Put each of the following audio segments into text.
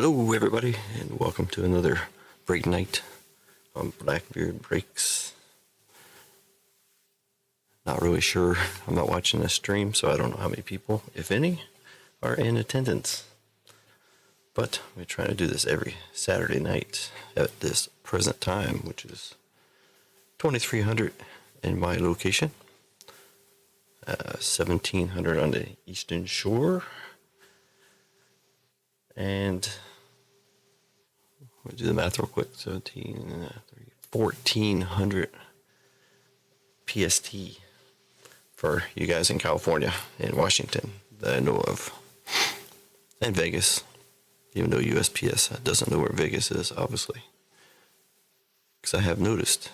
Hello, everybody, and welcome to another break night on Blackbeard Breaks. Not really sure. I'm not watching this stream, so I don't know how many people, if any, are in attendance. But we're trying to do this every Saturday night at this present time, which is 2300 in my location, 1700 on the Eastern Shore, and we'll do the math real quick. 1400 PST for you guys in California and Washington that I know of, and Vegas, even though USPS doesn't know where Vegas is, obviously, because I have noticed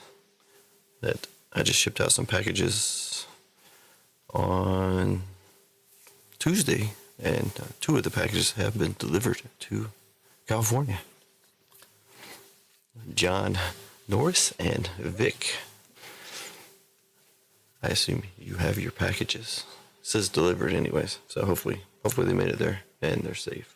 that I just shipped out some packages on Tuesday, and two of the packages have been delivered to California. John Norris and Vic. I assume you have your packages. It says delivered anyways, so hopefully they made it there and they're safe.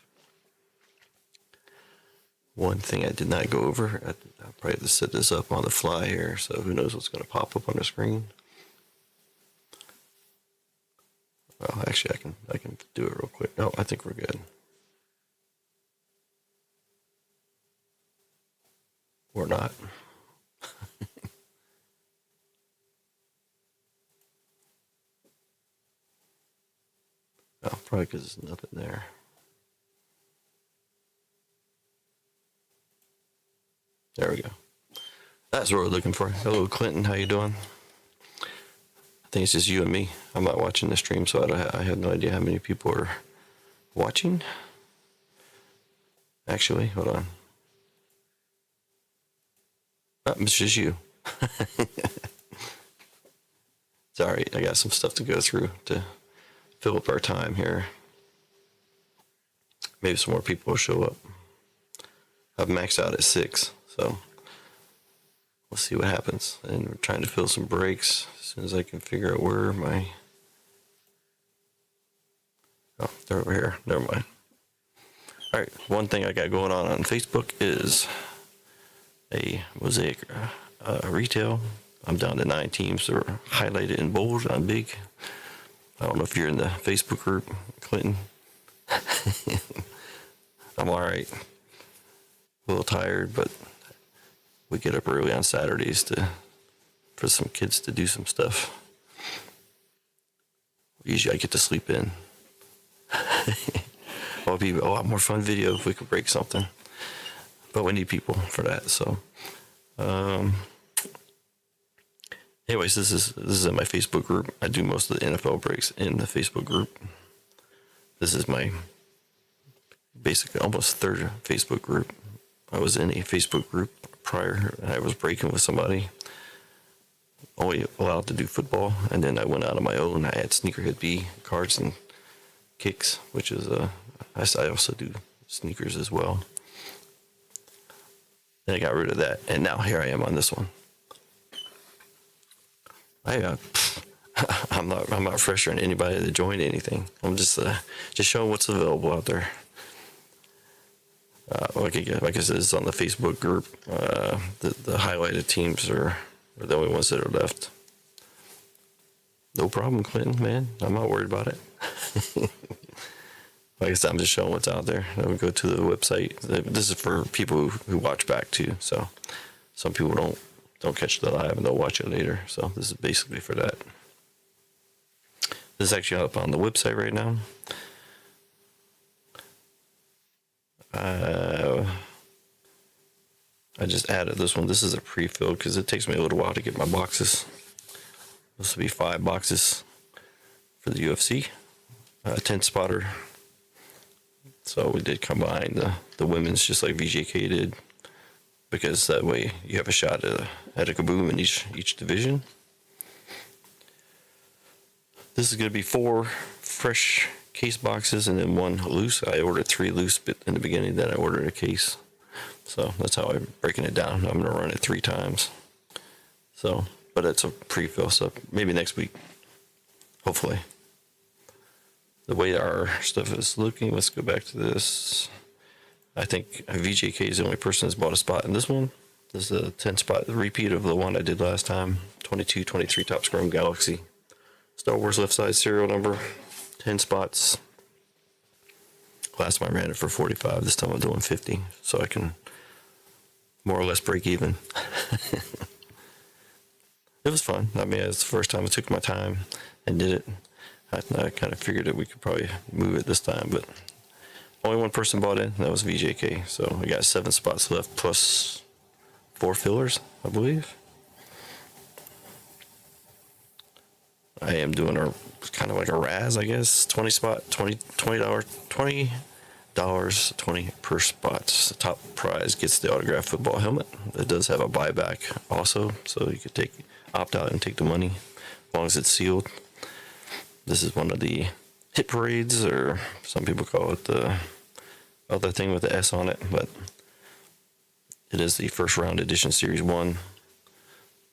One thing I did not go over, I'll probably have to set this up on the fly here, so who knows what's going to pop up on the screen. Well, actually, I can do it real quick. No, I think we're good. Or not. Oh, probably because there's nothing there. There we go. That's what we're looking for. Hello, Clinton. How you doing? I think it's just you and me. I'm not watching the stream, so I have no idea how many people are watching. Actually, hold on. Oh, it's just you. Sorry, I got some stuff to go through to fill up our time here. Maybe some more people will show up. I've maxed out at 6, so we'll see what happens. And we're trying to fill some breaks as soon as I can figure out where my... Oh, they're over here. Never mind. All right, one thing I got going on Facebook is a Mosaic retail. I'm down to 9 teams. They're highlighted in bold on big. I don't know if you're in the Facebook group, Clinton. I'm all right. A little tired, but we get up early on Saturdays for some kids to do some stuff. Usually I get to sleep in. It'll be a lot more fun video if we could break something. But we need people for that, so. Anyways, this is in my Facebook group. I do most of the NFL breaks in the Facebook group. This is my basically almost third Facebook group. I was in a Facebook group prior, and I was breaking with somebody, only allowed to do football, and then I went out on my own. I had Sneakerhead B cards and kicks, which is I also do sneakers as well. Then I got rid of that, and now here I am on this one. I'm not pressuring anybody to join anything. I'm just showing what's available out there. Like I said, it's on the Facebook group. The highlighted teams are the only ones that are left. No problem, Clinton, man. I'm not worried about it. Like I said, I'm just showing what's out there. I would go to the website. This is for people who watch back too. So some people don't catch the live and they'll watch it later. So this is basically for that. This is actually up on the website right now. I just added this one. This is a pre-filled because it takes me a little while to get my boxes. This will be 5 boxes for the UFC, 10 spotter. So we did combine the women's just like VJK did, because that way you have a shot at a kaboom in each division. This is going to be 4 fresh case boxes and then 1 loose. I ordered 3 loose in the beginning, then I ordered a case. So that's how I'm breaking it down. I'm going to run it 3 times. So, but it's a pre-fill, so maybe next week, hopefully. The way our stuff is looking, let's go back to this. I think VJK is the only person that's bought a spot in this one. This is a 10 spot repeat of the one I did last time. 22, 23 Top Scrum Galaxy. Star Wars left side serial number. 10 spots. Last time I ran it for 45. This time I'm doing 50. So I can more or less break even. It was fun. I mean, it's the first time I took my time and did it. I kind of figured that we could probably move it this time, but only one person bought in. That was VJK. So we got 7 spots left plus 4 fillers, I believe. I am doing a kind of like a Raz, I guess. 20 spot, $20 per spot. The top prize gets the autographed football helmet. It does have a buyback also, so you could opt out and take the money as long as it's sealed. This is one of the hit parades, or some people call it the other thing with the S on it, but it is the first round edition Series 1.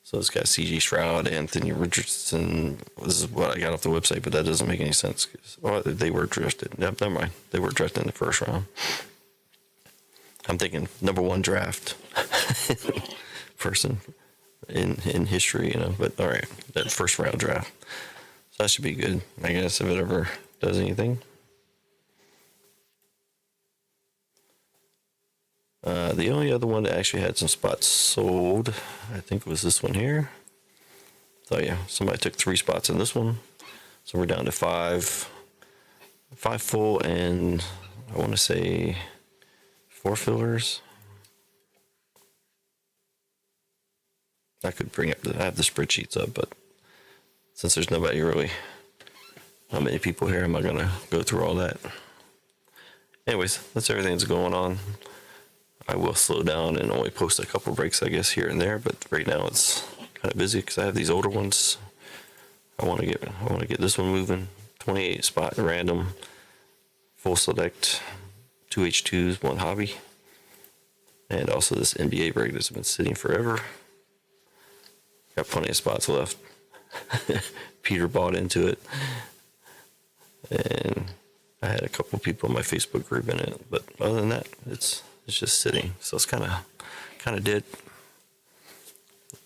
So it's got CG Stroud, Anthony Richardson. This is what I got off the website, but that doesn't make any sense. They were drafted. Yep, never mind. They were drafted in the first round. I'm thinking number 1 draft person in history, But all right, that first round draft. So that should be good, I guess, if it ever does anything. The only other one that actually had some spots sold, I think, was this one here. So yeah, somebody took 3 spots in this one. So we're down to 5 full, and I want to say 4 fillers. I could I have the spreadsheets up, but since there's nobody really, not many people here, I'm not going to go through all that. Anyways, that's everything that's going on. I will slow down and only post a couple breaks, I guess, here and there. But right now it's kind of busy because I have these older ones. I want to get this one moving. 28 spot random, full select, 2 H2s, 1 hobby, and also this NBA break that's been sitting forever. Got plenty of spots left. Peter bought into it, and I had a couple people in my Facebook group in it. But other than that, it's just sitting, so it's kind of dead.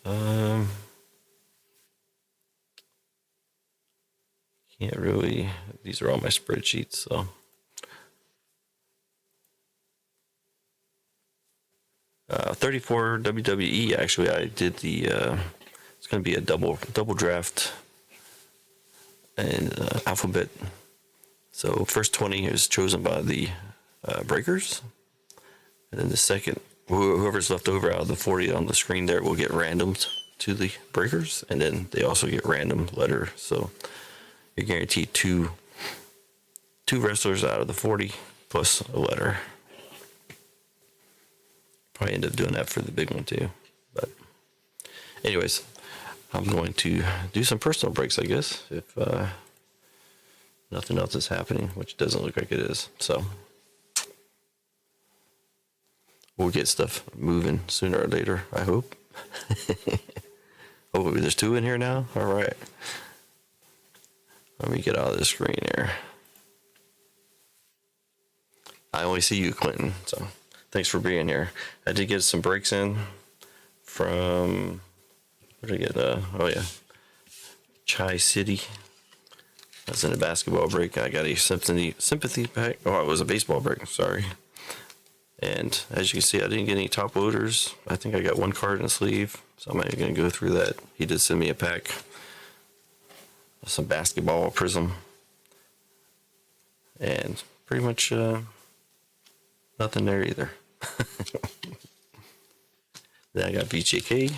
Can't really. These are all my spreadsheets, so. 34 WWE. Actually, I did the. It's going to be a double draft and alphabet. So first 20 is chosen by the breakers. And then the second, whoever's left over out of the 40 on the screen there will get randomed to the breakers. And then they also get random letter. So you're guaranteed two wrestlers out of the 40 plus a letter. Probably end up doing that for the big one too. But anyways, I'm going to do some personal breaks, I guess, if nothing else is happening, which doesn't look like it is. So we'll get stuff moving sooner or later, I hope. Oh, there's 2 in here now? All right. Let me get out of the screen here. I only see you, Clinton, so thanks for being here. I did get some breaks in from, where did I get? Oh yeah, Chai City. That's in a basketball break. I got a sympathy pack. Oh, it was a baseball break. Sorry. And as you can see, I didn't get any top loaders. I think I got 1 card in a sleeve, so I'm not going to go through that. He did send me a pack. Some basketball prism. And pretty much nothing there either. Then I got VJK.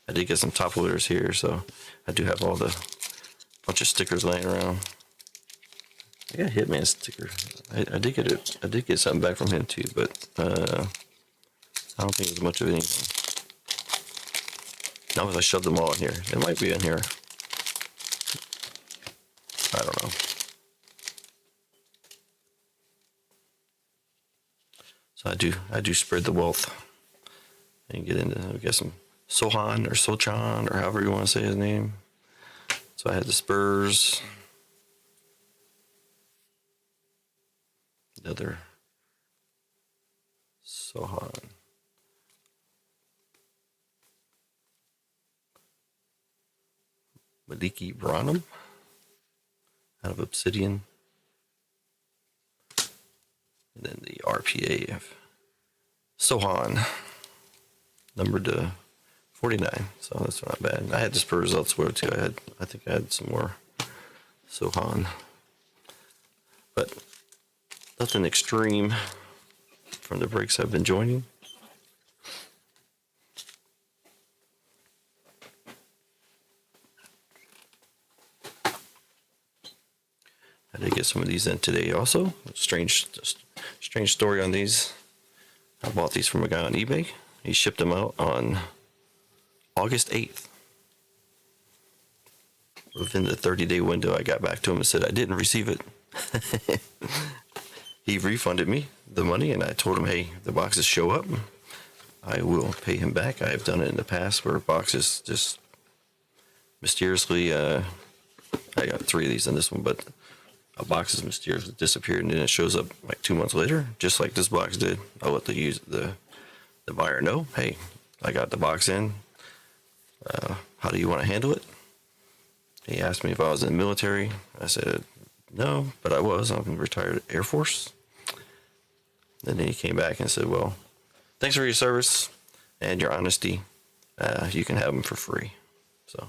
I did get some top loaders here, so I do have all the bunch of stickers laying around. I got a Hitman sticker. I did get it. I did get something back from him too, but I don't think it was much of anything. Not if I shoved them all in here. It might be in here. I don't know. So I do spread the wealth and get into, I guess, some Sohan or Sochan or however you want to say his name. So I had the Spurs. Another Sohan. Maliki Branham out of Obsidian. And then the RPA of Sohan, numbered to 49. So that's not bad. I had this per results where too. I think I had some more Sohan. But nothing extreme from the breaks I've been joining. I did get some of these in today also. Strange story on these. I bought these from a guy on eBay. He shipped them out on August 8th. Within the 30-day window, I got back to him and said I didn't receive it. He refunded me the money, and I told him, hey, the boxes show up, I will pay him back. I have done it in the past where boxes just mysteriously, I got 3 of these in this one, but a box has mysteriously disappeared, and then it shows up like 2 months later, just like this box did. I'll let the buyer know, hey, I got the box in. How do you want to handle it? He asked me if I was in the military. I said, no, but I was. I'm retired Air Force. And then he came back and said, well, thanks for your service and your honesty. You can have them for free. So,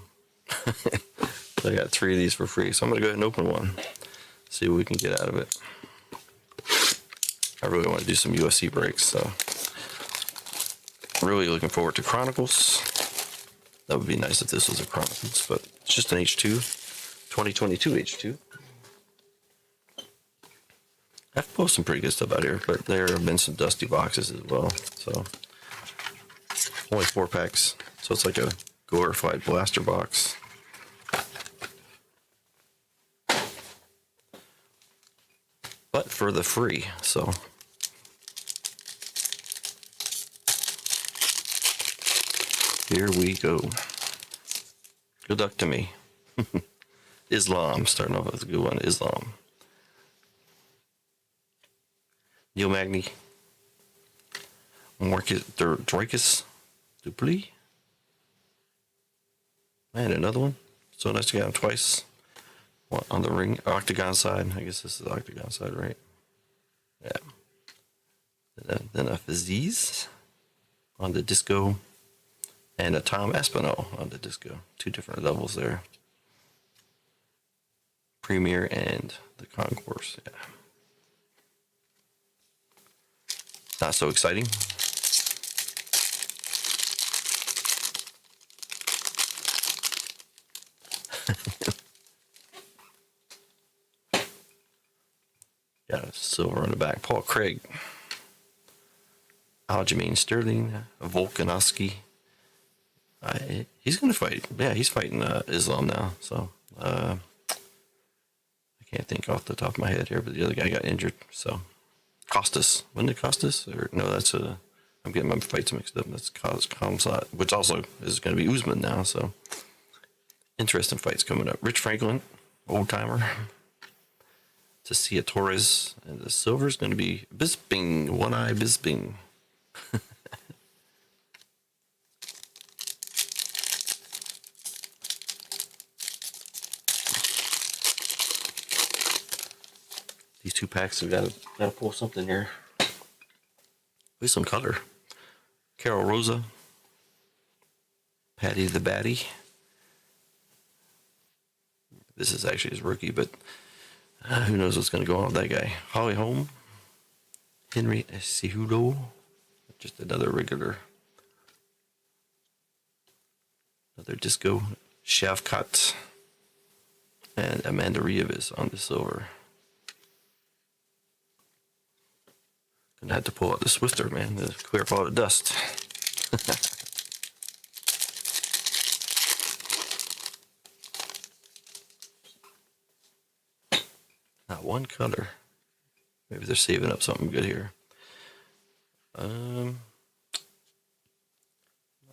so I got 3 of these for free. So I'm going to go ahead and open one. See what we can get out of it. I really want to do some UFC breaks. So really looking forward to Chronicles. That would be nice if this was a Chronicles, but it's just an H2, 2022 H2. I've posted some pretty good stuff out here, but there have been some dusty boxes as well. So only 4 packs, so it's like a glorified blaster box. But for the free, so here we go. Good luck to me. Islam, starting off with a good one. Islam. Neil Magny. Marcus Dracus Dupree. And another one. So nice to get him twice. One on the ring, octagon side. I guess this is the octagon side, right? Yeah. Then a Faziz on the disco. And a Tom Aspinall on the disco. 2 different levels there. Premier and the Concourse. Yeah. Not so exciting. Got a silver on the back. Paul Craig. Aljamain Sterling. Volkanovski. He's going to fight. Yeah, he's fighting Islam now. So I can't think off the top of my head here, but the other guy got injured. So Costas. Wasn't it Costas? Or no, that's I'm getting my fights mixed up. That's Kamsat, which also is going to be Usman now. So interesting fights coming up. Rich Franklin, old timer. Tasia Torres, and the silver is going to be Bisping, One Eye Bisping. These 2 packs have got to pull something here. With some color. Carol Rosa. Patty the Batty. This is actually his rookie, but who knows what's going to go on with that guy. Holly Holm. Henry Cejudo. Just another regular. Another disco. Shavkat. And Amanda Rivas on the silver. Gonna have to pull out the Swifter, man, to clear up all the dust. Not one color. Maybe they're saving up something good here. I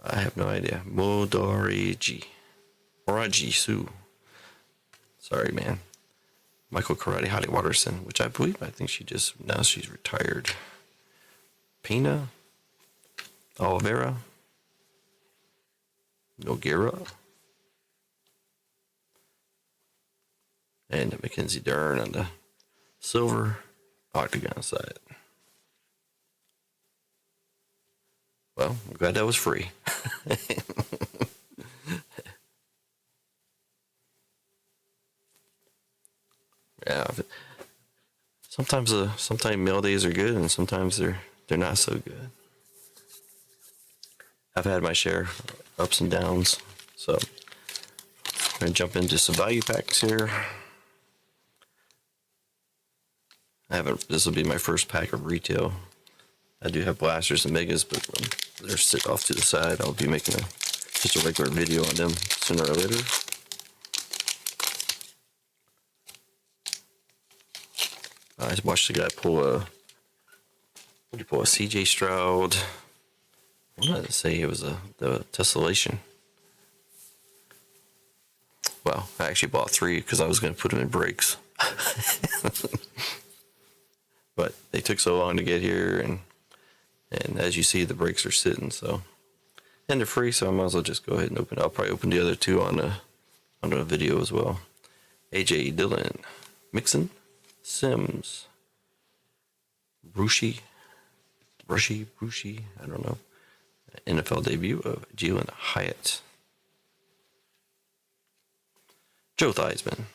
have no idea. Modariji. Moraji Su. Sorry, man. Michael Karate Holly Watterson, which I think she's retired. Pina Oliveira, Nogueira, and Mackenzie Dern on the silver octagon side. Well, I'm glad that was free. Yeah. Sometimes mail days are good, and sometimes they're not so good. I've had my share of ups and downs, so I'm gonna jump into some value packs here. This will be my first pack of retail. I do have blasters and megas, but they're sit off to the side. I'll be making just a regular video on them sooner or later. I watched the guy pull a CJ Stroud. I wanted to say it was the tessellation. Well, I actually bought 3 because I was going to put them in breaks. But they took so long to get here, and as you see, the breaks are sitting, so. And they're free, so I might as well just go ahead and open it. I'll probably open the other 2 on the video as well. A.J. Dillon, Mixon, Sims, Rushy, I don't know. NFL debut of Jalen Hyatt. Joe Theismann.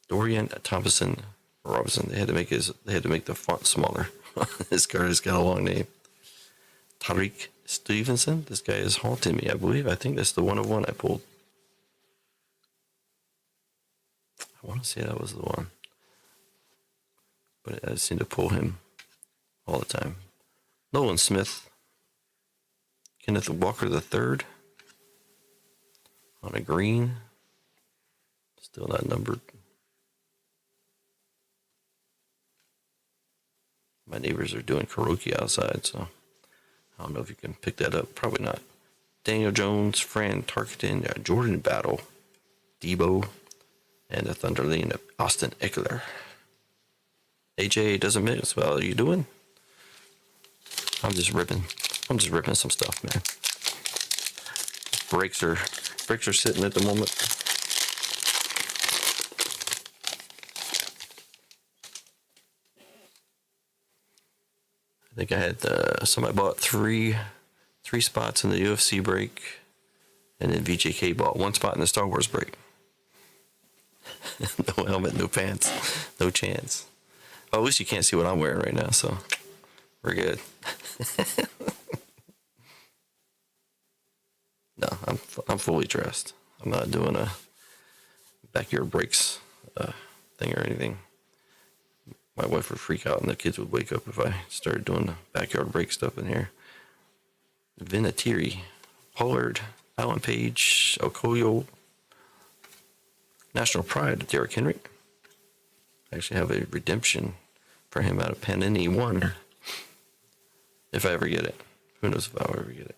Dorian Thompson Robinson. They had to make the font smaller. This card has got a long name. Tariq Stevenson. This guy is haunting me, I believe. I think that's the 101 I pulled. I want to say that was the one. But I seem to pull him all the time. Nolan Smith. Kenneth Walker III. On a green. Still not numbered. My neighbors are doing karaoke outside, so I don't know if you can pick that up. Probably not. Daniel Jones, Fran Tarkenton, Jordan Battle, Debo, and the Thunderling of Austin Eckler. AJ doesn't miss. Well, are you doing? I'm just ripping some stuff, man. Breaks are sitting at the moment. I think I had somebody bought three spots in the UFC break, and then VJK bought 1 spot in the Star Wars break. No helmet, no pants, no chance. Oh, at least you can't see what I'm wearing right now, so we're good. No, I'm fully dressed. I'm not doing a backyard breaks thing or anything. My wife would freak out and the kids would wake up if I started doing the backyard break stuff in here. Vinatieri, Pollard, Alan Page, Okoyo, National Pride, Derrick Henry. I actually have a redemption for him out of Panini 1. If I ever get it. Who knows if I'll ever get it.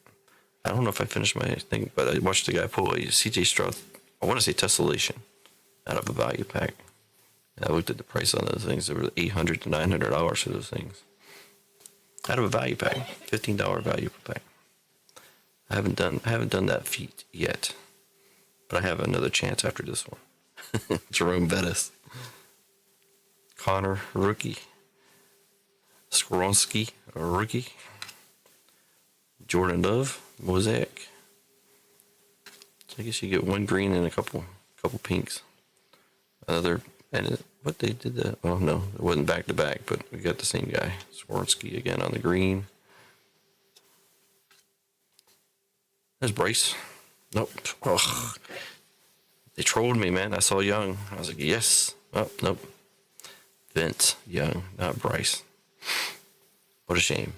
I don't know if I finished my thing, but I watched the guy pull a CJ Stroud, I want to say tessellation, out of a value pack. And I looked at the price on those things. There were $800 to $900 for those things. Out of a value pack, $15 value pack. I haven't done that feat yet, but I have another chance after this one. Jerome Bettis, Connor, rookie. Skoronsky, a rookie. Jordan Love, Mosaic. So I guess you get 1 green and a couple pinks. What they did that? Oh no, it wasn't back to back, but we got the same guy. Skoronsky again on the green. There's Bryce. Nope. Ugh. They trolled me, man. I saw Young. I was like, yes. Oh, nope. Vince Young, not Bryce. What a shame.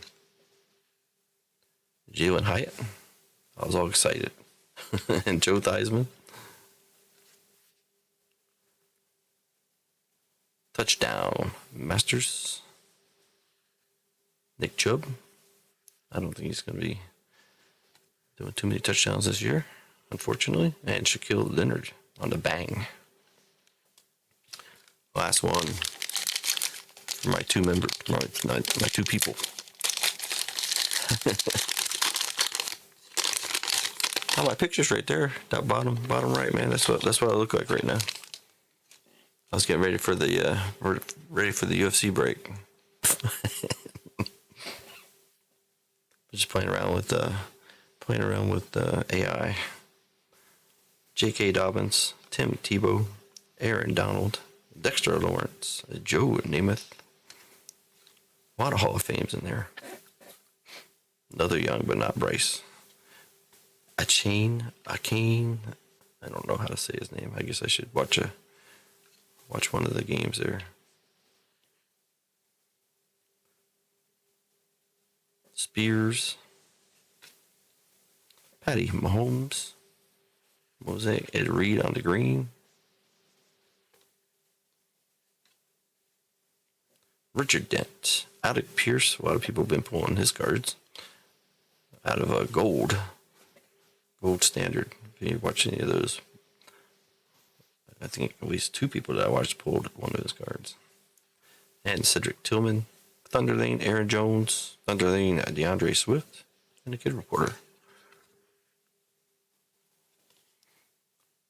Jalen Hyatt. I was all excited. And Joe Theismann. Touchdown. Masters. Nick Chubb. I don't think he's going to be doing too many touchdowns this year, unfortunately. And Shaquille Leonard on the bang. Last one for my 2 people. Oh, my picture's right there. That bottom right, man. That's what I look like right now. I was getting ready for the UFC break. Just playing around with AI. J.K. Dobbins, Tim Tebow, Aaron Donald, Dexter Lawrence, Joe Namath. A lot of Hall of Fames in there. Another young, but not Bryce. Akane. I don't know how to say his name. I guess I should watch one of the games there. Spears. Patty Mahomes. Mosaic. Ed Reed on the green. Richard Dent. Alec Pierce. A lot of people have been pulling his cards out of a gold standard. If you watch any of those, I think at least two people that I watched pulled one of his cards. And Cedric Tillman, Thunder Lane, Aaron Jones, Thunder Lane, DeAndre Swift, and a kid reporter.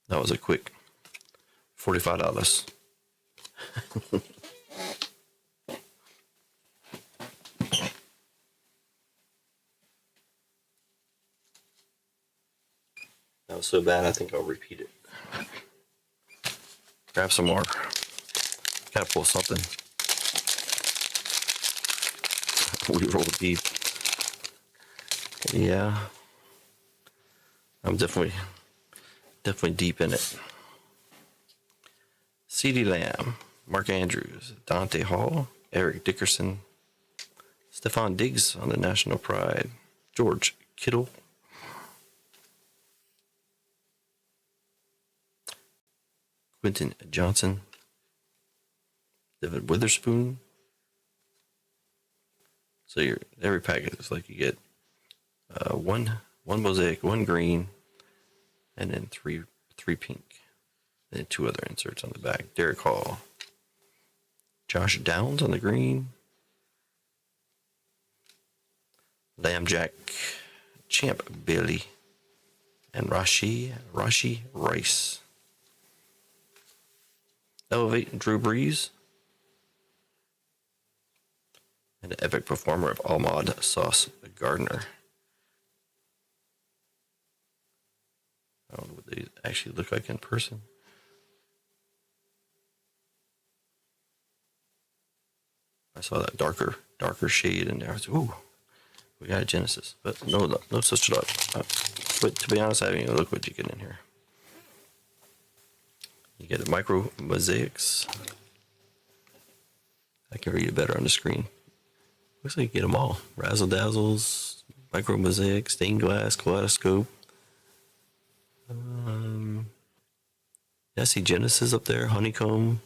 That was a quick $45. That was so bad, I think I'll repeat it. Grab some more. Gotta pull something. We roll deep. Yeah. I'm definitely deep in it. CeeDee Lamb, Mark Andrews, Dante Hall, Eric Dickerson, Stephon Diggs on the National Pride, George Kittle, Quentin Johnson, David Witherspoon. So every packet is like you get one mosaic, one green, and then three pink. And then two other inserts on the back. Derek Hall, Josh Downs on the green, Lamb Jack, Champ Bailey, and Rashi Rice. Elevate Drew Brees. And an epic performer of Ahmad Sauce Gardner. I don't know what they actually look like in person. I saw that darker shade in there. I was like, ooh, we got a Genesis. But no such luck. But to be honest, I haven't even looked what you get in here. You get the micro mosaics. I can read it better on the screen. Looks like you get them all. Razzle dazzles, micro mosaic, stained glass, kaleidoscope. I see Genesis up there, honeycomb.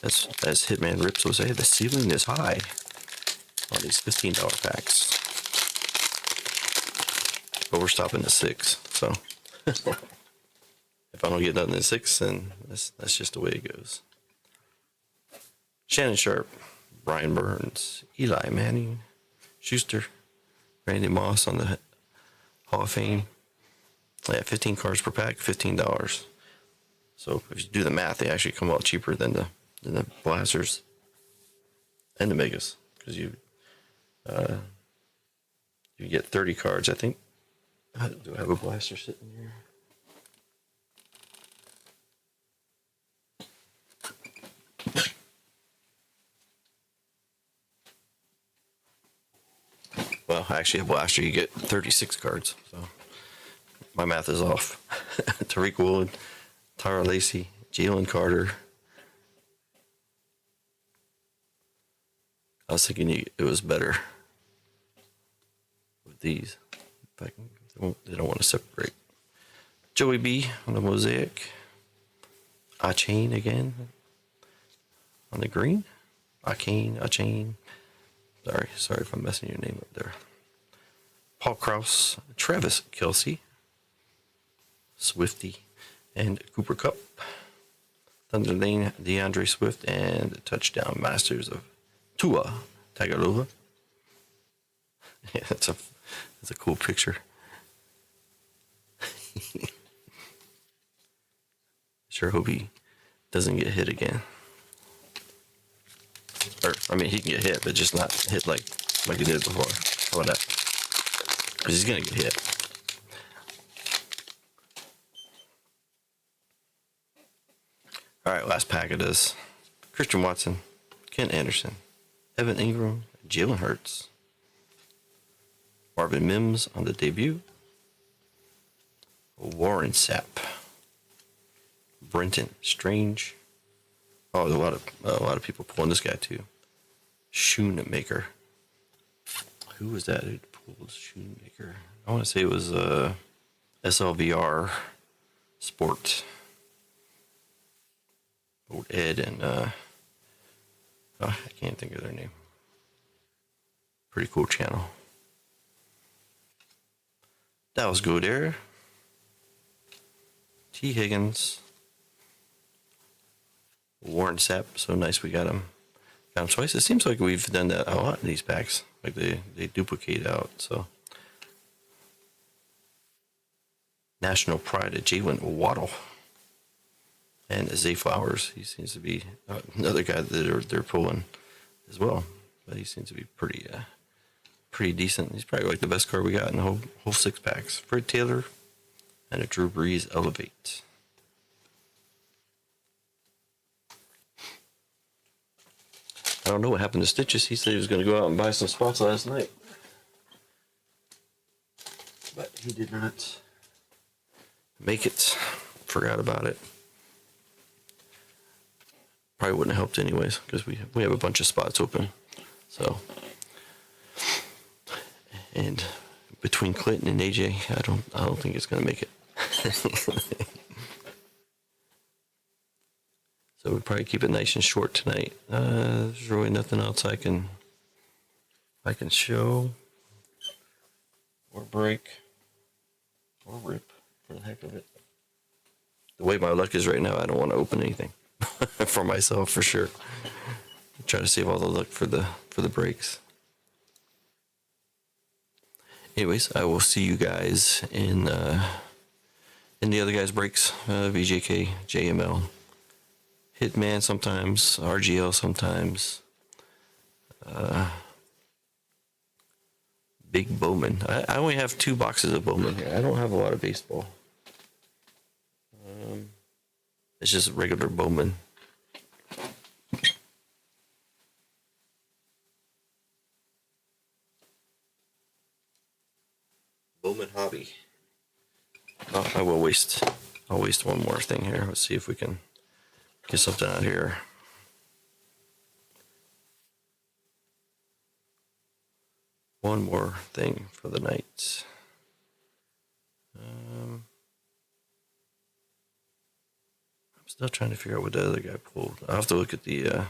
As Hitman Rips will say, the ceiling is high on these $15 packs. But we're stopping at 6, so if I don't get nothing at 6, then that's just the way it goes. Shannon Sharp, Brian Burns, Eli Manning, Schuster, Randy Moss on the Hall of Fame. Yeah, 15 cards per pack, $15. So if you do the math, they actually come out cheaper than the blasters and the megas, because you get 30 cards, I think. Do I have a blaster sitting here? Well, actually, a blaster, you get 36 cards. So my math is off. Tariq Woolen, Tyra Lacey, Jalen Carter. I was thinking it was better with these. If I can, they don't want to separate. Joey B on the mosaic. Achane again on the green. Achane. Sorry if I'm messing your name up there. Paul Krause, Travis Kelce, Swifty, and Cooper Kupp. Thunder Lane, DeAndre Swift, and Touchdown Masters of Tua Tagovailoa. Yeah, that's a cool picture. Sure hope he doesn't get hit again. Or, I mean, he can get hit, but just not hit like he did before. How about that? Because he's going to get hit. All right, last pack of this. Christian Watson, Ken Anderson, Evan Ingram, Jalen Hurts, Marvin Mims on the debut, Warren Sapp, Brenton Strange. Oh, there's a lot of people pulling this guy too. Shoemaker. Who was that who pulled Shoemaker? I want to say it was SLVR Sport. Old Ed and oh, I can't think of their name. Pretty cool channel. That was good there. T. Higgins. Warren Sapp. So nice we got him. Got him twice. It seems like we've done that a lot in these packs. Like they duplicate out. So National Pride of Jalen Waddle. And Zay Flowers. He seems to be another guy that they're pulling as well. But he seems to be pretty decent. He's probably like the best card we got in the whole 6 packs. Fred Taylor and a Drew Brees Elevate. I don't know what happened to Stitches. He said he was going to go out and buy some spots last night. But he did not make it. Forgot about it. Probably wouldn't have helped anyways, because we have a bunch of spots open. So, and between Clinton and AJ, I don't think it's going to make it. So we'll probably keep it nice and short tonight. There's really nothing else I can show or break or rip for the heck of it. The way my luck is right now, I don't want to open anything for myself for sure. Try to save all the luck for the breaks. Anyways, I will see you guys in the other guys' breaks. VJK, JML, Hitman sometimes, RGL sometimes. Big Bowman. I only have 2 boxes of Bowman here. I don't have a lot of baseball. It's just regular Bowman. Bowman hobby. Oh, I'll waste one more thing here. Let's see if we can get something out here. One more thing for the night. I'm still trying to figure out what the other guy pulled. I'll have to look at the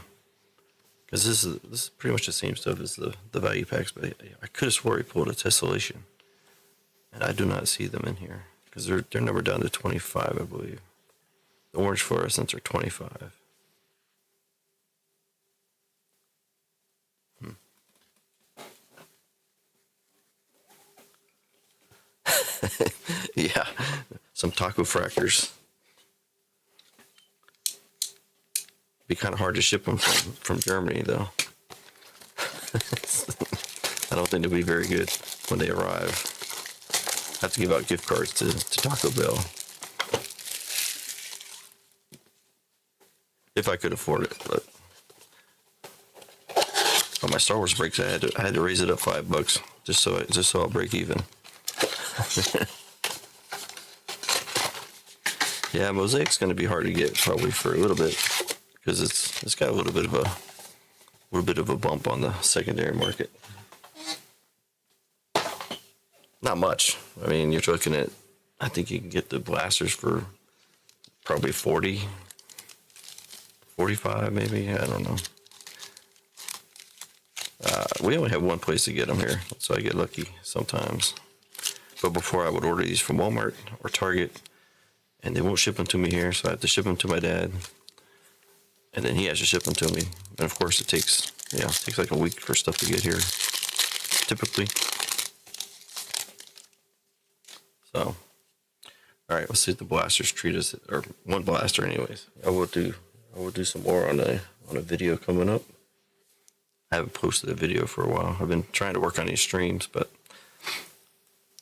because this is pretty much the same stuff as the value packs, but I could have swore he pulled a tessellation, and I do not see them in here because they're numbered down to 25, I believe. The orange fluorescents are 25. Yeah, some taco fractors. Be kind of hard to ship them from Germany, though. I don't think they'll be very good when they arrive. I have to give out gift cards to Taco Bell. If I could afford it, but on my Star Wars breaks, I had to raise it up $5 just so I'll break even. Yeah, Mosaic's going to be hard to get probably for a little bit because it's got a little bit of a bump on the secondary market. Not much. I mean, you're looking at, I think you can get the blasters for probably 40, 45 maybe. I don't know. We only have one place to get them here, so I get lucky sometimes. But before I would order these from Walmart or Target, and they won't ship them to me here, so I have to ship them to my dad, and then he has to ship them to me. And of course, it takes like a week for stuff to get here, typically. So, all right, let's see if the blasters treat us, or one blaster, anyways. I will do some more on a video coming up. I haven't posted a video for a while. I've been trying to work on these streams, but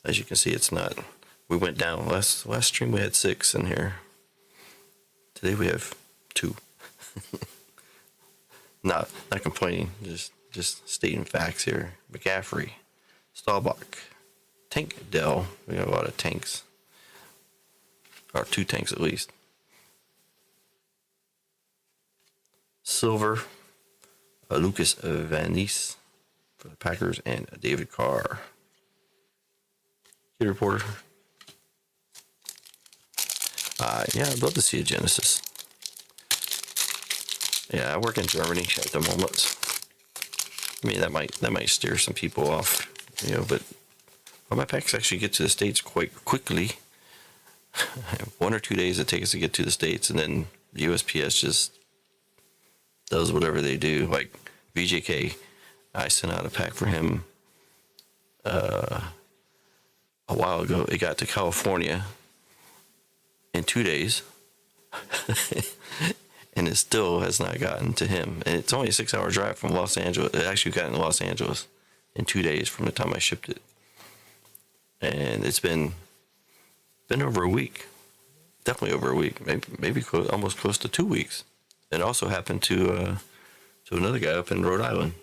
as you can see, it's not. We went down. Last stream we had 6 in here. Today we have 2. Not complaining, just stating facts here. McCaffrey, Staubach, Tank Dell. We got a lot of tanks, or 2 tanks at least. Silver, Lucas Van Ness for the Packers, and David Carr. Kid reporter. Yeah, I'd love to see a Genesis. Yeah, I work in Germany at the moment. I mean, that might steer some people off, but my packs actually get to the States quite quickly. 1 or 2 days it takes to get to the States, and then USPS just does whatever they do. Like VJK, I sent out a pack for him a while ago. It got to California in 2 days. And it still has not gotten to him. And it's only a 6-hour drive from Los Angeles. It actually got in Los Angeles in 2 days from the time I shipped it. And it's been over a week. Definitely over a week. Maybe almost close to 2 weeks. It also happened to another guy up in Rhode Island.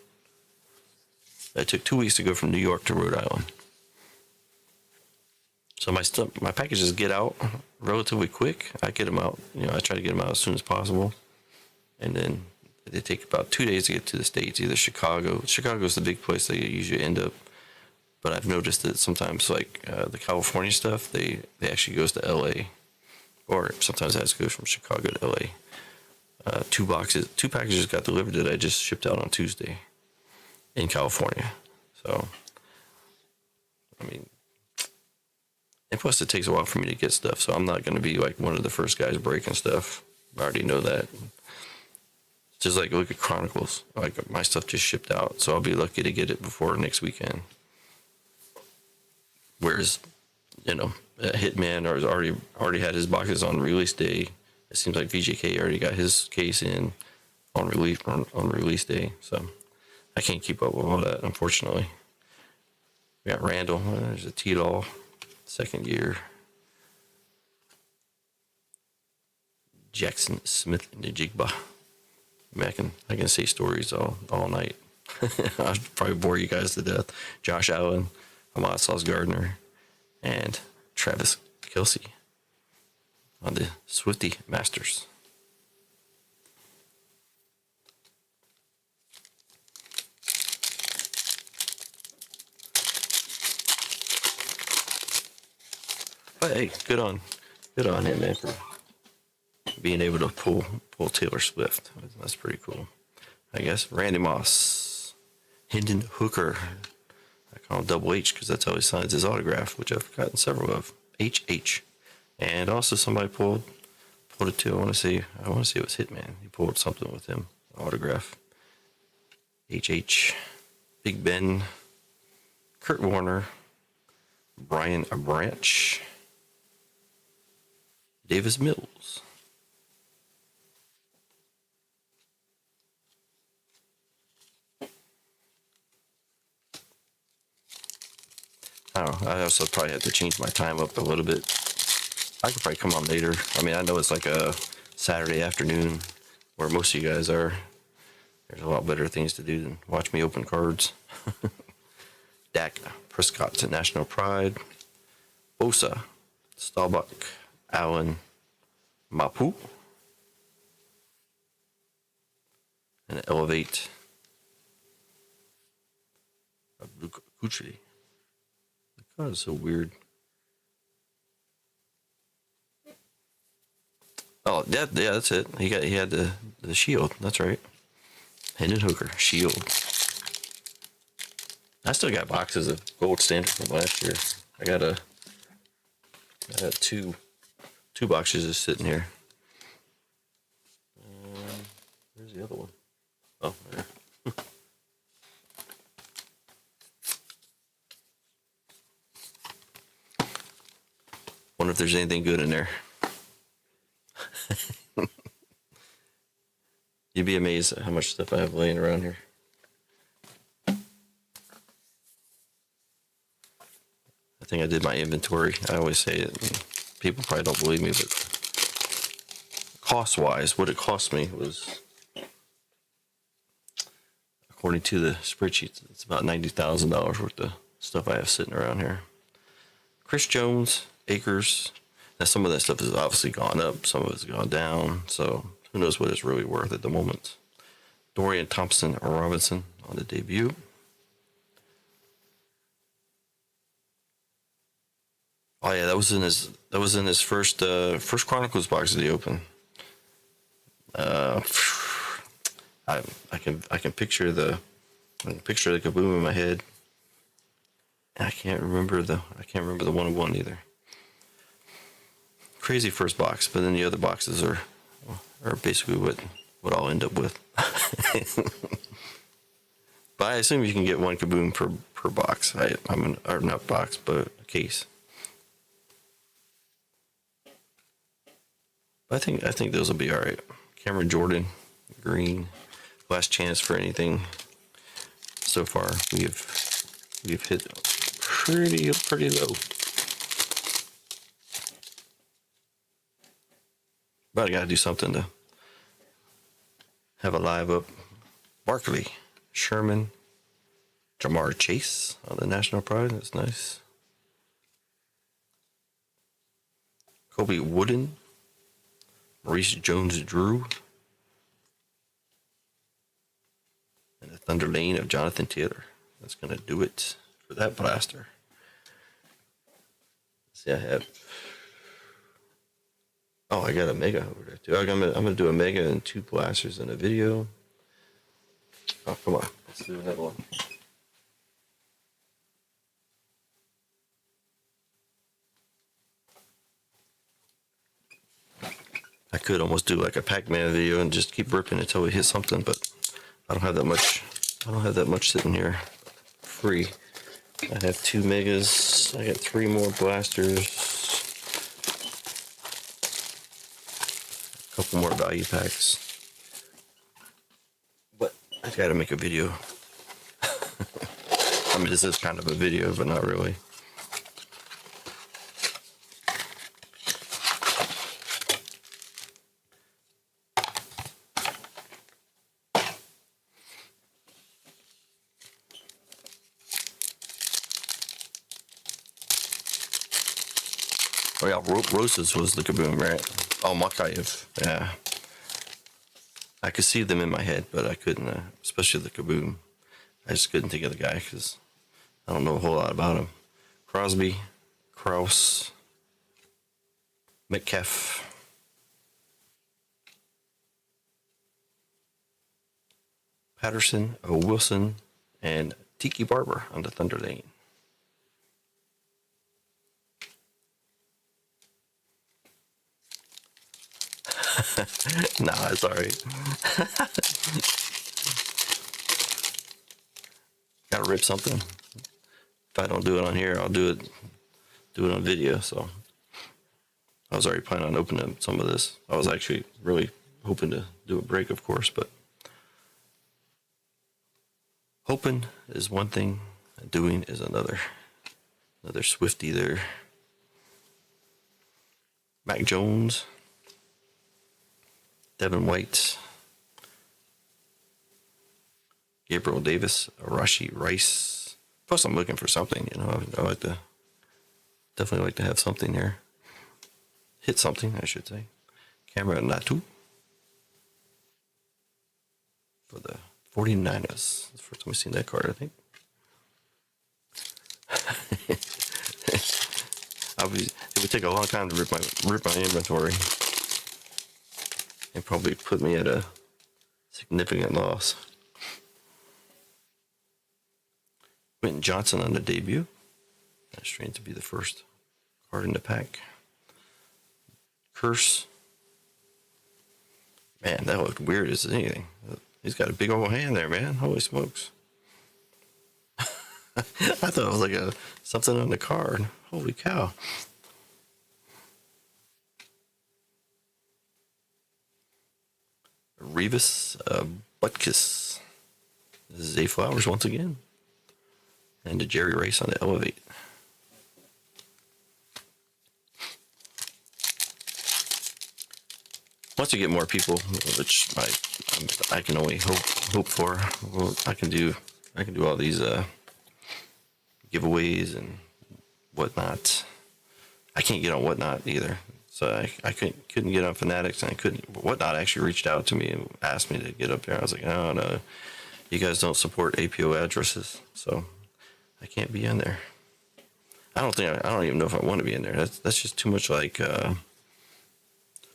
It took 2 weeks to go from New York to Rhode Island. So my packages get out relatively quick. I get them out. I try to get them out as soon as possible. And then they take about 2 days to get to the States, either Chicago. Chicago's the big place they usually end up. But I've noticed that sometimes, like the California stuff, they actually goes to LA. Or sometimes it has to go from Chicago to LA. 2 packages got delivered that I just shipped out on Tuesday in California. So, I mean, and plus it takes a while for me to get stuff, so I'm not going to be like one of the first guys breaking stuff. I already know that. Just like look at Chronicles, like my stuff just shipped out, so I'll be lucky to get it before next weekend. Whereas, Hitman has already had his boxes on release day. It seems like VJK already got his case in on release day, so I can't keep up with all that, unfortunately. We got Randall. There's a T-Doll, 2nd year. Jackson Smith Njigba. I mean, I can say stories all night. I'll probably bore you guys to death. Josh Allen, Ahmad Sauce Gardner, and Travis Kelce on the Swifty Masters. But hey, good on him, man, for being able to pull Taylor Swift. That's pretty cool, I guess. Randy Moss, Hendon Hooker. I call him Double H because that's how he signs his autograph, which I've gotten several of. HH, and also somebody pulled it too. I want to say it was Hitman. He pulled something with him, autograph. HH, Big Ben, Kurt Warner, Brian Branch, Davis Mills. I don't know. I also probably have to change my time up a little bit. I could probably come on later. I mean, I know it's like a Saturday afternoon where most of you guys are. There's a lot better things to do than watch me open cards. Dak Prescott to National Pride. Bosa, Staubach, Allen, Mapu. And Elevate. Kuchri. The card is so weird. Oh, yeah, that's it. He had the shield. That's right. Hendon Hooker shield. I still got boxes of gold standard from last year. I got two boxes just sitting here. Where's the other one? Oh, there. wonder if there's anything good in there. You'd be amazed at how much stuff I have laying around here. I think I did my inventory. I always say it, and people probably don't believe me, but cost-wise, what it cost me was, according to the spreadsheet, it's about $90,000 worth of stuff I have sitting around here. Chris Jones, Acres. Now, some of that stuff has obviously gone up. Some of it's gone down. So who knows what it's really worth at the moment. Dorian Thompson Robinson on the debut. Oh yeah, that was in his first Chronicles box that he opened. I can picture the kaboom in my head. I can't remember the 101 either. Crazy first box, but then the other boxes are basically what I'll end up with. But I assume you can get one kaboom per box. Or not box, but a case. But I think those will be all right. Cameron Jordan, green, last chance for anything. So far, we've hit pretty low. But I gotta do something to have a live up. Barkley, Sherman, Jamar Chase on the National Pride. That's nice. Kobe Wooden, Maurice Jones-Drew, and the Thunder Lane of Jonathan Taylor. That's gonna do it for that blaster. See, I have. Oh, I got a mega over there too. I'm gonna do a mega and 2 blasters in a video. Oh, come on, let's do another one. I could almost do like a Pac-Man video and just keep ripping until we hit something, but I don't have that much. I don't have that much sitting here free. I have 2 megas. I got 3 more blasters. A couple more value packs. But I gotta make a video. I mean, this is kind of a video, but not really. Oh yeah, Roses was the kaboom, right? Oh, Makayev, yeah. I could see them in my head, but I couldn't, especially the kaboom. I just couldn't think of the guy because I don't know a whole lot about him. Crosby, Kraus, Metcalf, Patterson, Wilson, and Tiki Barber on the Thunder Lane. Nah, it's alright. Gotta rip something. If I don't do it on here, I'll do it on video. So I was already planning on opening some of this. I was actually really hoping to do a break, of course, but hoping is one thing, doing is another. Another Swiftie there. Mac Jones, Devin White, Gabriel Davis, Arashi Rice. Plus, I'm looking for something. You know, I definitely like to have something there. Hit something, I should say. Cameron Natu for the 49ers. That's the first time we've seen that card, I think. It would take a long time to rip my inventory. And probably put me at a significant loss. Quentin Johnson on the debut. That's strange to be the first card in the pack. Curse. Man, that looked weird as anything. He's got a big old hand there, man. Holy smokes. I thought it was like something on the card. Holy cow. Revis Butkus. Zay Flowers once again. And a Jerry Rice on the Elevate. Once you get more people, which I can only hope for, well, I can do all these giveaways and whatnot. I can't get on Whatnot either, so I couldn't get on Fanatics, and I couldn't. Whatnot actually reached out to me and asked me to get up there. I was like, oh no, you guys don't support APO addresses, so I can't be in there. I don't even know if I want to be in there. That's just too much like.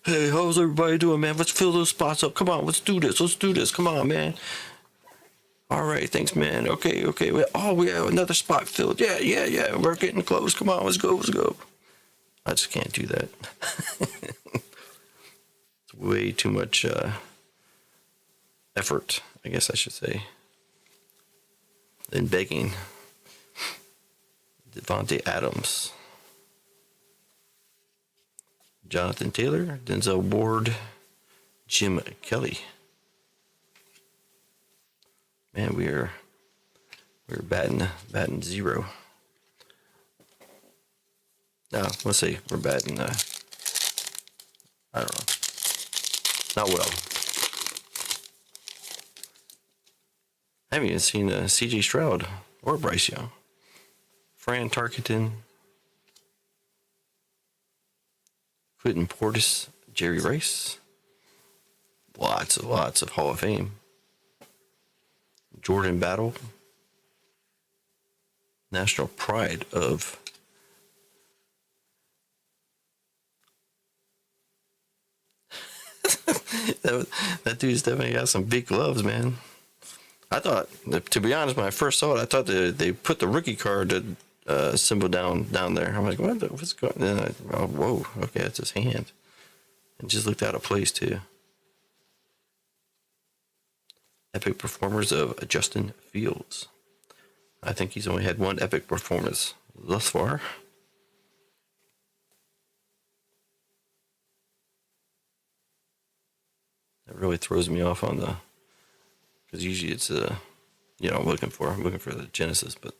Hey, how's everybody doing, man? Let's fill those spots up. Come on, let's do this. Come on, man. All right, thanks, man. Okay. We have another spot filled. Yeah. We're getting close. Come on, let's go. I just can't do that. It's way too much effort, I guess I should say, than begging. Devontae Adams. Jonathan Taylor, Denzel Ward, Jim Kelly. Man, we're batting zero. No, let's say we're batting. I don't know. Not well. I haven't even seen C.J. Stroud or Bryce Young. Fran Tarkenton. Quentin Portis, Jerry Rice, lots of Hall of Fame. Jordan Battle, national pride of that dude's definitely got some big gloves, man. I thought, to be honest, when I first saw it, I thought they put the rookie card symbol down there. I'm like, what's going on? Whoa, okay, that's his hand. It just looked out of place too. Epic performers of Justin Fields. I think he's only had one epic performance thus far. That really throws me off on because usually it's I'm looking for the Genesis, but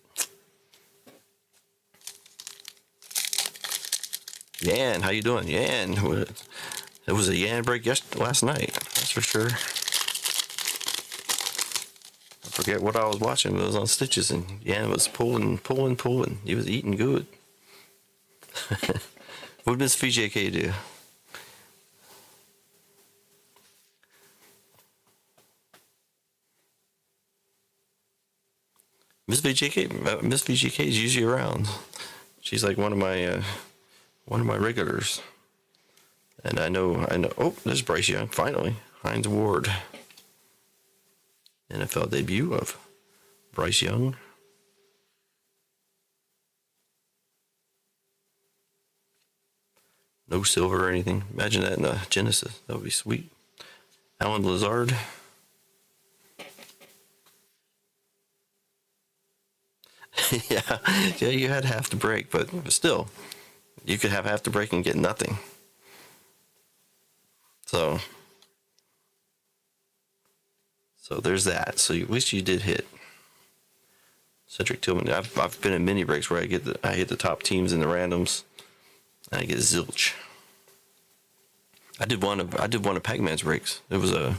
Yan, how you doing? Yan, it was a Yan break last night, that's for sure. I forget what I was watching, but it was on Stitches, and Yan was pulling. He was eating good. What did Miss VJK do? Miss VJK is usually around. She's like one of my regulars. And I know. Oh, there's Bryce Young. Finally, Hines Ward. NFL debut of Bryce Young. No silver or anything. Imagine that in a Genesis. That would be sweet. Alan Lazard. yeah, you had half the break, but still, you could have half the break and get nothing. So there's that. So at least you did hit. Cedric Tillman. I've been in mini breaks where I hit the top teams in the randoms, and I get zilch. I did one of Pac-Man's breaks. It was I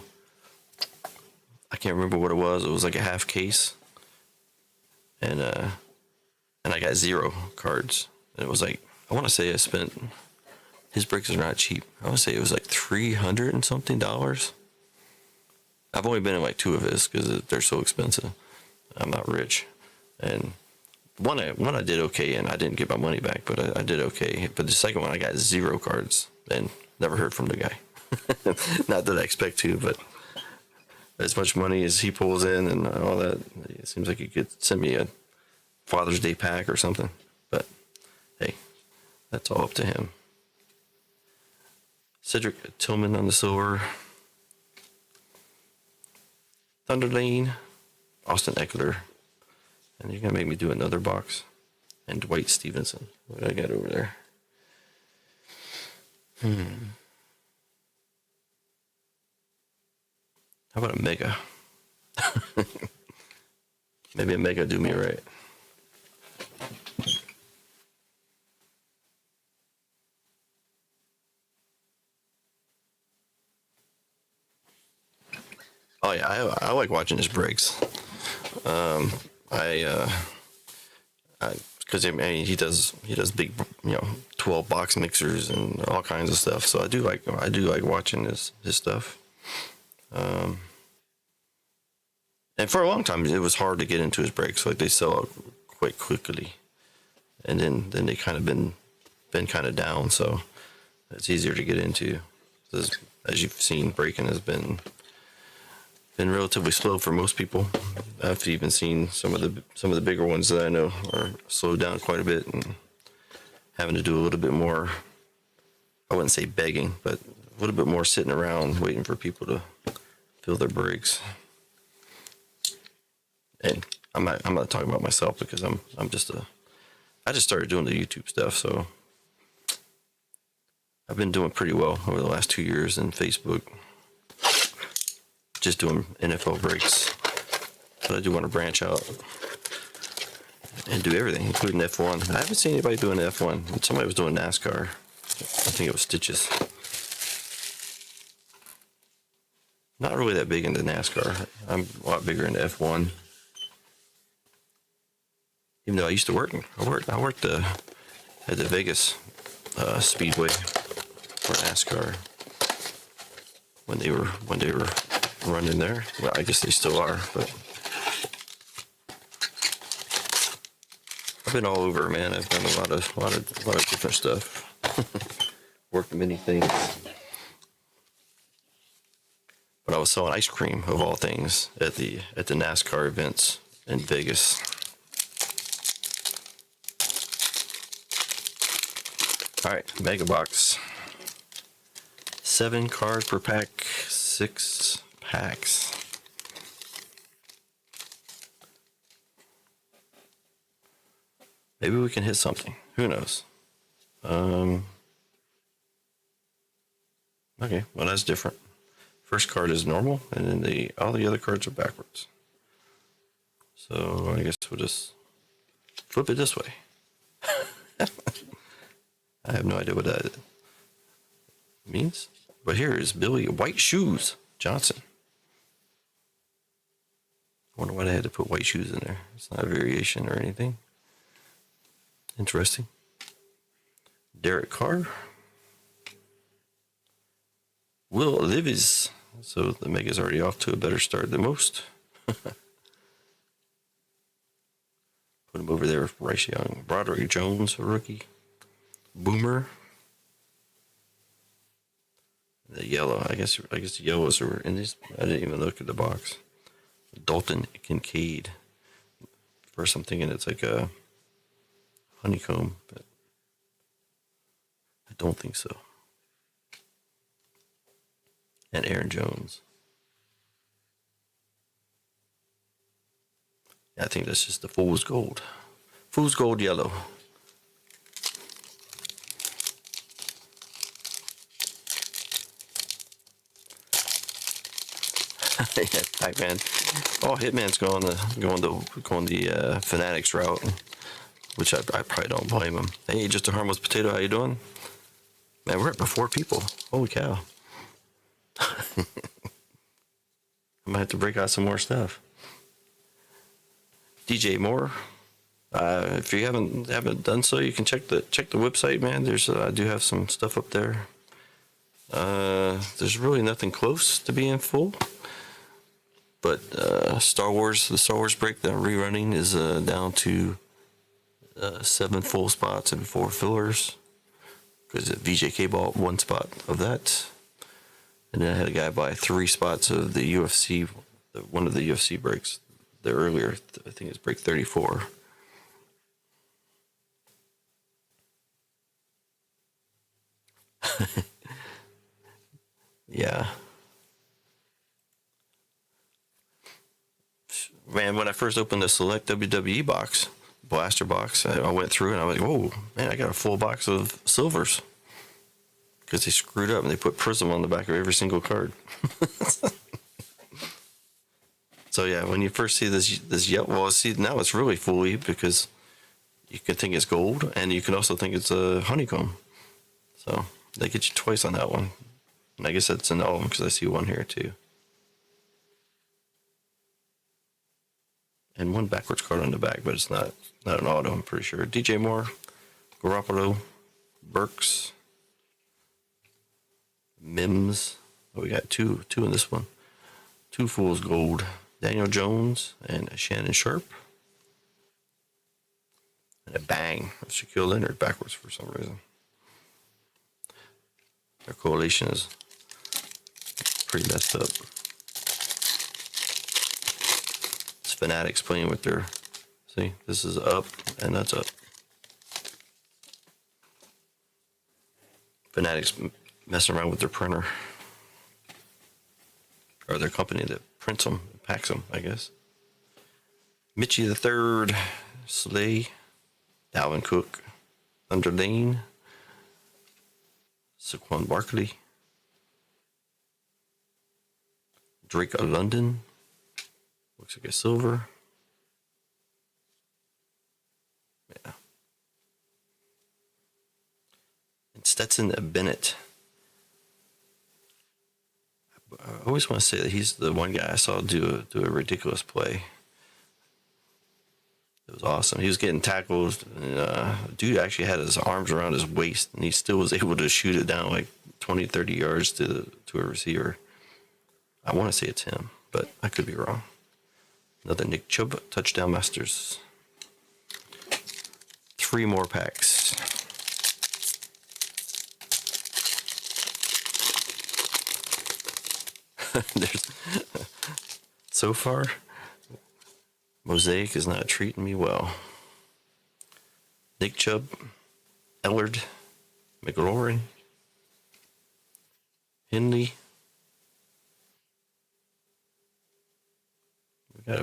can't remember what it was. It was like a half case, and I got 0 cards. And it was like, I want to say I spent, his breaks are not cheap. I want to say it was like $300 and something. I've only been in like 2 of his because they're so expensive. I'm not rich, and one I did okay, and I didn't get my money back, but I did okay. But the second one I got 0 cards and never heard from the guy. Not that I expect to, but as much money as he pulls in and all that, it seems like he could send me a Father's Day pack or something. But hey, that's all up to him. Cedric Tillman on the silver. Thunder Lane, Austin Eckler, and you're gonna make me do another box. And Dwight Stevenson. What do I got over there? How about a mega? Maybe a mega do me right. Oh yeah, I like watching his breaks. I because I mean he does big 12 box mixers and all kinds of stuff. So I do like watching his stuff. And for a long time it was hard to get into his breaks. Like they sell out quite quickly, and then they kind of been kind of down. So it's easier to get into. As you've seen, breaking has been relatively slow for most people. I've even seen some of the bigger ones that I know are slowed down quite a bit and having to do a little bit more. I wouldn't say begging, but a little bit more sitting around waiting for people to fill their breaks. And I'm not talking about myself because I just started doing the YouTube stuff, so I've been doing pretty well over the last 2 years in Facebook. Just doing NFL breaks, but I do want to branch out and do everything, including F1. I haven't seen anybody doing F1. Somebody was doing NASCAR. I think it was Stitches. Not really that big into NASCAR. I'm a lot bigger into F1. Even though I used to work, I worked at the Vegas Speedway for NASCAR when they were running there. Well, I guess they still are, but I've been all over, man. I've done a lot of different stuff. Worked many things. But I was selling ice cream of all things at the NASCAR events in Vegas. All right, mega box. 7 cards per pack, 6 packs. Maybe we can hit something. Who knows? Okay, well that's different. First card is normal, and then all the other cards are backwards. So I guess we'll just flip it this way. I have no idea what that means. But here is Billy White Shoes Johnson. I wonder why they had to put white shoes in there. It's not a variation or anything. Interesting. Derek Carr. Will Levis. So the Mega's already off to a better start than most. Put him over there with Bryce Young. Broderick Jones, a rookie. Boomer. The yellow. I guess the yellows are in this. I didn't even look at the box. Dalton Kincaid. First I'm thinking it's like a honeycomb, but I don't think so. And Aaron Jones. Yeah, I think that's just the Fool's Gold. Fool's Gold yellow. Yeah, Pac-Man. Oh, Hitman's going the Fanatics route, which I probably don't blame him. Hey, just a harmless potato. How you doing? Man, we're at before people. Holy cow! I might have to break out some more stuff. DJ Moore. If you haven't done so, you can check the website, man. There's I do have some stuff up there. There's really nothing close to being full. But the Star Wars break that I'm rerunning is down to 7 full spots and 4 fillers. Because VJK bought 1 spot of that. And then I had a guy buy 3 spots of the UFC, one of the UFC breaks. The earlier, I think it's break 34. Yeah. Man, when I first opened the Select WWE box, blaster box, I went through and I was like, whoa, man, I got a full box of silvers. Because they screwed up and they put Prism on the back of every single card. So yeah, when you first see this yellow, well, see now it's really fully because you can think it's gold, and you can also think it's a honeycomb. So they get you twice on that one, and I guess that's an all because I see one here too, and one backwards card on the back, but it's not an auto. I'm pretty sure. DJ Moore, Garoppolo, Burks, Mims. Oh, we got two in this one. Two Fools Gold. Daniel Jones and Shannon Sharp. And a bang of Shaquille Leonard backwards for some reason. Their correlation is pretty messed up. It's Fanatics playing with their... See, this is up and that's up. Fanatics messing around with their printer. Or their company that prints them, packs them, I guess. Mitchie the Third, Slay, Dalvin Cook, Thunder Lane, Saquon Barkley, Drake of London, looks like a silver. Yeah. And Stetson Bennett. I always want to say that he's the one guy I saw do a ridiculous play. It was awesome. He was getting tackled, and dude actually had his arms around his waist, and he still was able to shoot it down like 20, 30 yards to a receiver. I want to say it's him, but I could be wrong. Another Nick Chubb, Touchdown Masters. 3 more packs. So far, Mosaic is not treating me well. Nick Chubb, Ellard, McLaurin, Henley. We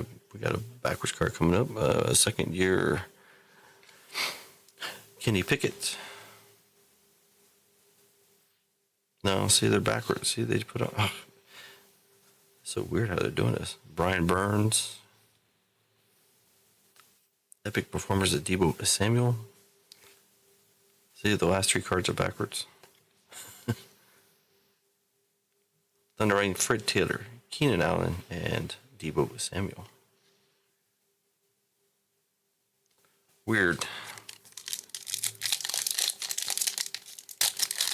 got a backwards card coming up. A second year. Kenny Pickett. No, see, they're backwards. See, they put on. Oh, so weird how they're doing this. Brian Burns. Epic performers at Debo Samuel. See, the last 3 cards are backwards. Thunder Rain, Fred Taylor, Keenan Allen, and Debo Samuel. Weird.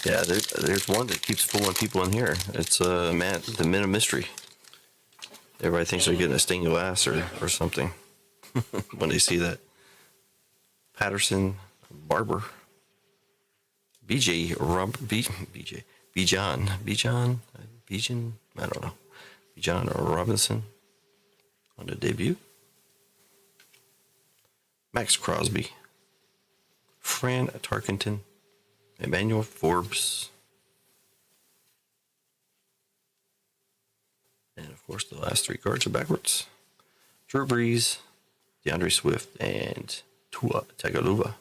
Yeah, there's one that keeps fooling people in here. It's the Men of Mystery. Everybody thinks they're getting a stained glass or something when they see that. Patterson, Barber, Bijan, I don't know. Bijan or Robinson on the debut. Max Crosby, Fran Tarkenton, Emmanuel Forbes, and of course the last 3 cards are backwards. Drew Brees, DeAndre Swift, and Tua Tagovailoa.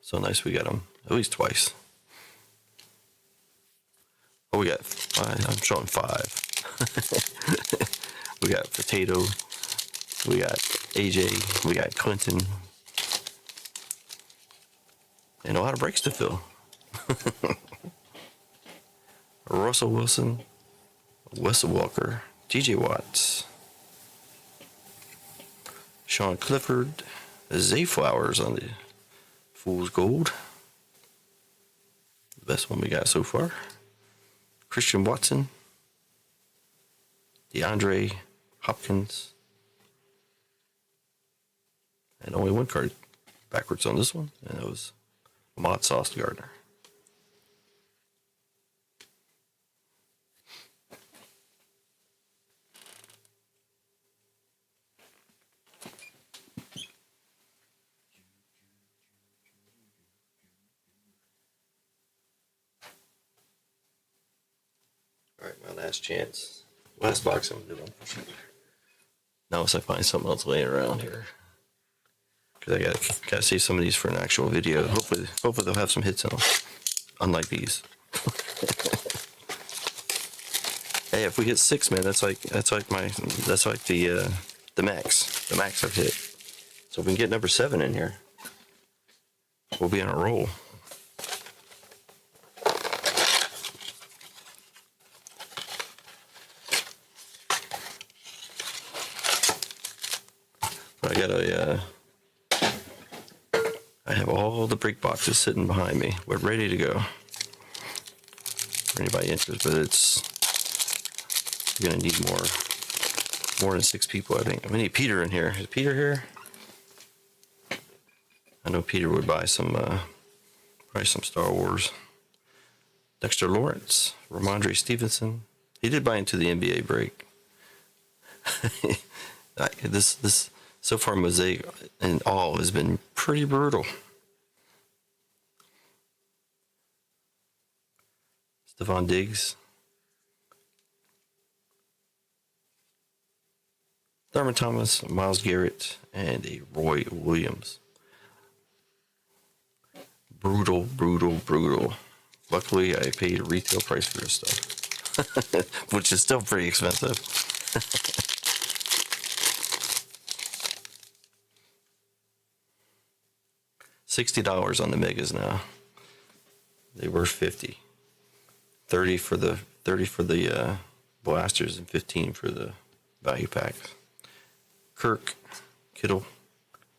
So nice we got them at least twice. Oh, we got 5. I'm showing 5. We got Potato. We got AJ. We got Clinton. And a lot of breaks to fill. Russell Wilson, Wes Walker, TJ Watts, Sean Clifford, Zay Flowers on the Fool's Gold. The best one we got so far. Christian Watson, DeAndre Hopkins, and only 1 card backwards on this one, and it was Mott Sauce Gardner. All right, my last chance. Last box I'm doing. Now, unless I find something else laying around here. Because I gotta save some of these for an actual video. Hopefully they'll have some hits in them, unlike these. Hey, if we hit 6, man, that's like the The max I've hit. So if we can get number 7 in here, we'll be on a roll. I have all the brake boxes sitting behind me. We're ready to go. For anybody interested, but you're gonna need more than 6 people, I think. We need Peter in here. Is Peter here? I know Peter would buy some, probably some Star Wars. Dexter Lawrence, Ramondre Stevenson. He did buy into the NBA break. This so far, Mosaic and all has been pretty brutal. Stephon Diggs. Thurman Thomas, Myles Garrett, and a Roy Williams. Brutal. Luckily, I paid a retail price for this stuff, which is still pretty expensive. $60 on the megas now. They were $50. 30 for the blasters and 15 for the value packs. Kirk, Kittle,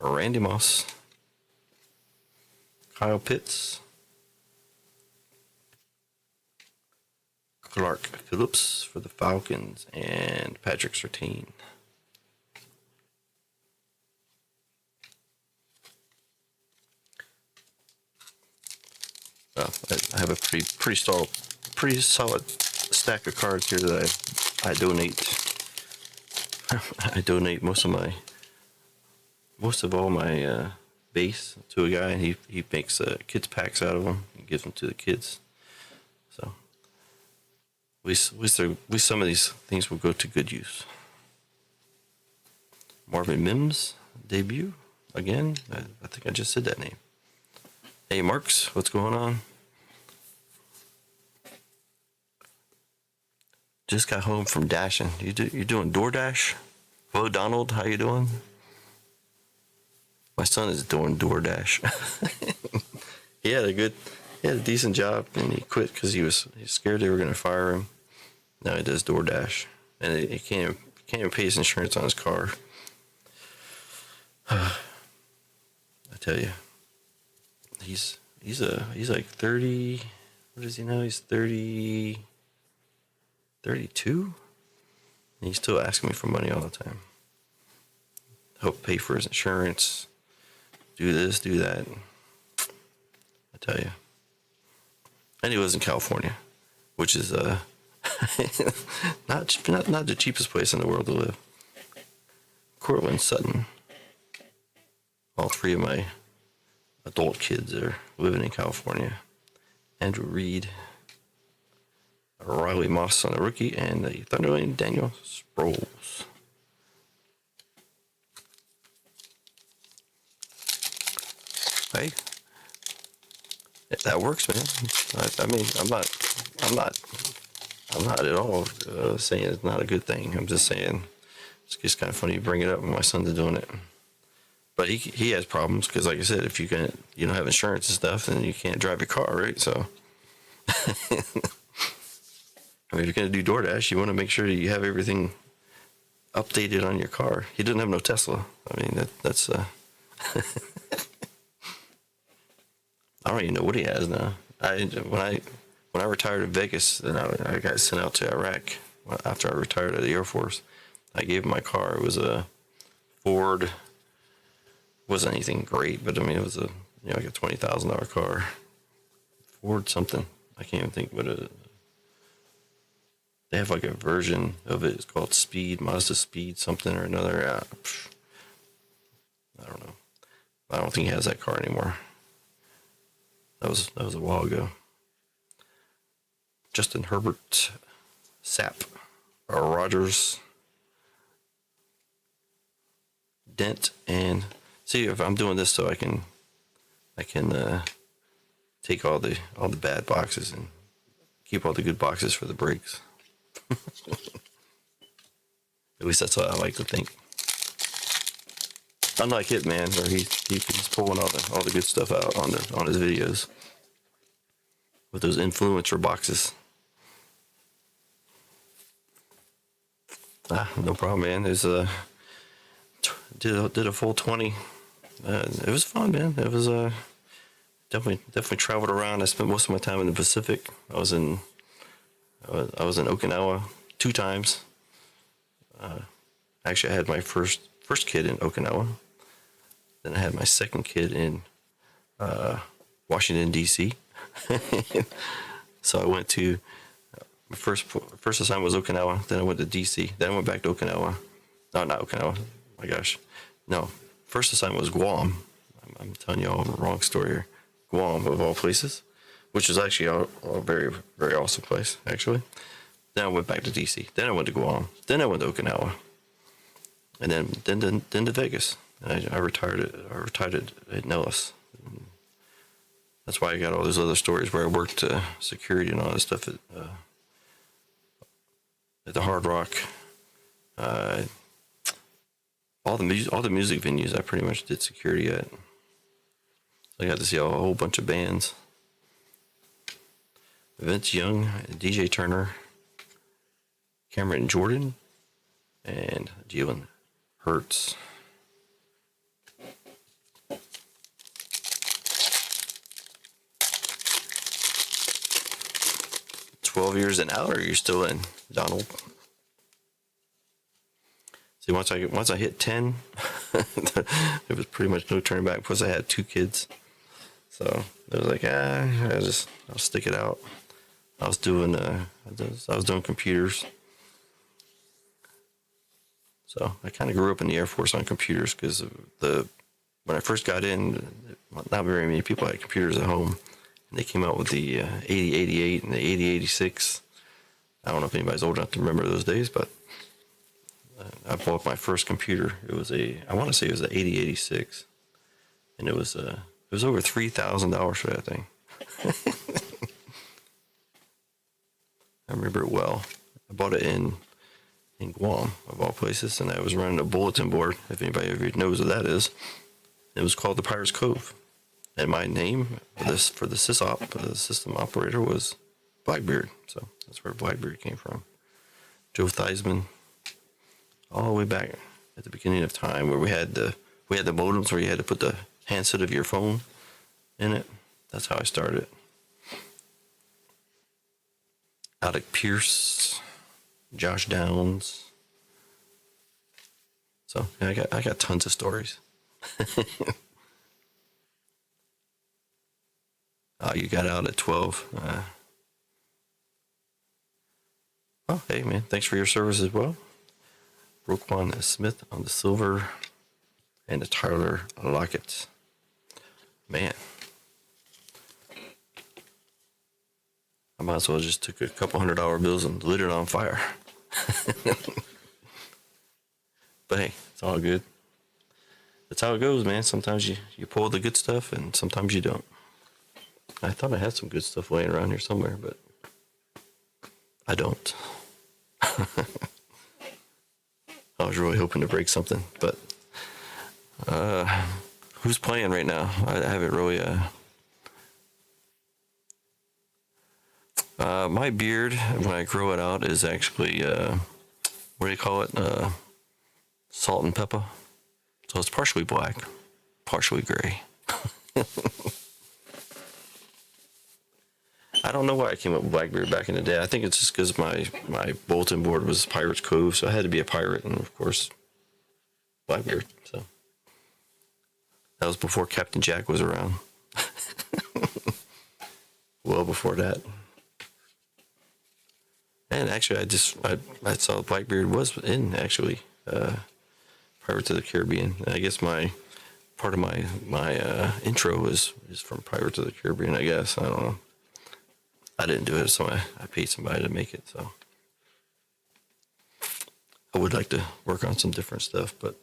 Randy Moss, Kyle Pitts, Clark Phillips for the Falcons, and Patrick Surtain. I have a pretty solid stack of cards here that I donate. I donate most of all my base to a guy, and he makes kids packs out of them and gives them to the kids. So at least some of these things will go to good use. Marvin Mims debut again. I think I just said that name. Hey Marks, what's going on? Just got home from dashing. You doing DoorDash? Hello Donald, how you doing? My son is doing DoorDash. he had a decent job, and he quit because he was scared they were going to fire him. Now he does DoorDash, and he can't even pay his insurance on his car. I tell you, he's like 30. What is he now? He's 32. And he's still asking me for money all the time. Help pay for his insurance. Do this, do that. I tell you. And he lives in California, which is not the cheapest place in the world to live. Cortland Sutton. All 3 of my adult kids are living in California. Andrew Reed. Riley Moss on the rookie, and the Thunderling Daniel Sproles. Hey, that works, man. I mean, I'm not at all saying it's not a good thing. I'm just saying it's just kind of funny you bring it up when my son's doing it. But he has problems because, like I said, if you don't have insurance and stuff, then you can't drive your car, right? So. I mean, if you're going to do DoorDash, you want to make sure you have everything updated on your car. He doesn't have no Tesla. I mean, that's I don't even know what he has now. When I retired in Vegas, then I got sent out to Iraq after I retired out of the Air Force. I gave him my car. It was a Ford. Wasn't anything great, but I mean, it was like a $20,000 car. Ford something. I can't even think what it. They have like a version of it. It's called Mazda Speed something or another. I don't know. I don't think he has that car anymore. That was a while ago. Justin Herbert, Sapp, Rogers, Dent, and see if I'm doing this so I can take all the bad boxes and keep all the good boxes for the breaks. At least that's what I like to think. Unlike Hitman, where he's pulling all the good stuff out on his videos with those influencer boxes. No problem, man. There's did a full 20. It was fun, man. It was definitely traveled around. I spent most of my time in the Pacific. I was in Okinawa 2 times. Actually, I had my first kid in Okinawa. Then I had my second kid in Washington D.C. So I went to my first assignment was Okinawa. Then I went to D.C. Then I went back to Okinawa. No, not Okinawa. My gosh, no. First assignment was Guam. I'm telling you all the wrong story here. Guam, of all places, which is actually a very, very awesome place, actually. Then I went back to D.C. Then I went to Guam. Then I went to Okinawa. And then to Vegas. And I retired at Nellis. That's why I got all those other stories where I worked security and all that stuff at the Hard Rock. All the music venues I pretty much did security at. I got to see a whole bunch of bands. Vince Young, DJ Turner, Cameron Jordan, and Jalen Hurts. "12 years and out, or you're still in, Donald?" See, once I hit 10, there was pretty much no turning back. Plus, I had 2 kids, so it was like, I'll stick it out. I was doing computers, so I kind of grew up in the Air Force on computers because when I first got in, not very many people had computers at home, and they came out with the 8088 and the 8086. I don't know if anybody's old enough to remember those days, but I bought my first computer. It was I want to say it was an 8086, and it was over $3,000 for that thing. I remember it well. I bought it in Guam, of all places, and I was running a bulletin board. If anybody ever knows what that is, it was called the Pirates Cove, and my name for the system operator, was Blackbeard. So that's where Blackbeard came from. Joe Theismann. All the way back at the beginning of time, where we had the modems where you had to put the handset of your phone in it. That's how I started. Alec Pierce, Josh Downs. So yeah, I got tons of stories. You got out at 12. Oh, hey man, thanks for your service as well. Roquan Smith on the silver, and the Tyler Lockett. Man, I might as well just took a couple $100 bills and lit it on fire. But hey, it's all good. That's how it goes, man. Sometimes you pull the good stuff, and sometimes you don't. I thought I had some good stuff laying around here somewhere, but I don't. I was really hoping to break something, but who's playing right now? I haven't really. My beard, when I grow it out, is actually what do you call it? Salt and pepper. So it's partially black, partially gray. I don't know why I came up with Blackbeard back in the day. I think it's just because my bulletin board was Pirates Cove, so I had to be a pirate, and of course, Blackbeard. So that was before Captain Jack was around. Well before that. And actually, I saw Blackbeard was in actually Pirates of the Caribbean. I guess part of my intro is from Pirates of the Caribbean. I guess I don't know. I didn't do it, so I paid somebody to make it. So I would like to work on some different stuff, but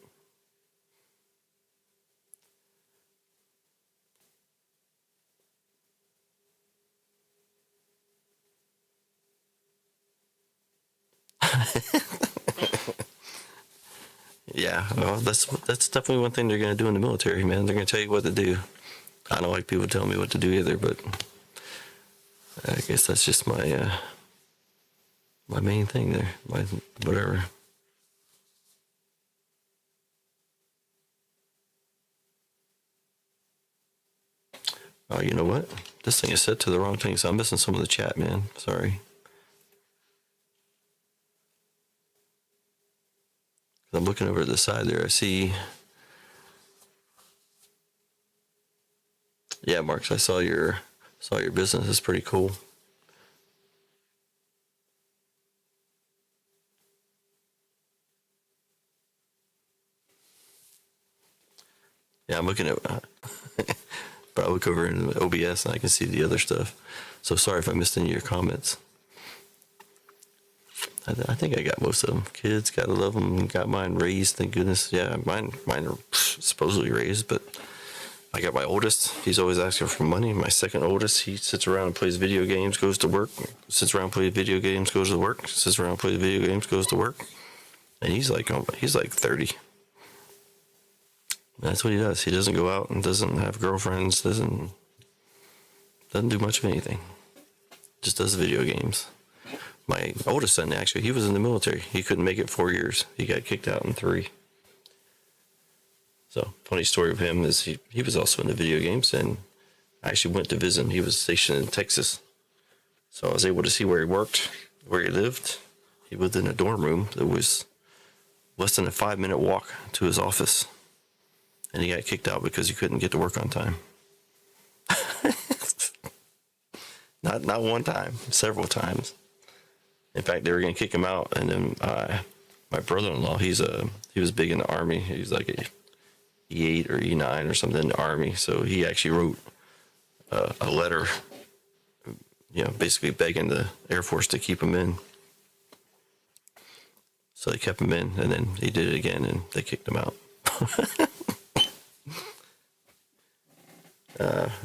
Yeah, well, that's definitely one thing they're going to do in the military, man. They're going to tell you what to do. I don't like people telling me what to do either, but I guess that's just my main thing there. My whatever. Oh, you know what? This thing is set to the wrong thing, so I'm missing some of the chat, man. Sorry. I'm looking over the side there. I see. Yeah, Marks, I saw your business. It's pretty cool. Yeah, I'm looking at. But I look over in OBS and I can see the other stuff. So sorry if I missed any of your comments. I think I got most of them. Kids, gotta love them. Got mine raised, thank goodness. Yeah, mine are supposedly raised, but I got my oldest. He's always asking for money. My second oldest, he sits around and plays video games, goes to work. Sits around, plays video games, goes to work. Sits around, plays video games, goes to work. And he's like 30. That's what he does. He doesn't go out and doesn't have girlfriends. Doesn't do much of anything. Just does video games. My oldest son, actually, he was in the military. He couldn't make it 4 years. He got kicked out in 3. So, funny story of him is he was also into video games, and I actually went to visit him. He was stationed in Texas. So I was able to see where he worked, where he lived. He lived in a dorm room that was less than a 5-minute walk to his office. And he got kicked out because he couldn't get to work on time. Not one time, several times. In fact, they were going to kick him out, and then my brother-in-law, he was big in the Army. He was like a E8 or E9 or something in the Army. So he actually wrote a letter, basically begging the Air Force to keep him in. So they kept him in, and then he did it again, and they kicked him out.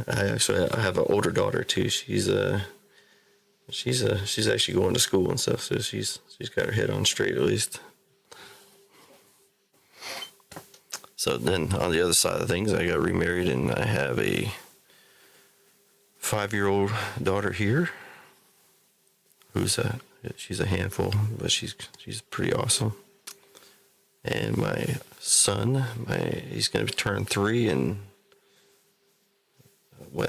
I have an older daughter too. She's actually going to school and stuff, so she's got her head on straight at least. So then on the other side of things, I got remarried, and I have a 5-year-old daughter here she's a handful, but she's pretty awesome. And my son, he's going to turn 3 and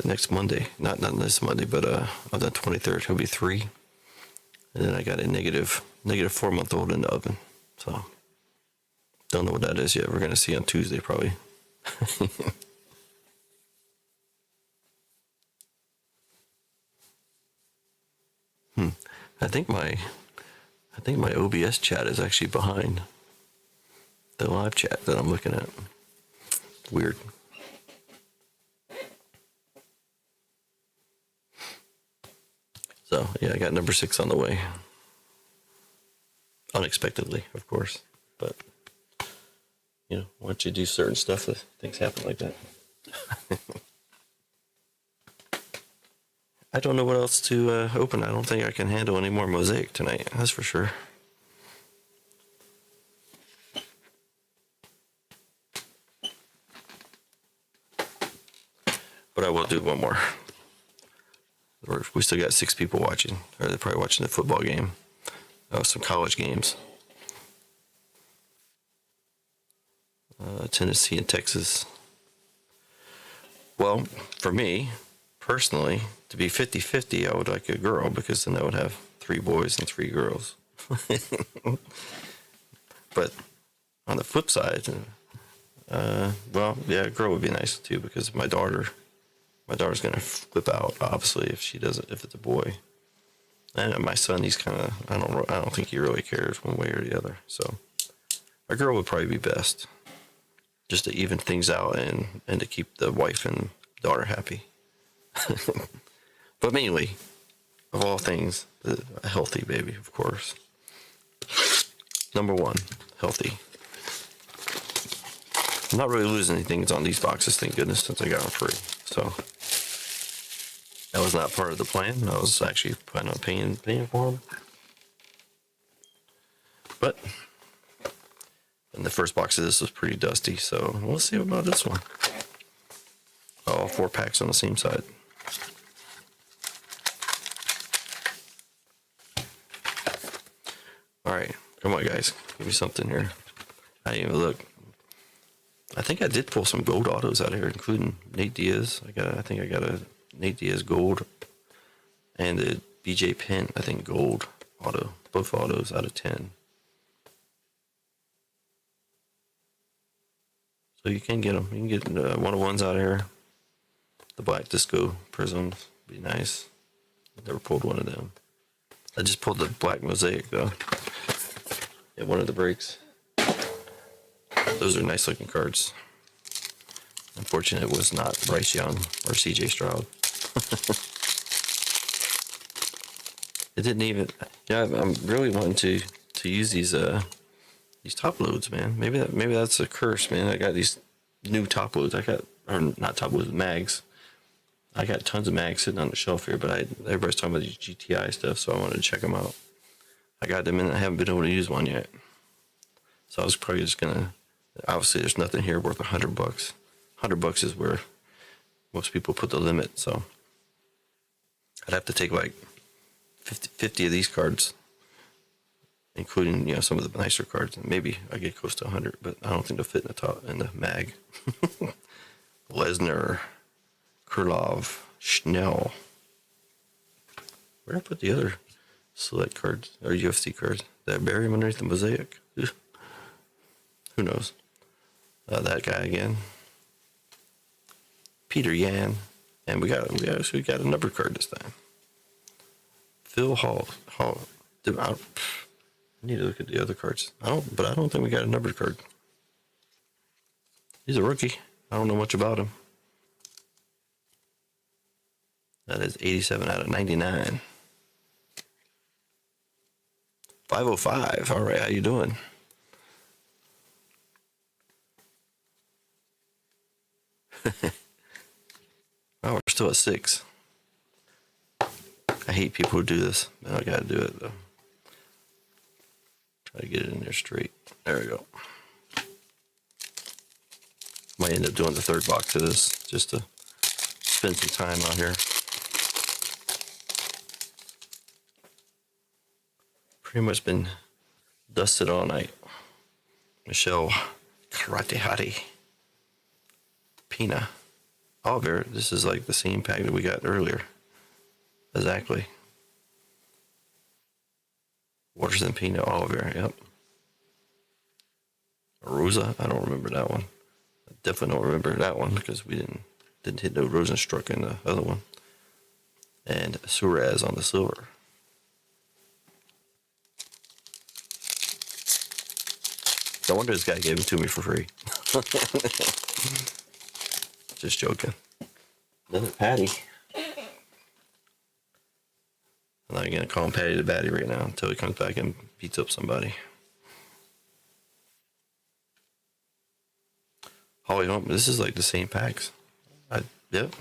next Monday? Not this Monday, but on the 23rd, he'll be 3. And then I got a negative 4-month-old in the oven. So don't know what that is yet. We're gonna see on Tuesday probably. I think my OBS chat is actually behind the live chat that I'm looking at. Weird. So, yeah, I got number 6 on the way. Unexpectedly, of course. But, once you do certain stuff, things happen like that. I don't know what else to open. I don't think I can handle any more mosaic tonight. That's for sure. But I will do one more. We still got 6 people watching, or they're probably watching the football game. Some college games. Tennessee and Texas. Well, for me, personally, to be 50-50, I would like a girl, because then I would have 3 boys and 3 girls. But on the flip side, a girl would be nice too, because my daughter's gonna flip out, obviously, if it's a boy. And my son, he's kind of, I don't think he really cares one way or the other. So a girl would probably be best, just to even things out and to keep the wife and daughter happy. But mainly, of all things, a healthy baby, of course. Number 1, healthy. I'm not really losing anything on these boxes, thank goodness, since I got them free. So that was not part of the plan. I was actually planning on paying for them. But And the first box of this was pretty dusty, so we'll see about this one. All 4 packs on the same side. All right, come on, guys, give me something here. I didn't even look. I think I did pull some gold autos out of here, including Nate Diaz. I think I got a Nate Diaz gold and a BJ Penn, I think gold auto, both autos out of 10. So you can get them. You can get 101s out of here. The black disco prisms be nice. Never pulled one of them. I just pulled the black mosaic though. Yeah, one of the breaks. Those are nice looking cards. Unfortunately, it was not Bryce Young or CJ Stroud. It didn't even. Yeah, I'm really wanting to use these top loads, man. Maybe that's a curse, man. I got these new top loads. Or not top loads, mags. I got tons of mags sitting on the shelf here, but everybody's talking about these GTI stuff, so I wanted to check them out. I got them in. I haven't been able to use one yet, so I was probably just gonna. Obviously, there's nothing here worth $100. $100 is where most people put the limit. So I'd have to take like 50 of these cards, including some of the nicer cards, and maybe I get close to 100. But I don't think they'll fit in the mag. Lesnar, Krylov, Schnell. Where did I put the other select cards or UFC cards? Did I bury them underneath the mosaic? Who knows? That guy again. Peter Yan. And we actually got a numbered card this time. Phil Hall. I need to look at the other cards. I don't think we got a numbered card. He's a rookie. I don't know much about him. That is 87 out of 99. 505. All right, how you doing? Oh, we're still at 6. I hate people who do this, but I gotta do it though. Try to get it in there straight. There we go. Might end up doing the third box of this just to spend some time out here. Pretty much been dusted all night. Michelle Karate Hottie. Pina. Oliver, this is like the same pack that we got earlier. Exactly. Waters and Pina Oliver, yep. Rosa, I don't remember that one. I definitely don't remember that one because we didn't hit no Rosenstruck in the other one. And Suarez on the silver. No wonder this guy gave it to me for free. Just joking. Another Patty. I'm not gonna call him Patty the Batty right now until he comes back and beats up somebody. Holly Holm, this is like the same packs. Yep.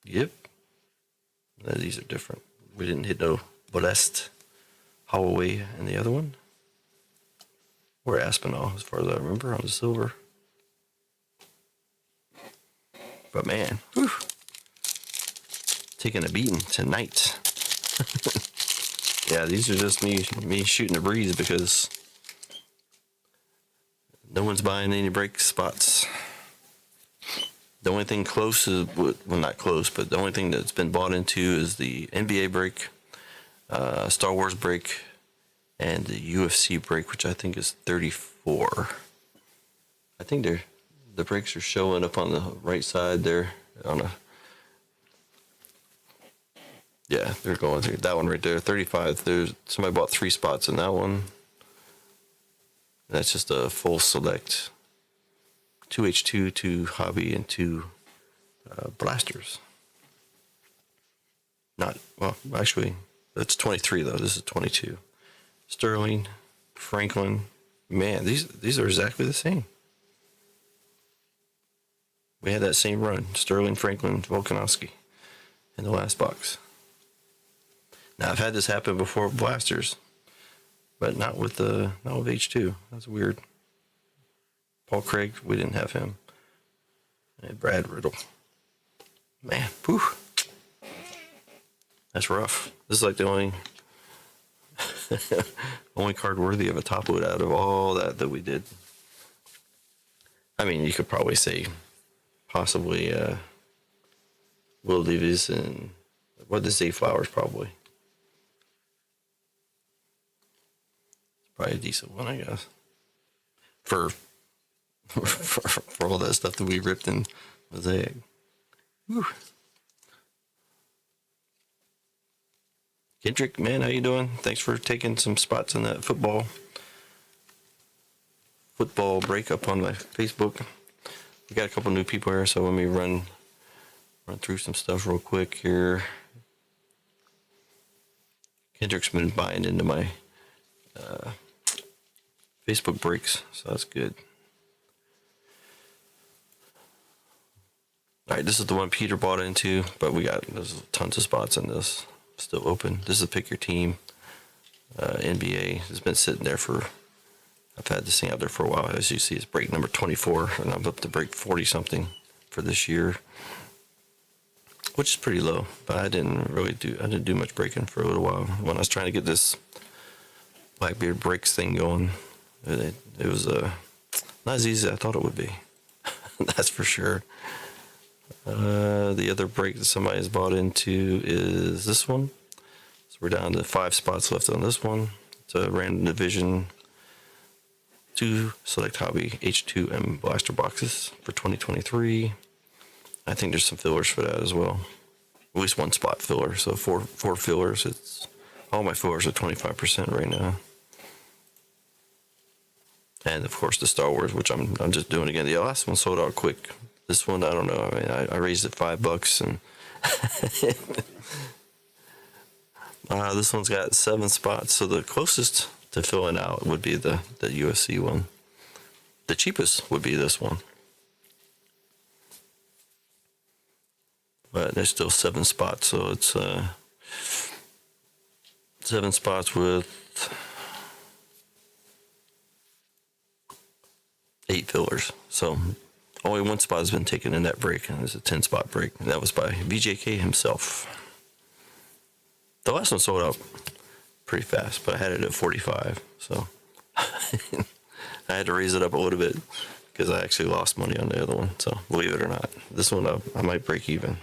These are different. We didn't hit no Blessed, Holloway, and the other one. Or Aspinall, as far as I remember, on the silver. But man, whew, taking a beating tonight. Yeah, these are just me shooting a breeze because no one's buying any break spots. The only thing close is, well, not close, but the only thing that's been bought into is the NBA break, Star Wars break, and the UFC break, which I think is 34. I think the breaks are showing up on the right side there. Yeah, they're going through that one right there, 35. There's somebody bought 3 spots in that one. That's just a full select. 2H2, 2 hobby, and 2 blasters. Actually, that's 23 though. This is 22. Sterling, Franklin. Man, these are exactly the same. We had that same run. Sterling, Franklin, Volkanovski in the last box. Now I've had this happen before with blasters, but not with H2. That's weird. Paul Craig, we didn't have him. And Brad Riddle. Man, whew. That's rough. This is like the only card worthy of a top load out of all that we did. I mean, you could probably say possibly Will Davies and what is Zay Flowers probably. It's probably a decent one, I guess. For all that stuff that we ripped in Mosaic. Whew. Kendrick, man, how you doing? Thanks for taking some spots in that football break up on my Facebook. We got a couple new people here, so let me run through some stuff real quick here. Kendrick's been buying into my Facebook breaks, so that's good. All right, this is the one Peter bought into, but there's tons of spots in this still open. This is Pick Your Team NBA. It's been sitting there I've had this thing out there for a while. As you see, it's break number 24, and I'm up to break 40 something for this year, which is pretty low. But I didn't do much breaking for a little while when I was trying to get this Blackbeard breaks thing going. It was not as easy as I thought it would be. That's for sure. The other break that somebody has bought into is this one. So we're down to 5 spots left on this one. It's a random division 2 select hobby H2M blaster boxes for 2023. I think there's some fillers for that as well. At least one spot filler. So four fillers. All my fillers are 25% right now. And of course the Star Wars, which I'm just doing again. The last one sold out quick. This one, I don't know. I mean, I raised it $5 and this one's got 7 spots. So the closest to filling out would be the USC one. The cheapest would be this one. But there's still 7 spots, so it's 7 spots with 8 fillers. So only 1 spot has been taken in that break, and it's a 10-spot break, and that was by VJK himself. The last one sold out pretty fast, but I had it at 45, so I had to raise it up a little bit because I actually lost money on the other one. So believe it or not, this one I might break even,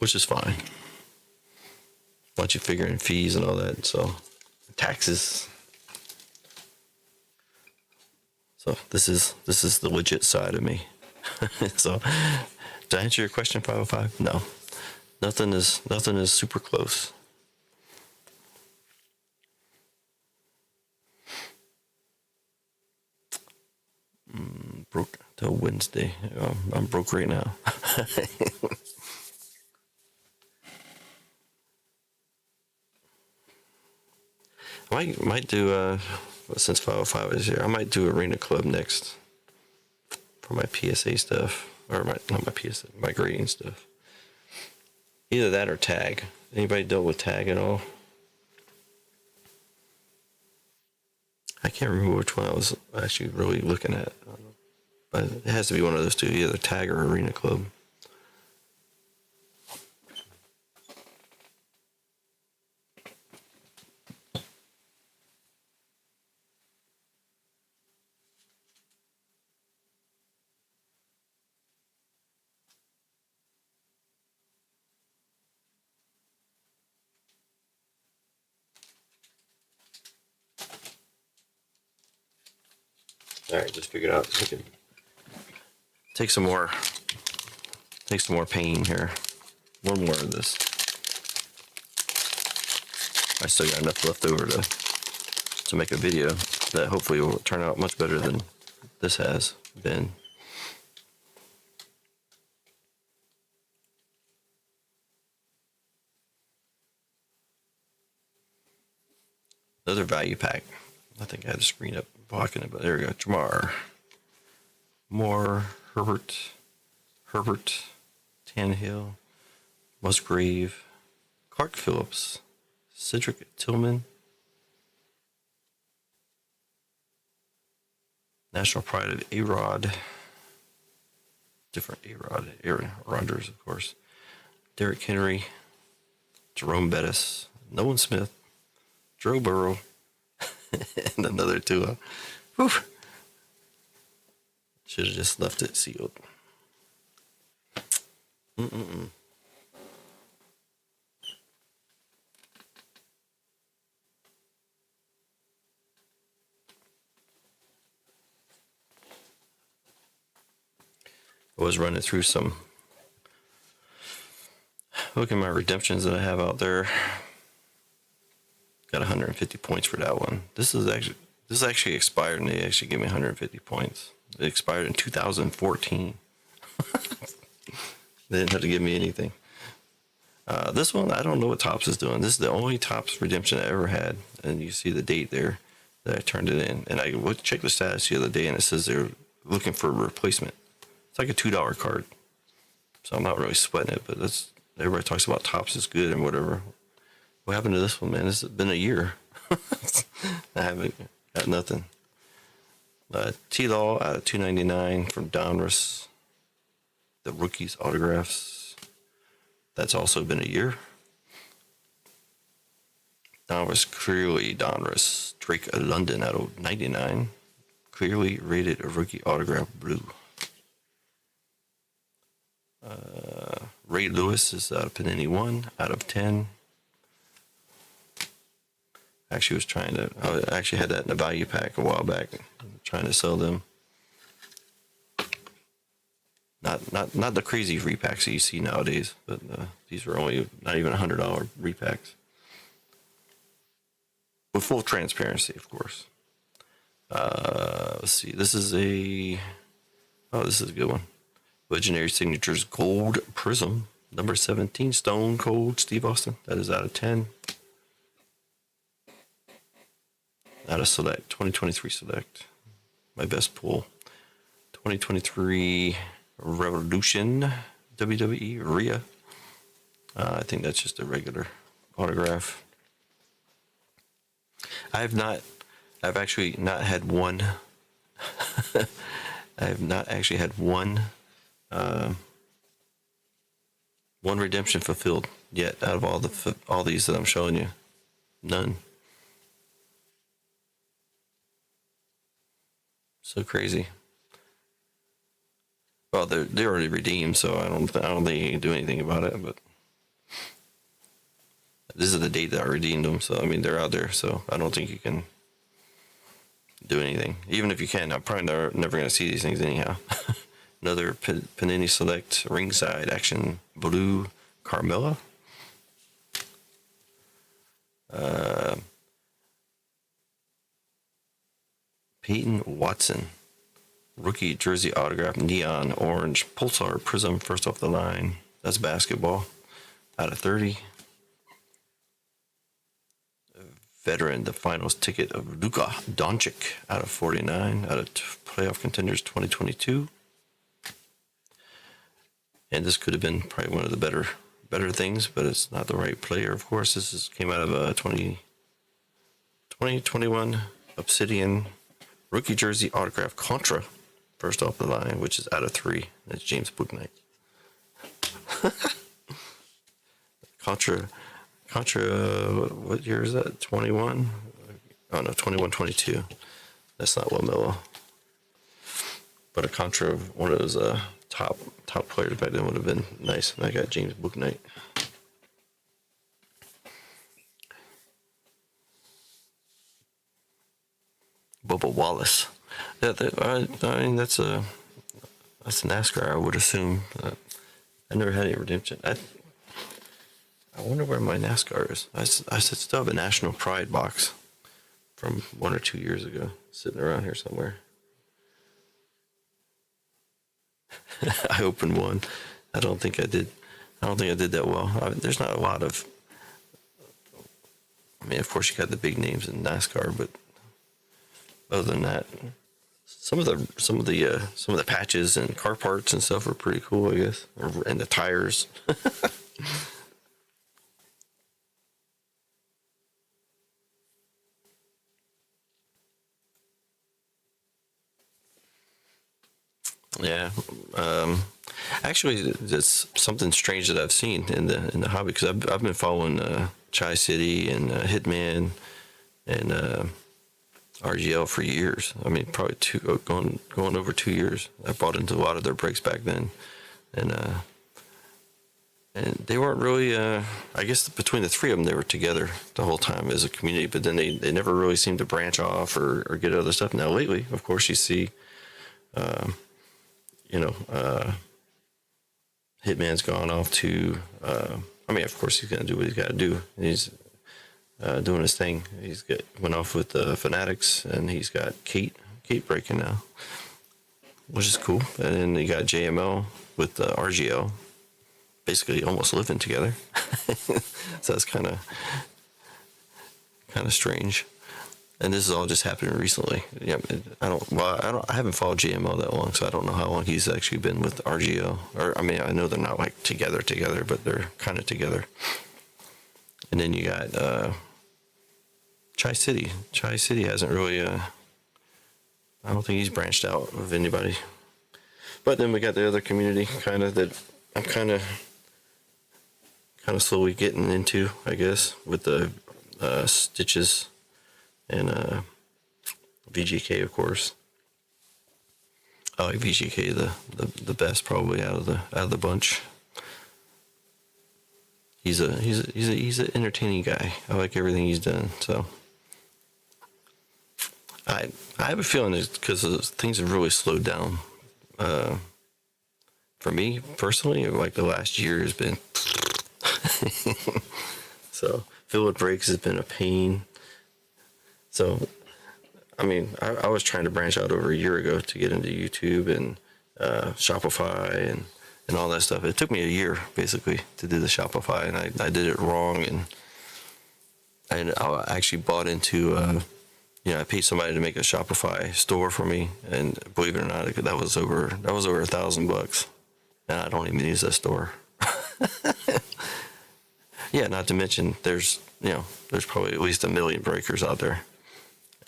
which is fine once you figure in fees and all that. So taxes. So this is the legit side of me. So to answer your question, 505, no, nothing is super close. Broke till Wednesday. I'm broke right now. I might do since 505 is here, I might do Arena Club next for my PSA stuff, or not my PSA, my grading stuff. Either that or tag. Anybody dealt with tag at all? I can't remember which one I was actually really looking at, but it has to be one of those two, either tag or Arena Club. All right, just figured out we can take some more pain here. One more of this. I still got enough left over to make a video that hopefully will turn out much better than this has been. Another value pack. I think I had a screen up blocking it, but there we go. Jamar, Moore, Herbert, Tannehill, Musgrave, Clark Phillips, Cedric Tillman, National Pride of A-Rod. Different A-Rod. Aaron Rodgers, of course. Derrick Henry. Jerome Bettis. Nolan Smith. Joe Burrow. And another two. Whew. Should have just left it sealed. Mm-mm-mm. I was running through some. Look at my redemptions that I have out there. Got 150 points for that one. This actually expired, and they actually gave me 150 points. It expired in 2014. They didn't have to give me anything. This one, I don't know what Topps is doing. This is the only Topps redemption I ever had, and you see the date there that I turned it in. And I checked the status the other day, and it says they're looking for a replacement. It's like a $2 card, so I'm not really sweating it. But that's everybody talks about Topps is good and whatever. What happened to this one, man? It's been a year. I haven't got nothing. T-Law out of 299 from Donruss. The rookies autographs. That's also been a year. Donruss, clearly Donruss. Drake London out of 99. Clearly rated a rookie autograph blue. Ray Lewis is out of Panini 1 out of 10. I actually had that in a value pack a while back, trying to sell them. Not the crazy repacks that you see nowadays, but these were only not even $100 repacks. With full transparency, of course. Let's see. This is a good one. Legendary Signatures Gold Prism, number 17, Stone Cold Steve Austin. That is out of 10. Out of Select, 2023 Select. My best pull. 2023 Revolution WWE Rhea. I think that's just a regular autograph. I've actually not had one. I have not actually had one redemption fulfilled yet out of all these that I'm showing you. None. So crazy. Well, they're already redeemed, so I don't think you can do anything about it. But this is the date that I redeemed them, so I mean they're out there. So I don't think you can do anything. Even if you can, I'm probably never going to see these things anyhow. Another Panini Select ringside action blue Carmella. Peyton Watson. Rookie jersey autograph, neon orange Pulsar Prism, first off the line. That's basketball. Out of 30. Veteran, the finals ticket of Luka Doncic out of 49. Out of playoff contenders 2022. And this could have been probably one of the better things, but it's not the right player, of course. Came out of 2021 Obsidian rookie jersey autograph Contra. First off the line, which is out of 3. That's James Bouknight. Contra, what year is that? 21? Oh, no, 21, 22. That's not LaMelo. But a Contra, one of those top players back then would have been nice. And I got James Bouknight. Bubba Wallace. Yeah, I mean that's a NASCAR. I would assume. I never had any redemption. I wonder where my NASCAR is. I still have a National Pride box from 1 or 2 years ago, sitting around here somewhere. I opened one. I don't think I did that well. There's not a lot of. I mean, of course, you got the big names in NASCAR, but other than that, some of the patches and car parts and stuff are pretty cool, I guess, and the tires. Yeah. Um, Actually, that's something strange that I've seen in the hobby because I've been following Chi City and Hitman and RGL for years. I mean, probably going over 2 years. I bought into a lot of their breaks back then, and and they weren't really. I guess between the three of them, they were together the whole time as a community. But then they never really seemed to branch off or get other stuff. Now lately, of course, you see, you know. Hitman's gone off to. I mean, of course, he's gonna do what he's got to do. He's doing his thing. Went off with Fanatics, and he's got Kate breaking now, which is cool. And then you got JML with RGL, basically almost living together. So that's kind of strange. And this is all just happening recently. Yeah, I haven't followed JML that long, so I don't know how long he's actually been with RGO. Or I mean, I know they're not like together, but they're kind of together. And then you got Chi City. Chi City hasn't really. I don't think he's branched out of anybody. But then we got the other community, kind of that I'm kind of slowly getting into, I guess, with the Stitches. And VGK, of course. I like VGK the best probably out of the bunch. He's an entertaining guy. I like everything he's done. So I have a feeling it's because things have really slowed down. For me personally, like the last year has been. So filler breaks has been a pain. So, I mean, I was trying to branch out over a year ago to get into YouTube and Shopify and all that stuff. It took me a year, basically, to do the Shopify, and I did it wrong. And I actually bought into, I paid somebody to make a Shopify store for me, and believe it or not, that was over $1,000, and I don't even use that store. Yeah, not to mention there's probably at least 1 million breakers out there.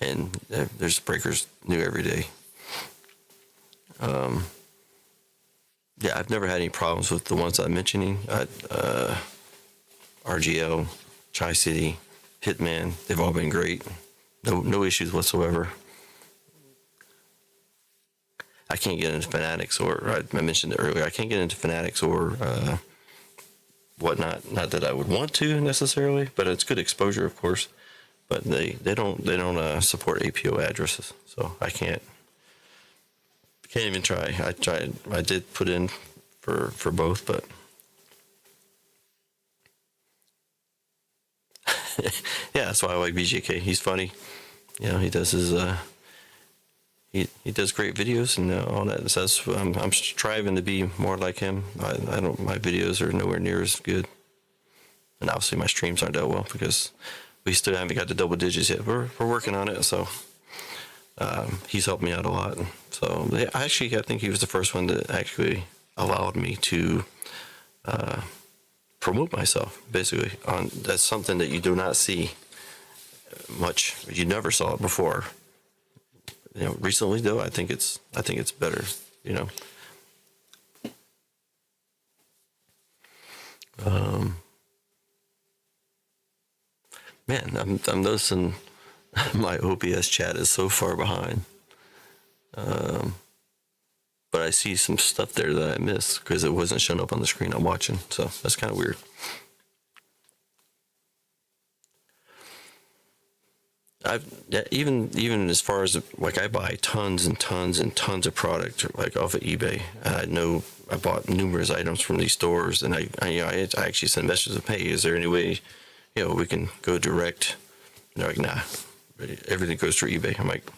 And there's breakers new every day. Yeah, I've never had any problems with the ones I'm mentioning. RGL, Chi City, Hitman, they've all been great. No issues whatsoever. I can't get into Fanatics I mentioned it earlier, I can't get into Fanatics or whatnot. Not that I would want to necessarily, but it's good exposure, of course. But they don't support APO addresses, so I can't even try. I tried. I did put in for both, but yeah, that's why I like BJK. He's funny. He does his he does great videos and all that. So I'm striving to be more like him. I don't. My videos are nowhere near as good, and obviously my streams aren't that well because we still haven't got the double digits yet. We're working on it, so he's helped me out a lot. So I think he was the first one that actually allowed me to promote myself. Basically, that's something that you do not see much. You never saw it before. Recently though, I think it's better. Man, I'm noticing my OBS chat is so far behind. But I see some stuff there that I missed because it wasn't showing up on the screen I'm watching. So that's kind of weird. Even as far as like I buy tons and tons and tons of product like off of eBay. And I know I bought numerous items from these stores, and I actually send messages of, hey, is there any way we can go direct? And they're like, nah, everything goes through eBay. I'm like,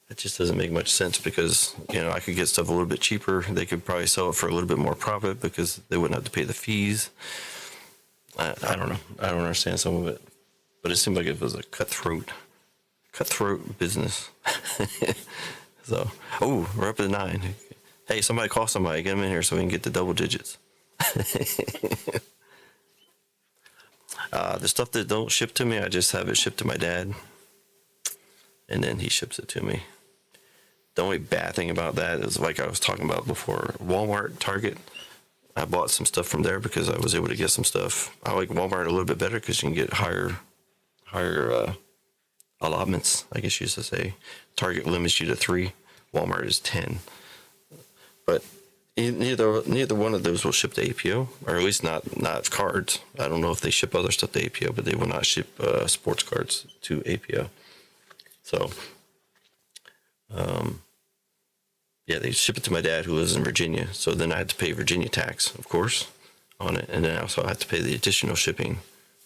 that just doesn't make much sense because I could get stuff a little bit cheaper. They could probably sell it for a little bit more profit because they wouldn't have to pay the fees. I don't know. I don't understand some of it. But it seemed like it was a cutthroat business. So, we're up to 9. Hey, somebody call somebody. Get them in here so we can get the double digits. The stuff that don't ship to me, I just have it shipped to my dad. And then he ships it to me. The only bad thing about that is, like I was talking about before, Walmart, Target. I bought some stuff from there because I was able to get some stuff. I like Walmart a little bit better because you can get higher allotments, I guess you used to say. Target limits you to 3. Walmart is 10. But neither one of those will ship to APO, or at least not cards. I don't know if they ship other stuff to APO, but they will not ship sports cards to APO. So, yeah, they ship it to my dad who lives in Virginia. So then I had to pay Virginia tax, of course, on it, and then I also had to pay the additional shipping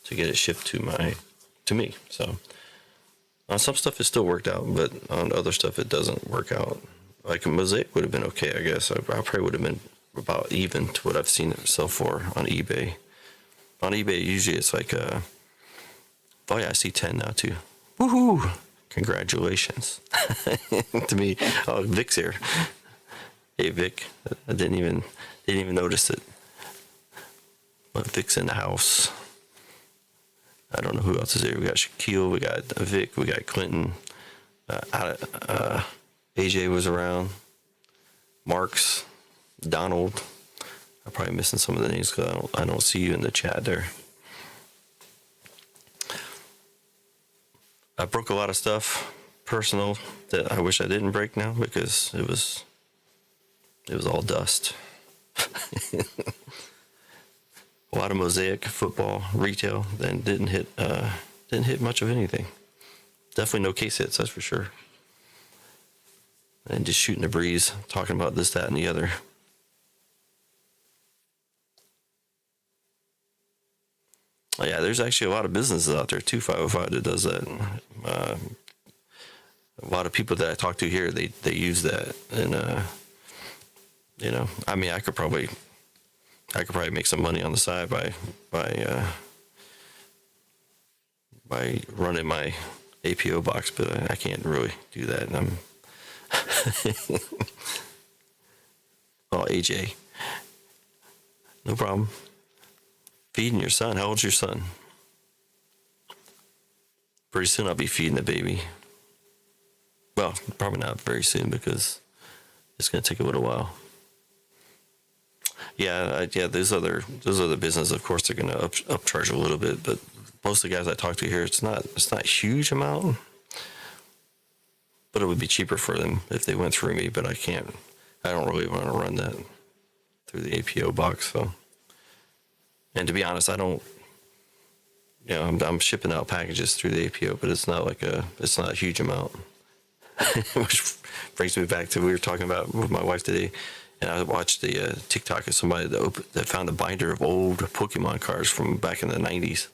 to get it shipped to me. So on some stuff it still worked out, but on other stuff it doesn't work out. Like a Mosaic would have been okay, I guess. I probably would have been about even to what I've seen it sell for on eBay. On eBay, usually it's like, oh yeah, I see 10 now too. Woohoo! Congratulations. To me, oh, Vic's here. Hey, Vic. I didn't even notice it. But Vic's in the house. I don't know who else is here. We got Shaquille, we got Vic, we got Clinton. AJ was around. Marks, Donald. I'm probably missing some of the names because I don't see you in the chat there. I broke a lot of stuff personal that I wish I didn't break now because it was all dust. A lot of Mosaic football retail, then didn't hit much of anything. Definitely no case hits, that's for sure. And just shooting the breeze, talking about this, that, and the other. Oh, yeah, there's actually a lot of businesses out there too, 505, that does that. A lot of people that I talk to here, they use that, and I mean, I could probably make some money on the side by running my APO box, but I can't really do that. And I'm oh, AJ, no problem. Feeding your son. How old's your son? Pretty soon I'll be feeding the baby. Well, probably not very soon because it's going to take a little while. Yeah, those other businesses, of course, they're going to upcharge a little bit, but most of the guys I talk to here, it's not a huge amount, but it would be cheaper for them if they went through me. But I don't really want to run that through the APO box. So, and to be honest, I don't. I'm shipping out packages through the APO, but it's not a huge amount. Which brings me back to we were talking about with my wife today, and I watched the TikTok of somebody that found a binder of old Pokemon cards from back in the 90s.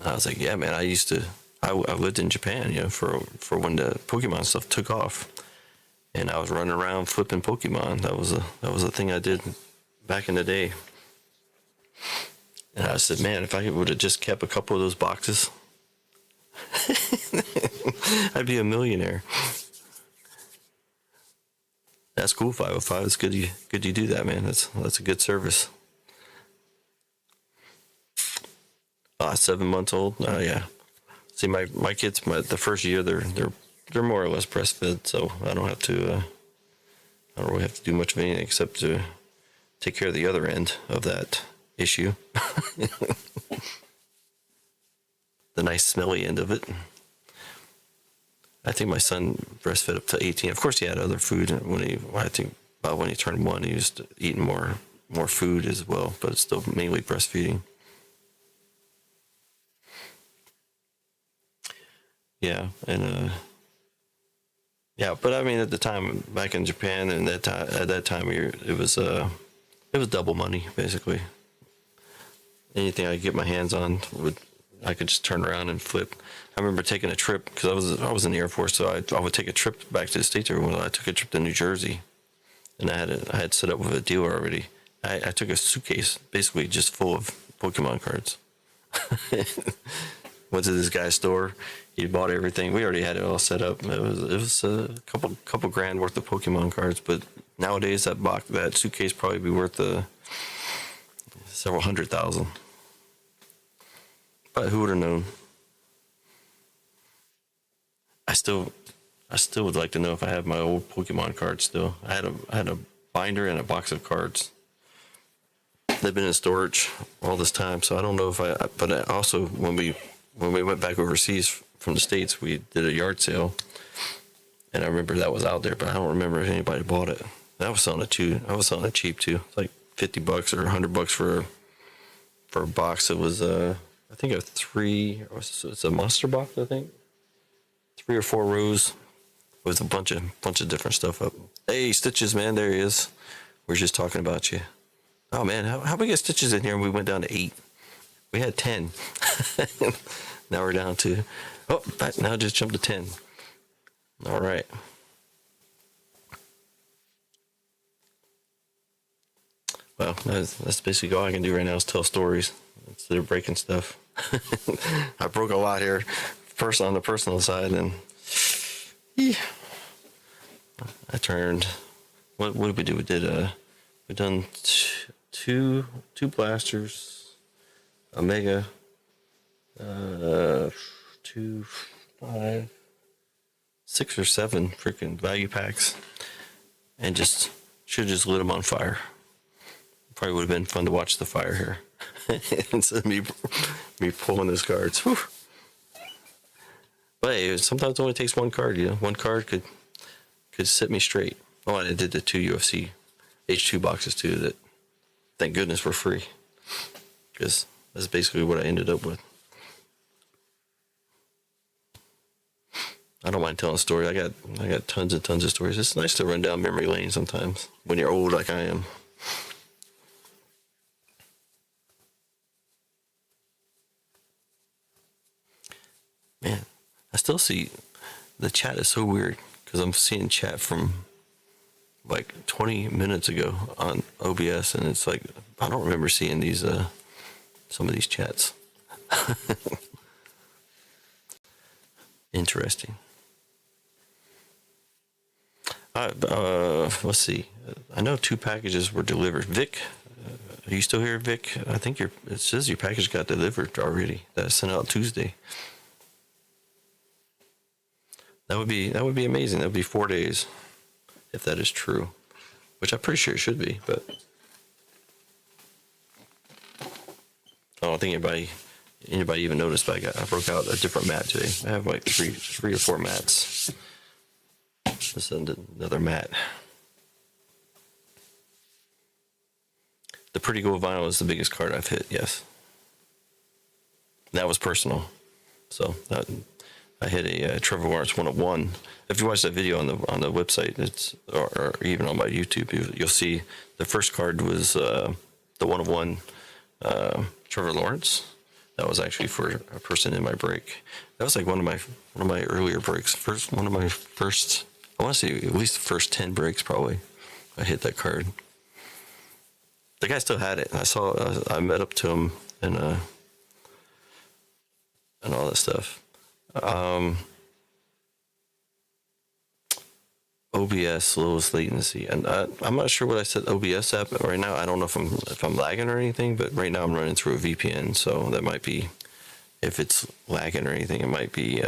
I was like, yeah, man, I lived in Japan, for when the Pokemon stuff took off, and I was running around flipping Pokemon. That was a thing I did back in the day. And I said, man, if I would have just kept a couple of those boxes, I'd be a millionaire. That's cool, 505. It's good you do that, man. That's a good service. 7 months old. Yeah. See, my kids, the first year they're more or less breastfed, so I don't really have to do much of anything except to take care of the other end of that issue. The nice smelly end of it. I think my son breastfed up to 18. Of course, he had other food when he turned 1, he was eating more food as well, but it's still mainly breastfeeding. Yeah, and yeah, but I mean, at the time back in Japan, and at that time it was double money basically. Anything I could get my hands on I could just turn around and flip. I remember taking a trip because I was in the Air Force, so I would take a trip back to the States every once in a while. I took a trip to New Jersey, and I had set up with a dealer already. I took a suitcase basically just full of Pokemon cards. Went to this guy's store. He bought everything. We already had it all set up. It was a couple grand worth of Pokemon cards, but nowadays that suitcase probably be worth several $100,000. But who would have known? I still would like to know if I have my old Pokemon cards still. I had a binder and a box of cards. They've been in storage all this time, so I don't know if but I also, when we went back overseas from the States, we did a yard sale, and I remember that was out there, but I don't remember if anybody bought it. I was selling it too. I was selling it cheap too, like $50 or $100 for a box. It was I think a it's a monster box. I think 3 or 4 rows with a bunch of different stuff up. Hey, Stitches, man, there he is. We're just talking about you. Oh man, how we get Stitches in here? And we went down to 8. We had 10. Now we're down to now just jumped to 10. All right. Well, that's basically all I can do right now is tell stories instead of breaking stuff. I broke a lot here, first on the personal side, and I turned. What did we do? We done two blasters, a mega, 2, 5, 6 or 7 freaking value packs, and just should have just lit them on fire. Probably would have been fun to watch the fire here instead of me pulling those cards. Whew. But hey, sometimes it only takes one card. One card could set me straight. Oh, and I did the 2 UFC H2 boxes too. That thank goodness were free, because that's basically what I ended up with. I don't mind telling a story. I got tons and tons of stories. It's nice to run down memory lane sometimes when you're old like I am. Man, I still see the chat is so weird because I'm seeing chat from like 20 minutes ago on OBS, and it's like I don't remember seeing these some of these chats. Interesting. Let's see. I know 2 packages were delivered. Vic, are you still here, Vic? I think it says your package got delivered already. That sent out Tuesday. That would be amazing. That would be 4 days, if that is true, which I'm pretty sure it should be. But I don't think anybody even noticed. But I broke out a different mat today. I have like three or 4 mats. This is another mat. The Pretty Gold Vinyl is the biggest card I've hit. Yes, that was personal. So I hit a Trevor Lawrence 101. If you watch that video on the website, it's or even on my YouTube, you'll see the first card was the 101 Trevor Lawrence. That was actually for a person in my break. That was like one of my earlier breaks. One of my first. I want to say at least the first 10 breaks probably. I hit that card. The guy still had it. I met up to him and all that stuff. OBS lowest latency, and I'm not sure what I set OBS at, but right now I don't know if I'm lagging or anything. But right now I'm running through a VPN, so that might be, if it's lagging or anything, it might be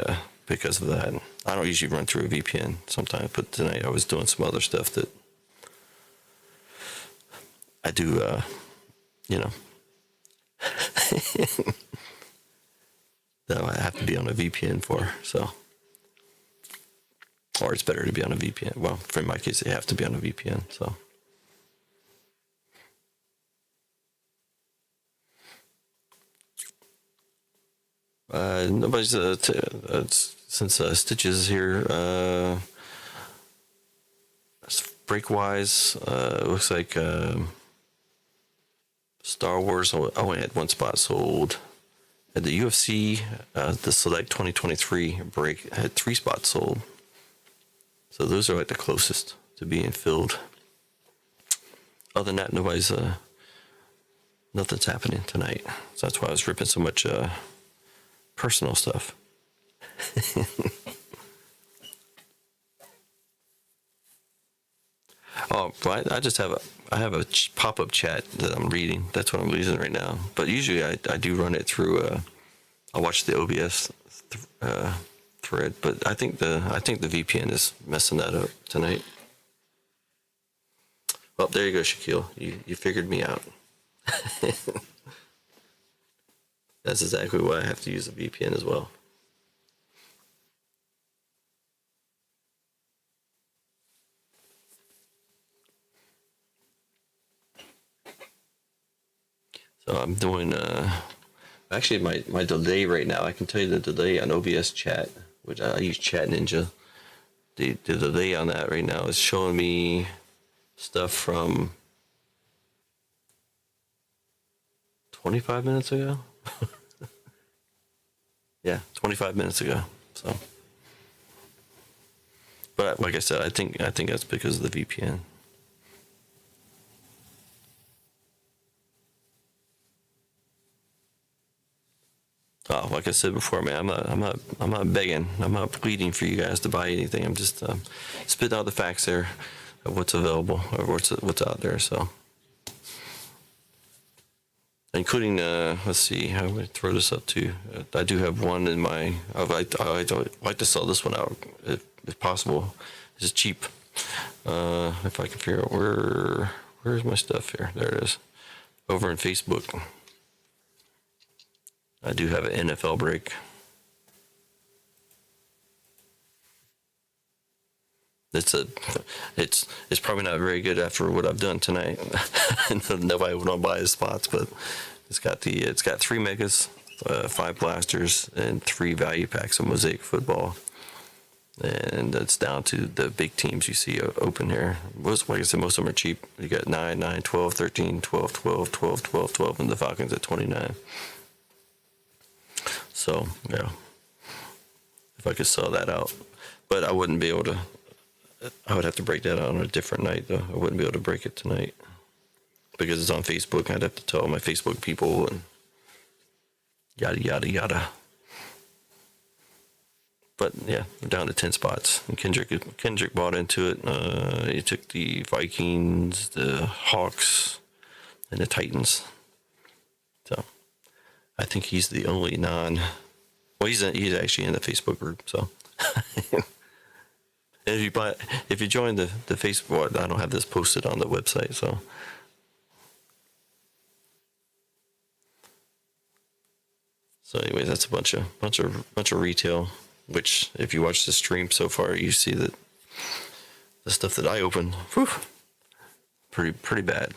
because of that. I don't usually run through a VPN sometimes, but tonight I was doing some other stuff that I do, that I have to be on a VPN for, so. Or it's better to be on a VPN. Well, for my case, they have to be on a VPN, so. Nobody's, since Stitches is here, break-wise, it looks like Star Wars only had 1 spot sold. At the UFC, the Select 2023 break had 3 spots sold. So those are like the closest to being filled. Other than that, nothing's happening tonight. So that's why I was ripping so much personal stuff. Oh, well, I have a pop-up chat that I'm reading. That's what I'm using right now. But usually I do run it through. I watch the OBS infrared, but I think the VPN is messing that up tonight. Well, there you go, Shaquille. You figured me out. That's exactly why I have to use a VPN as well. So I'm doing actually my delay right now. I can tell you the delay on OBS chat, which I use Chat Ninja. The delay on that right now is showing me stuff from 25 minutes ago. Yeah, 25 minutes ago. So, but like I said, I think that's because of the VPN. Oh, like I said before, man, I'm not begging, I'm not pleading for you guys to buy anything. I'm just spitting out the facts there of what's available or what's out there. So, including let's see, how would I throw this up too? I do have one in my. I'd like to sell this one out if possible. It's cheap. If I can figure out where's my stuff here. There it is, over in Facebook. I do have an NFL break. It's probably not very good after what I've done tonight. Nobody would want to buy his spots, but it's got 3 megas, 5 blasters, and 3 value packs of Mosaic football. And that's down to the big teams you see open here. Like I said, most of them are cheap. You got 9, 9, 12, 13, 12, 12, 12, 12, 12, and the Falcons at 29. So, yeah, if I could sell that out. But I wouldn't be able to, I would have to break that out on a different night, though. I wouldn't be able to break it tonight. Because it's on Facebook, I'd have to tell my Facebook people and yada, yada, yada. But, yeah, we're down to 10 spots. And Kendrick bought into it. He took the Vikings, the Hawks, and the Titans. So I think he's the only well, he's actually in the Facebook group. So, and if you join the Facebook, I don't have this posted on the website. So anyways, that's a bunch of retail. Which, if you watch the stream so far, you see that the stuff that I opened, pretty bad.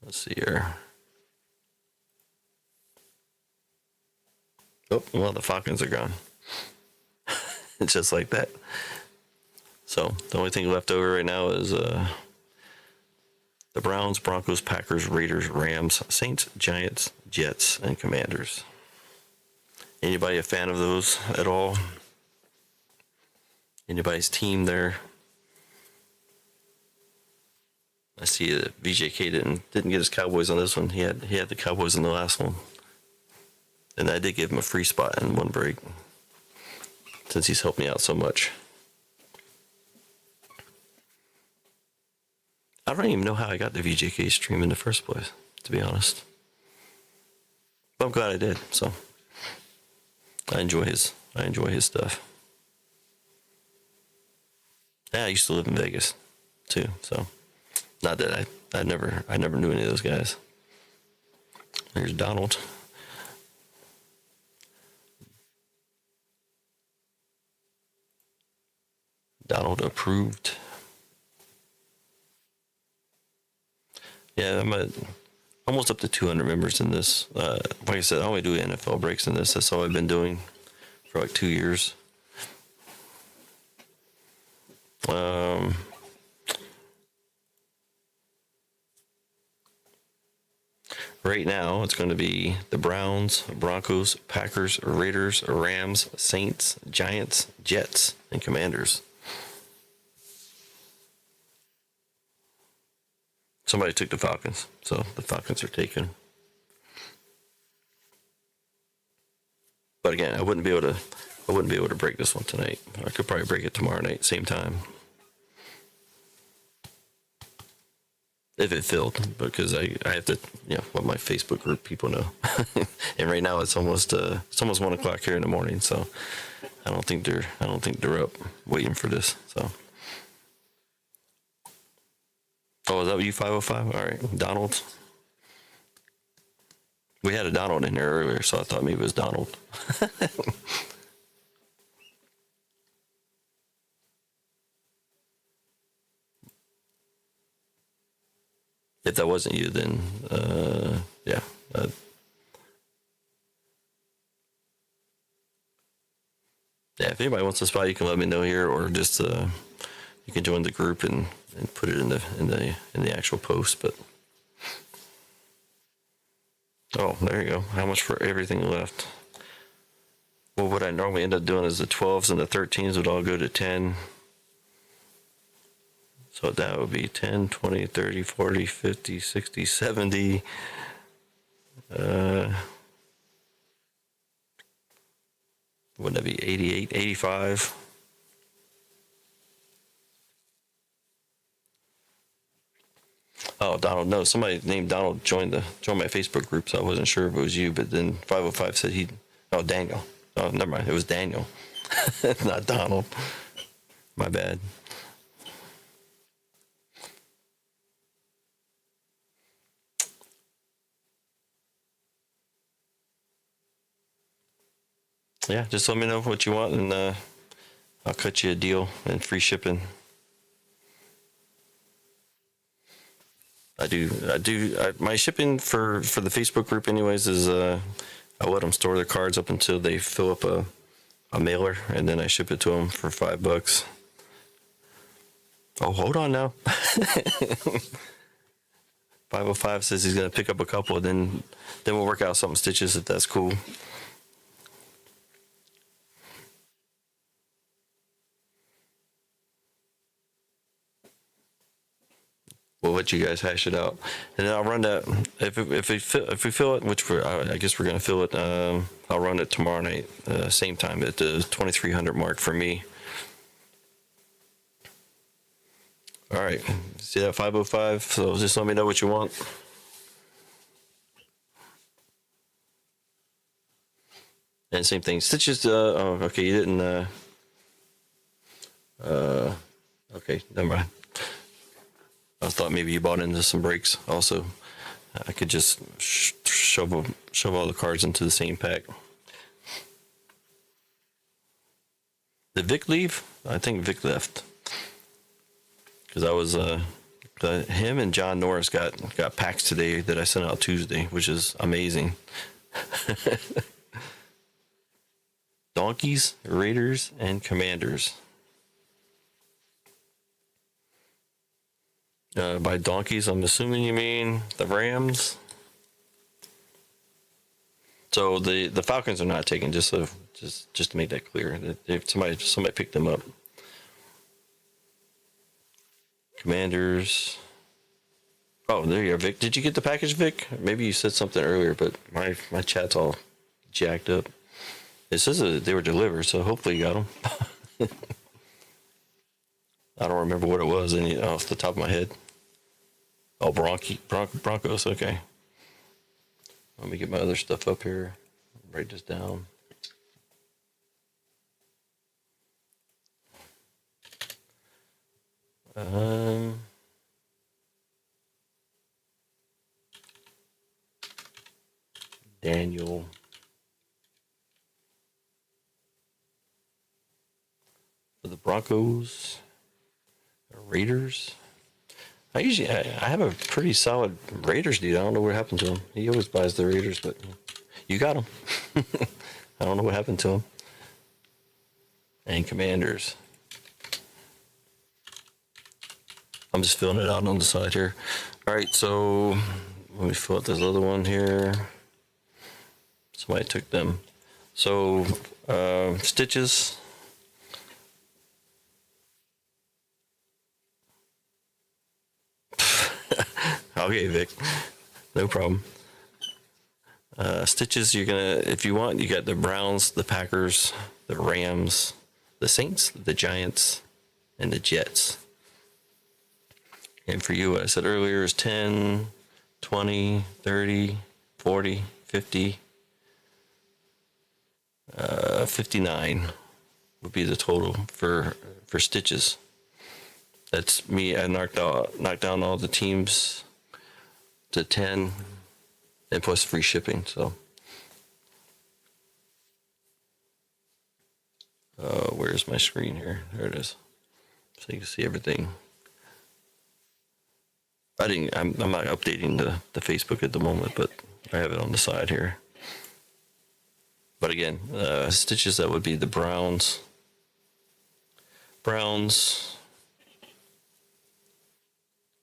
Let's see here. Oh, well, the Falcons are gone. It's just like that. So the only thing left over right now is the Browns, Broncos, Packers, Raiders, Rams, Saints, Giants, Jets, and Commanders. Anybody a fan of those at all? Anybody's team there? I see that VJK didn't get his Cowboys on this one. He had the Cowboys in the last one. And I did give him a free spot in one break, since he's helped me out so much. I don't even know how I got the VJK stream in the first place, to be honest. But I'm glad I did, so I enjoy his stuff. Yeah, I used to live in Vegas too, so not that I never knew any of those guys. There's Donald. Donald approved. Yeah, I'm almost up to 200 members in this. Like I said, I only do NFL breaks in this. That's all I've been doing for like 2 years. Right now, it's going to be the Browns, Broncos, Packers, Raiders, Rams, Saints, Giants, Jets, and Commanders. Somebody took the Falcons, so the Falcons are taken. But again, I wouldn't be able to break this one tonight. I could probably break it tomorrow night, same time. if it filled, because I have to, let my Facebook group people know. And right now it's almost 1 o'clock here in the morning, so I don't think they're up waiting for this. So, oh, is that you 505? All right, Donald. We had a Donald in there earlier, so I thought maybe it was Donald. If that wasn't you, then yeah. Yeah, if anybody wants a spot, you can let me know here, or just you can join the group and put it in the actual post. But oh, there you go. How much for everything left? Well, what I normally end up doing is the 12s and the 13s would all go to 10. So that would be 10, 20, 30, 40, 50, 60, 70. Wouldn't that be 88, 85? Oh, Donald, no, somebody named Donald joined my Facebook group, so I wasn't sure if it was you, but then 505 said Daniel. Oh, never mind, it was Daniel, not Donald. My bad. Yeah, just let me know what you want, and I'll cut you a deal and free shipping. My shipping for the Facebook group, anyways, is I let them store their cards up until they fill up a mailer, and then I ship it to them for $5. Oh, hold on now. 505 says he's gonna pick up a couple, and then we'll work out something stitches if that's cool. We'll let you guys hash it out, and then I'll run that if we fill it, which I guess we're gonna fill it. I'll run it tomorrow night, same time at the 2300 mark for me. All right, see that 505. So just let me know what you want. And same thing, stitches. Oh, okay, you didn't. Okay, never mind. I thought maybe you bought into some breaks also. I could just shove all the cards into the same pack. Did Vic leave? I think Vic left. Because I was him and John Norris got packs today that I sent out Tuesday, which is amazing. Donkeys, Raiders, and Commanders. By donkeys, I'm assuming you mean the Rams. So the Falcons are not taken. Just to make that clear, if somebody picked them up. Commanders. Oh, there you are, Vic. Did you get the package, Vic? Maybe you said something earlier, but my chat's all jacked up. It says that they were delivered, so hopefully you got them. I don't remember what it was off the top of my head. Oh, Broncos. Okay. Let me get my other stuff up here. Write this down. Daniel. For the Broncos. The Raiders. I have a pretty solid Raiders dude. I don't know what happened to him. He always buys the Raiders, but you got him. I don't know what happened to him. And Commanders. I'm just filling it out on the side here. All right, so let me fill out this other one here. Somebody took them. So stitches. Okay, Vic, no problem. Stitches, you're gonna, if you want, you got the Browns, the Packers, the Rams, the Saints, the Giants, and the Jets. And for you, what I said earlier is 10, 20, 30, 40, 50, 59 would be the total for stitches. That's me. I knocked down all the teams to 10 and plus free shipping. So where's my screen here? There it is. So you can see everything. I'm not updating the Facebook at the moment, but I have it on the side here. But again, stitches, that would be the Browns,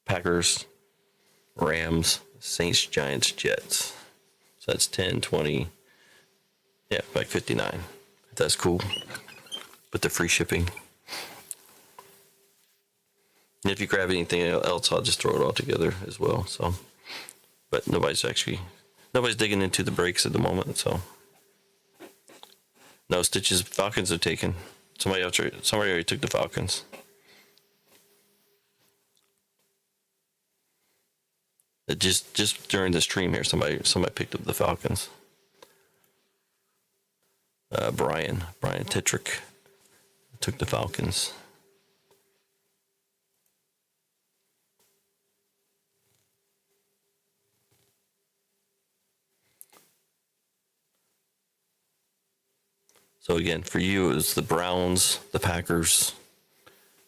Packers, Rams, Saints, Giants, Jets. So that's 10, 20, yeah, like 59. If that's cool. With the free shipping. And if you grab anything else, I'll just throw it all together as well. So, but nobody's digging into the breaks at the moment. So, no stitches. Falcons are taken. Somebody already took the Falcons. Just during the stream here, somebody picked up the Falcons. Brian Tetrick took the Falcons. So again, for you, it was the Browns, the Packers,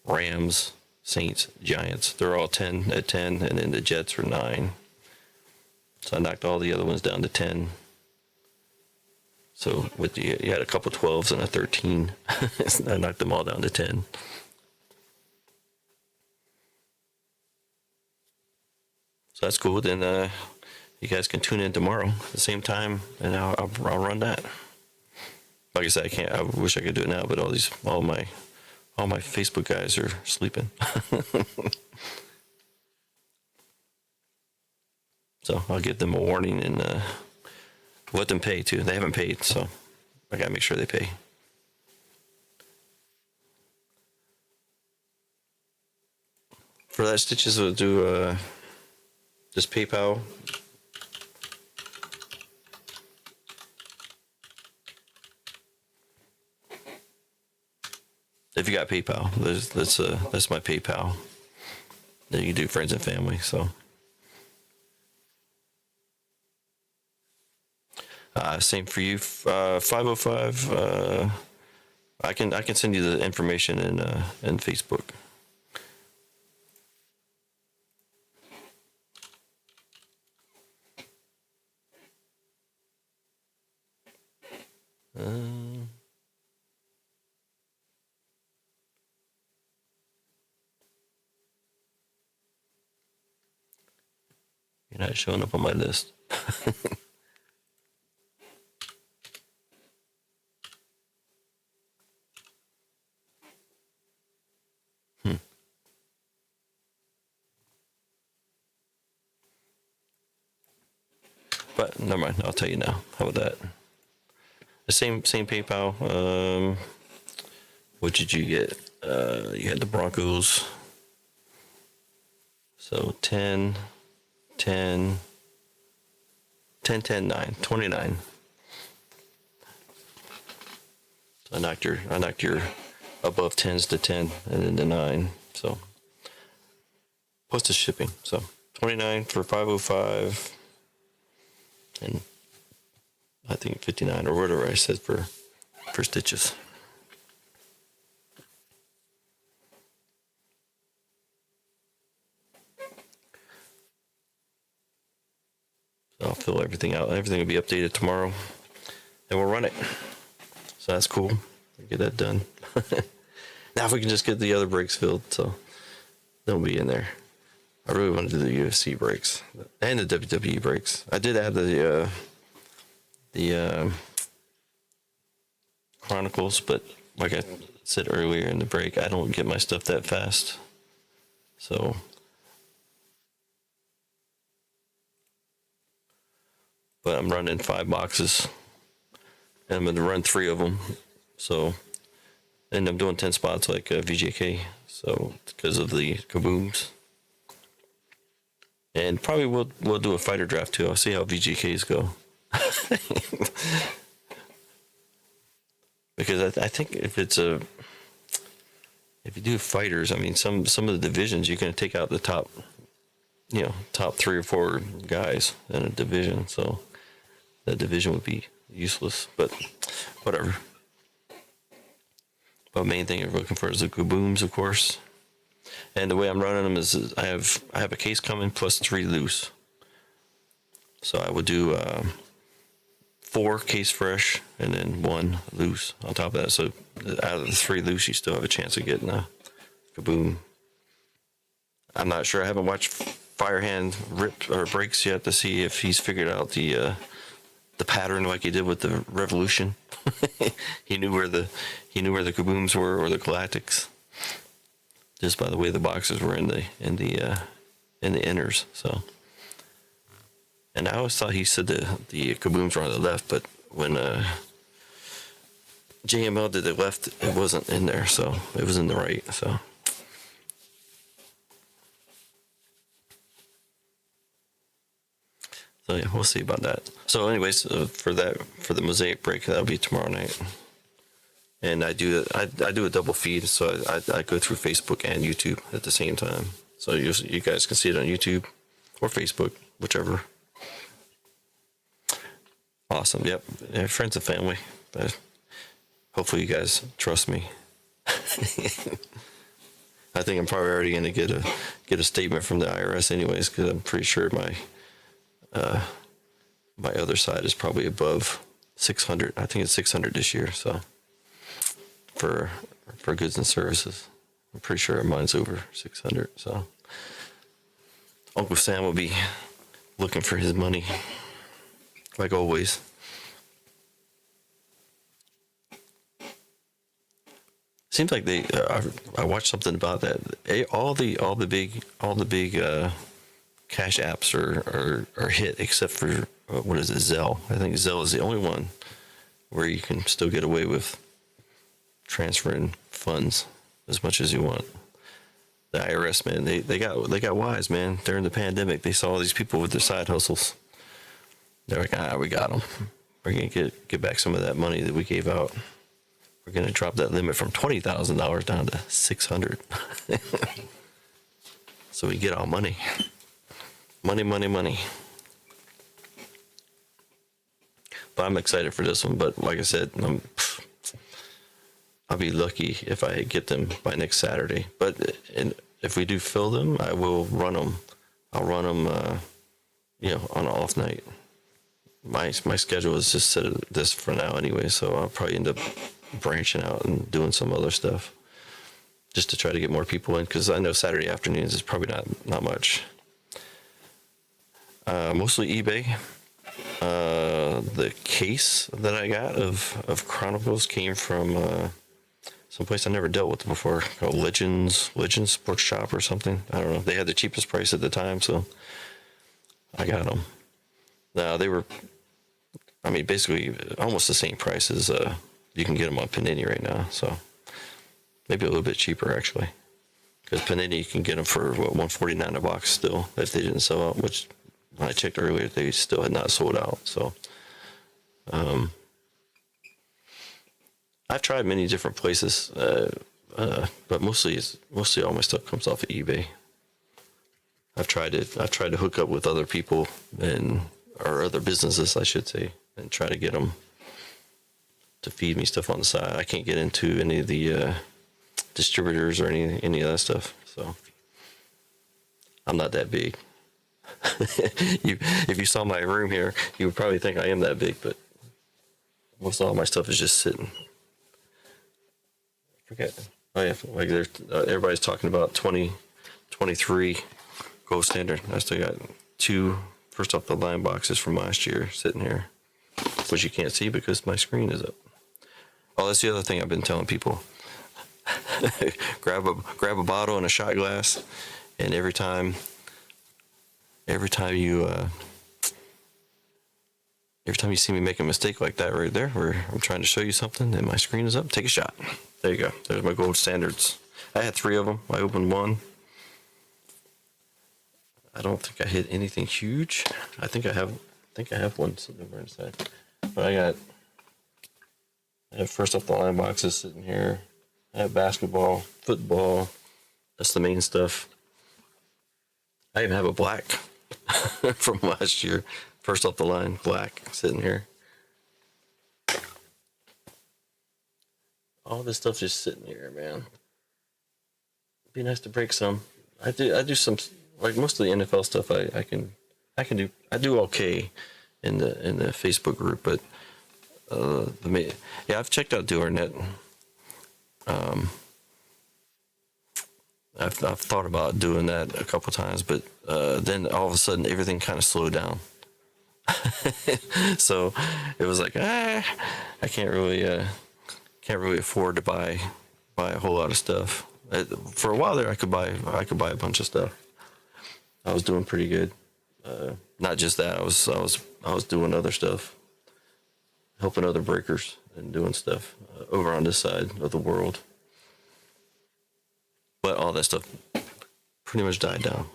Rams, Saints, Giants. They're all 10 at 10, and then the Jets were 9. So I knocked all the other ones down to 10. So you had a couple 12s and a 13. I knocked them all down to 10. So that's cool. Then you guys can tune in tomorrow at the same time, and I'll run that. Like I said, I can't. I wish I could do it now, but all my Facebook guys are sleeping. So I'll give them a warning and let them pay too. They haven't paid, so I gotta make sure they pay. For that stitches, we'll do just PayPal. If you got PayPal, that's my PayPal. That you can do friends and family. So, same for you. 505. I can send you the information in Facebook. You're not showing up on my list. But never mind. I'll tell you now. How about that? The same PayPal. What did you get? You had the Broncos. So 10, 10, 10, 10, 9, 29. So I knocked your above 10s to 10 and then to 9. So plus the shipping. So 29 for 505 and I think 59 or whatever I said for stitches. So I'll fill everything out. Everything will be updated tomorrow and we'll run it. So that's cool. We'll get that done. Now if we can just get the other breaks filled, so they'll be in there. I really want to do the UFC breaks and the WWE breaks. I did add the Chronicles, but like I said earlier in the break, I don't get my stuff that fast. So but I'm running 5 boxes and I'm going to run 3 of them. So, and I'm doing 10 spots like VJK. So because of the kabooms. And probably we'll do a fighter draft too. I'll see how VGKs go. Because I think if you do fighters, I mean some of the divisions you're going to take out the top, top 3 or 4 guys in a division. So that division would be useless. But whatever. But main thing you're looking for is the kabooms, of course. And the way I'm running them is I have a case coming plus 3 loose. So I would do 4 case fresh and then 1 loose on top of that. So out of the 3 loose, you still have a chance of getting a kaboom. I'm not sure. I haven't watched Firehand rip or breaks yet to see if he's figured out the pattern like he did with the Revolution. he knew where the kabooms were, or the galactics, just by the way the boxes were in the inners. So, and I always thought he said the kabooms were on the left, but when JML did the left, it wasn't in there, so it was in the right. So yeah, we'll see about that. So anyways, for the mosaic break, that'll be tomorrow night. And I do a double feed, so I go through Facebook and YouTube at the same time. So you guys can see it on YouTube or Facebook, whichever. Awesome. Yep. Yeah, friends and family. Hopefully you guys trust me. I think I'm probably already going to get a statement from the IRS anyways, because I'm pretty sure my other side is probably above 600. I think it's 600 this year. So for goods and services, I'm pretty sure mine's over 600. So Uncle Sam will be looking for his money, like always. Seems like I watched something about that. All the big cash apps are hit, except for what is it, Zelle? I think Zelle is the only one where you can still get away with transferring funds as much as you want. The IRS, man, they got wise, man. During the pandemic, they saw all these people with their side hustles. They're like, we got them. We're gonna get back some of that money that we gave out. We're gonna drop that limit from $20,000 down to $600. So we get our money. Money. But I'm excited for this one. But like I said, I'll be lucky if I get them by next Saturday. But if we do fill them, I will run them. I'll run them, on an off night. My schedule is just set at this for now anyway, so I'll probably end up branching out and doing some other stuff just to try to get more people in, because I know Saturday afternoons is probably not much. Mostly eBay. The case that I got of Chronicles came from someplace I never dealt with before, called Legends Sports Shop or something. I don't know. They had the cheapest price at the time, so I got them. Now they were, basically almost the same price as you can get them on Panini right now. So maybe a little bit cheaper actually, because Panini you can get them for $149 a box still if they didn't sell out. Which when I checked earlier, they still had not sold out. So I've tried many different places, but mostly all my stuff comes off of eBay. I've tried to hook up with other people or other businesses, I should say, and try to get them to feed me stuff on the side. I can't get into any of the distributors or any of that stuff. So I'm not that big. If you saw my room here, you would probably think I am that big, but most of all my stuff is just sitting. Forget. Oh yeah, like there's everybody's talking about 2023 gold standard. I still got 2 first off the line boxes from last year sitting here, which you can't see because my screen is up. Oh, that's the other thing I've been telling people. grab a bottle and a shot glass, and every time you see me make a mistake like that right there, where I'm trying to show you something and my screen is up, take a shot. There you go. There's my gold standards. I had 3 of them. I opened one. I don't think I hit anything huge. I think I have one sitting over inside. But I have first off the line boxes sitting here. I have basketball, football. That's the main stuff. I even have a black from last year. First off the line, black sitting here. All this stuff just sitting here, man. It'd be nice to break some. I do some, like most of the NFL stuff. I do okay in the Facebook group, but I've checked out DoorNet. I've thought about doing that a couple times, but then all of a sudden everything kind of slowed down. So it was like, I can't really afford to buy a whole lot of stuff. For a while there, I could buy a bunch of stuff. I was doing pretty good. Not just that, I was doing other stuff, helping other breakers and doing stuff over on this side of the world. But all that stuff pretty much died down.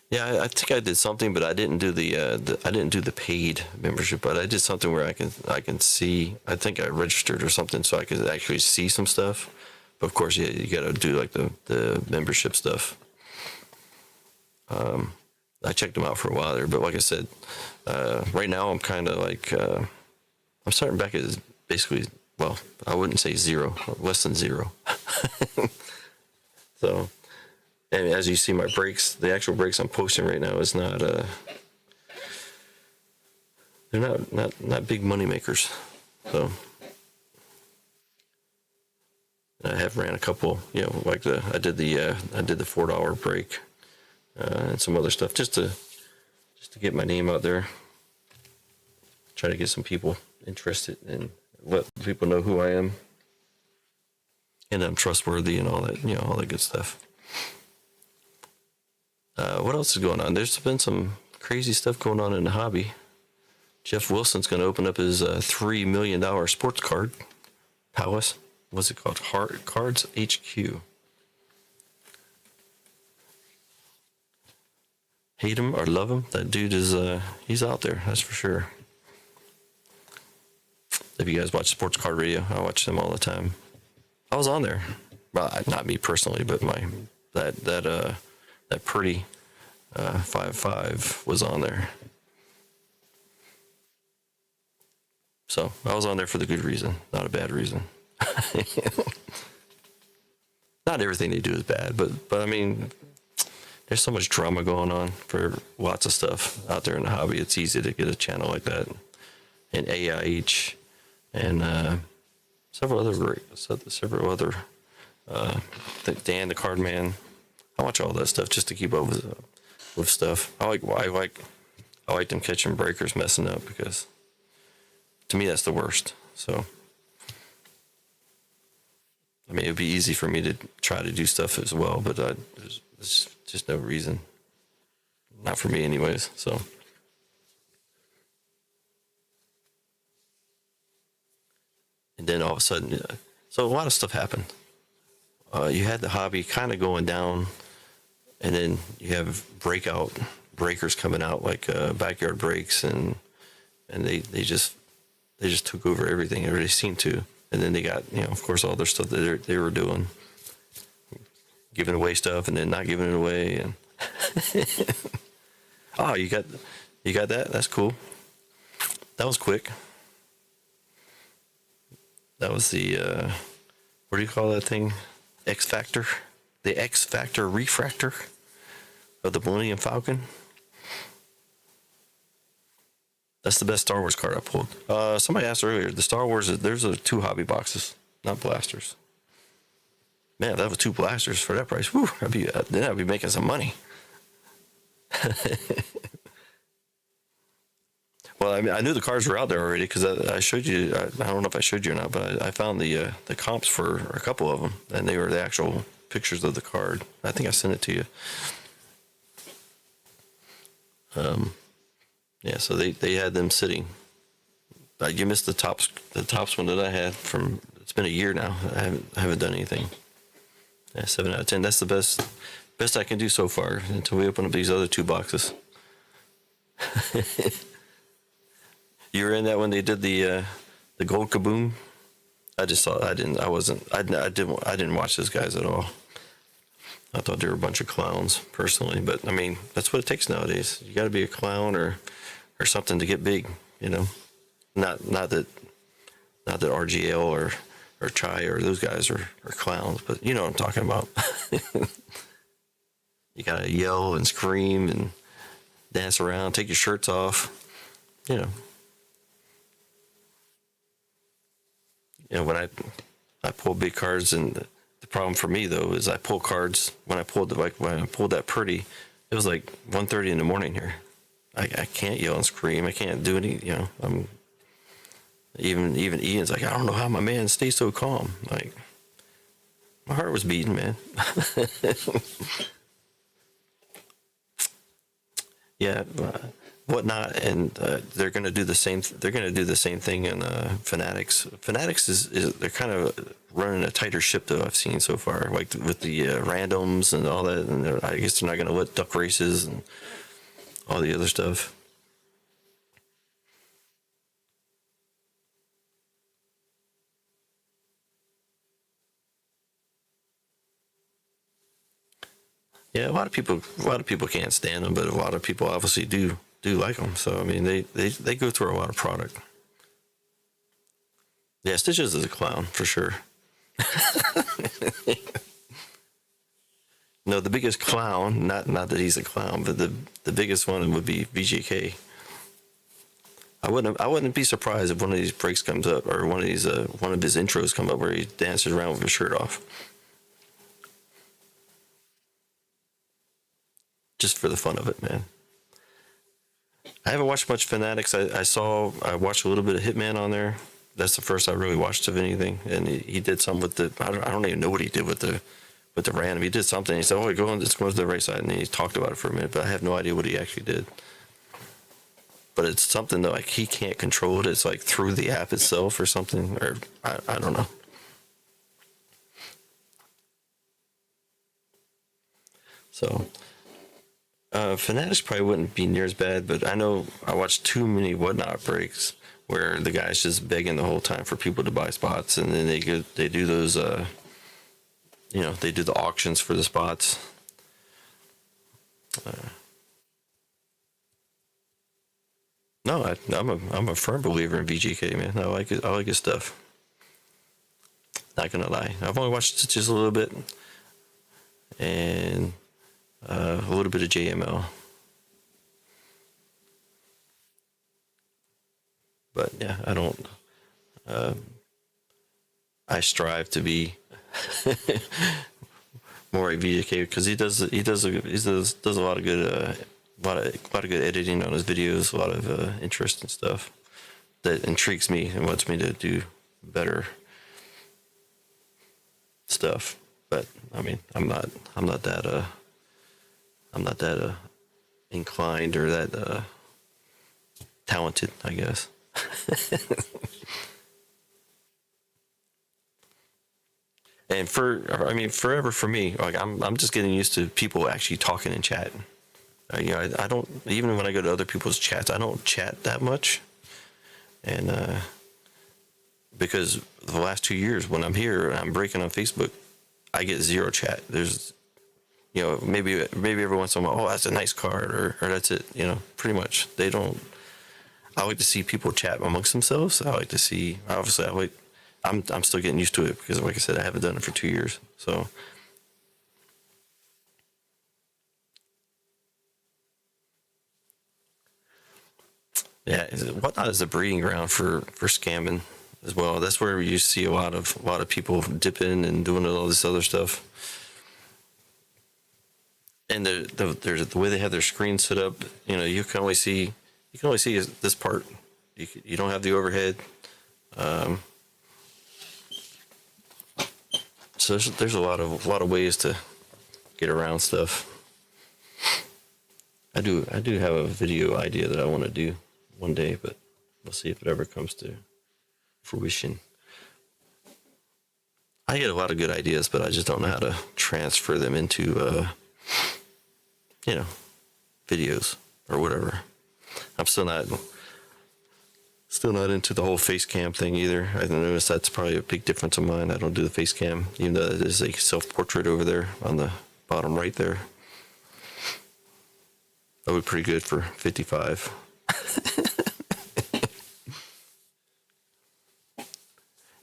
Yeah, I think I did something, but I didn't do the paid membership. But I did something where I can see. I think I registered or something, so I could actually see some stuff. But of course, you got to do like the membership stuff. I checked them out for a while there, but like I said, right now I'm kind of like I'm starting back at basically. Well, I wouldn't say zero, less than zero. So, and as you see, my breaks, the actual breaks I'm posting right now is not, they're not big money makers. So, I have ran a couple, like I did the $4 break, and some other stuff just to get my name out there, try to get some people interested and let people know who I am, and I'm trustworthy and all that, all that good stuff. What else is going on? There's been some crazy stuff going on in the hobby. Jeff Wilson's going to open up his $3 million sports card palace. What's it called? Cards HQ. Hate him or love him, that dude is he's out there. That's for sure. If you guys watch Sports Card Radio, I watch them all the time. I was on there. Well, not me personally, but that pretty 5-5 was on there. So I was on there for the good reason, not a bad reason. Not everything they do is bad, but I mean, there's so much drama going on for lots of stuff out there in the hobby. It's easy to get a channel like that, and AIH, and several other Dan the Card Man. I watch all that stuff just to keep up with stuff. I like them catching breakers messing up, because to me that's the worst. So I mean, it'd be easy for me to try to do stuff as well, but there's just no reason. Not for me anyways, so. And then all of a sudden, so a lot of stuff happened. You had the hobby kind of going down, and then you have breakers coming out, like backyard breaks, and they just took over everything. Everybody seemed to. And then they got, of course, all their stuff that they were doing, giving away stuff and then not giving it away. And oh, you got that? That's cool. That was quick. That was the what do you call that thing? X Factor, the X Factor refractor of the Millennium Falcon. That's the best Star Wars card I pulled. Somebody asked earlier, the Star Wars, there's 2 hobby boxes, not blasters. Man, if that was 2 blasters for that price, whew, then I'd be making some money. Well, I mean, I knew the cards were out there already, because I showed you, I don't know if I showed you or not, but I found the comps for a couple of them, and they were the actual pictures of the card. I think I sent it to you. Yeah, so they had them sitting. You missed the tops one that I had from. It's been a year now. I haven't done anything. Yeah, 7 out of 10. That's the best I can do so far until we open up these other 2 boxes. You were in that when they did the gold kaboom. I just saw. I didn't watch those guys at all. I thought they were a bunch of clowns personally, but I mean that's what it takes nowadays. You got to be a clown or something to get big. You know, not that RGL or Chai or those guys are clowns, but you know what I'm talking about. You gotta yell and scream and dance around, take your shirts off. You know. When I pull big cards, and the problem for me though is I pull cards when I pulled that pretty, it was like 1:30 in the morning here. I can't yell and scream. I can't do any. I'm even Ian's like, I don't know how my man stays so calm. Like my heart was beating, man. Yeah. Whatnot, and they're going to do the same. They're going to do the same thing in Fanatics. Fanatics is they're kind of running a tighter ship though. I've seen so far, like with the randoms and all that. And I guess they're not going to let duck races and all the other stuff. Yeah, a lot of people can't stand them, but a lot of people obviously do like them. So I mean, they go through a lot of product. Yeah, Stitches is a clown for sure. No, the biggest clown, not that he's a clown, but the biggest one would be VGK. I wouldn't be surprised if one of these breaks comes up or one of his intros come up where he dances around with his shirt off. Just for the fun of it, man. I haven't watched much Fanatics. I watched a little bit of Hitman on there. That's the first I really watched of anything. And he did something with the I don't even know what he did with the random. He did something. He said, "Oh, let's go to the right side," and he talked about it for a minute. But I have no idea what he actually did. But it's something that like he can't control it. It's like through the app itself or something, or I don't know. So. Fanatics probably wouldn't be near as bad, but I know I watched too many Whatnot breaks where the guy's just begging the whole time for people to buy spots, and then they do those, they do the auctions for the spots. No, I'm a firm believer in VGK, man. I like it. I like his stuff. Not gonna lie, I've only watched Stitches a little bit, and a little bit of JML. But yeah, I don't. I strive to be more a VGK because he does a lot of good a lot of good editing on his videos, a lot of interesting stuff that intrigues me and wants me to do better stuff. But I mean, I'm not that inclined or that talented, I guess. And forever for me, like I'm just getting used to people actually talking in chat. I don't, even when I go to other people's chats, I don't chat that much. And because the last 2 years when I'm here and I'm breaking on Facebook, I get zero chat. There's, maybe every once in a while, oh, that's a nice card, or that's it. Pretty much they don't. I like to see people chat amongst themselves. I like to see. Obviously, I'm still getting used to it because, like I said, I haven't done it for 2 years. So. Yeah, Whatnot is a breeding ground for scamming as well. That's where you see a lot of people dipping and doing all this other stuff. And the way they have their screen set up, you can only see this part. You don't have the overhead. So there's a lot of ways to get around stuff. I do have a video idea that I want to do one day, but we'll see if it ever comes to fruition. I get a lot of good ideas, but I just don't know how to transfer them into, you know, videos or whatever. I'm still not into the whole face cam thing either. I noticed that's probably a big difference of mine. I don't do the face cam, even though there's a self-portrait over there on the bottom right there. That would be pretty good for 55.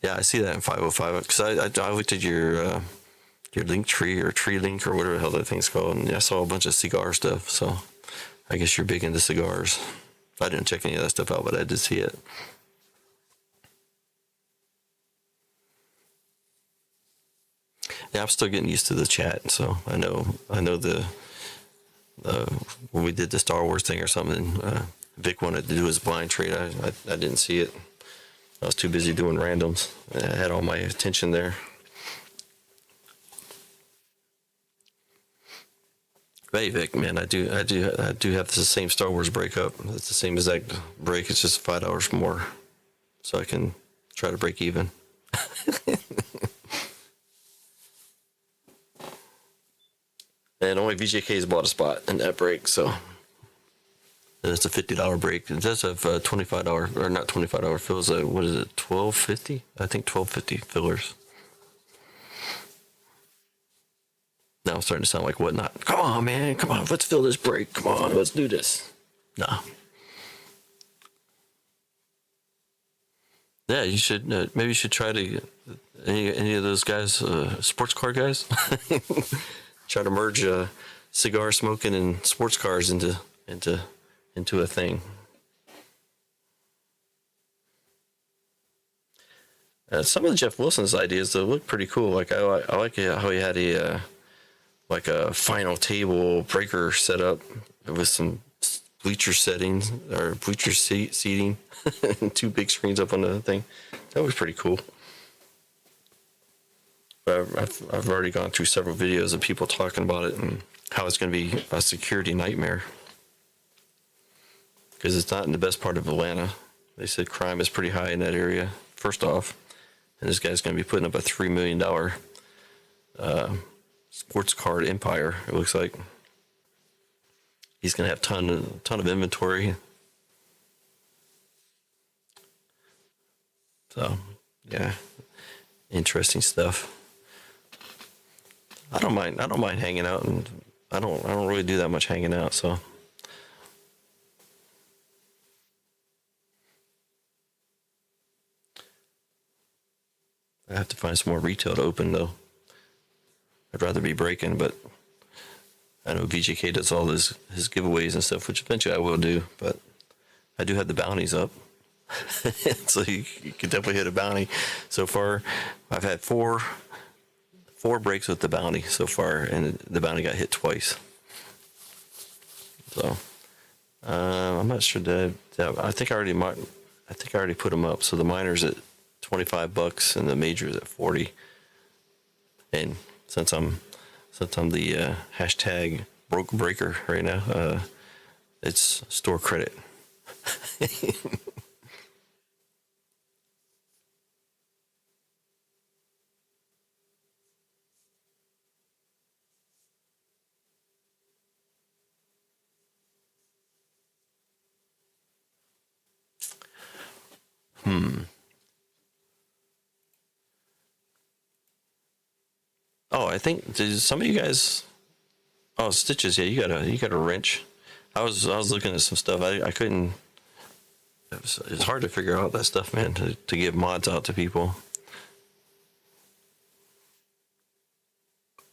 Yeah, I see that in 505 because I looked at your link tree or tree link or whatever the hell that thing's called, and I saw a bunch of cigar stuff. So I guess you're big into cigars. I didn't check any of that stuff out, but I did see it. Yeah, I'm still getting used to the chat, so I know the when we did the Star Wars thing or something, Vic wanted to do his blind trade. I didn't see it. I was too busy doing randoms. I had all my attention there. Hey Vic, man, I do have the same Star Wars breakup. It's the same exact break. It's just $5 more, so I can try to break even. And only VJK's bought a spot in that break, so it's a $50 break. It does have $25 or not $25 fills. What is it? $12.50? I think $12.50 fillers. Now I'm starting to sound like Whatnot. Come on, man. Come on. Let's fill this break. Come on. Let's do this. Nah. Yeah, you should. Maybe you should try to any of those guys, sports car guys. Try to merge cigar smoking and sports cars into a thing. Some of Jeff Wilson's ideas though look pretty cool. Like I like how he had a like a final table breaker set up with some bleacher settings or bleacher seating and two big screens up on the thing. That was pretty cool. But I've already gone through several videos of people talking about it and how it's going to be a security nightmare because it's not in the best part of Atlanta. They said crime is pretty high in that area, first off, and this guy's going to be putting up a $3 million sports card empire. It looks like he's going to have ton of inventory. So yeah, interesting stuff. I don't mind hanging out, and I don't really do that much hanging out, so I have to find some more retail to open though. I'd rather be breaking, but I know VJK does all his giveaways and stuff, which eventually I will do, but I do have the bounties up. So you can definitely hit a bounty. So far, I've had four breaks with the bounty so far, and the bounty got hit twice. So I'm not sure that I think I already put them up. So the minor's at $25 and the major's at 40. And since I'm the hashtag broke breaker right now, it's store credit. Oh, I think did some of you guys. Oh, stitches. Yeah, you got a wrench. I was looking at some stuff. I couldn't. It's hard to figure out that stuff, man. To give mods out to people.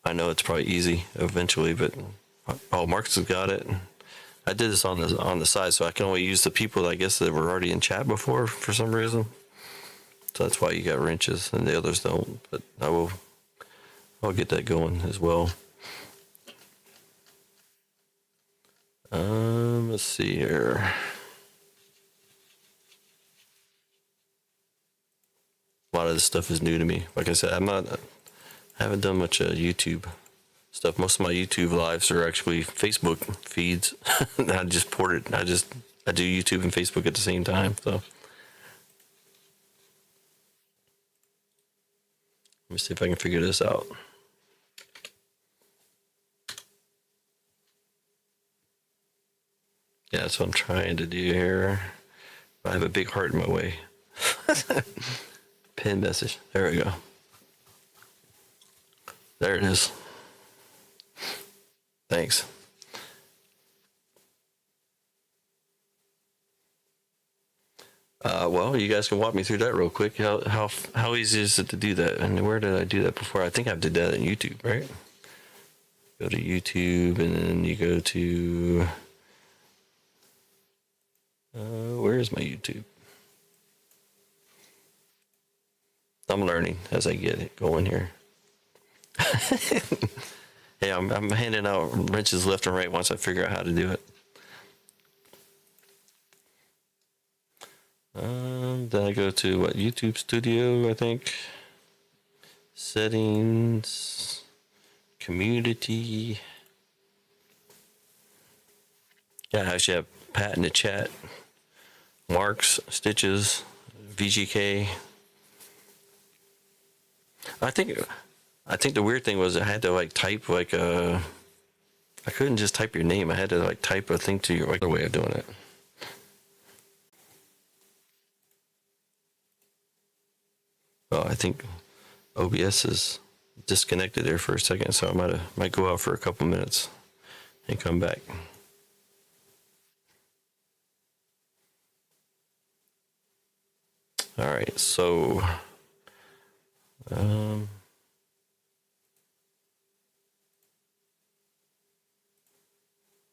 I know it's probably easy eventually, but Marcus has got it. I did this on the side, so I can only use the people I guess that were already in chat before for some reason. So that's why you got wrenches and the others don't. But I'll get that going as well. Let's see here. A lot of this stuff is new to me. Like I said, I haven't done much YouTube stuff. Most of my YouTube lives are actually Facebook feeds. I just port it. I do YouTube and Facebook at the same time. So Let me see if I can figure this out. Yeah, that's what I'm trying to do here. I have a big heart in my way. Pin message. There we go. There it is. Thanks. Well, you guys can walk me through that real quick. How easy is it to do that? And where did I do that before? I think I did that on YouTube, right? Go to YouTube, and then you go to where is my YouTube? I'm learning as I get it going here. Hey, I'm handing out wrenches left and right once I figure out how to do it. Then I go to what, YouTube Studio, I think. Settings, community. Yeah, I actually have Pat in the chat. Marks, Stitches, VGK. I think the weird thing was I had to like type like I couldn't just type your name. I had to like type a thing to your other way of doing it. Well, I think OBS is disconnected there for a second, so I might go out for a couple minutes and come back. All right, so let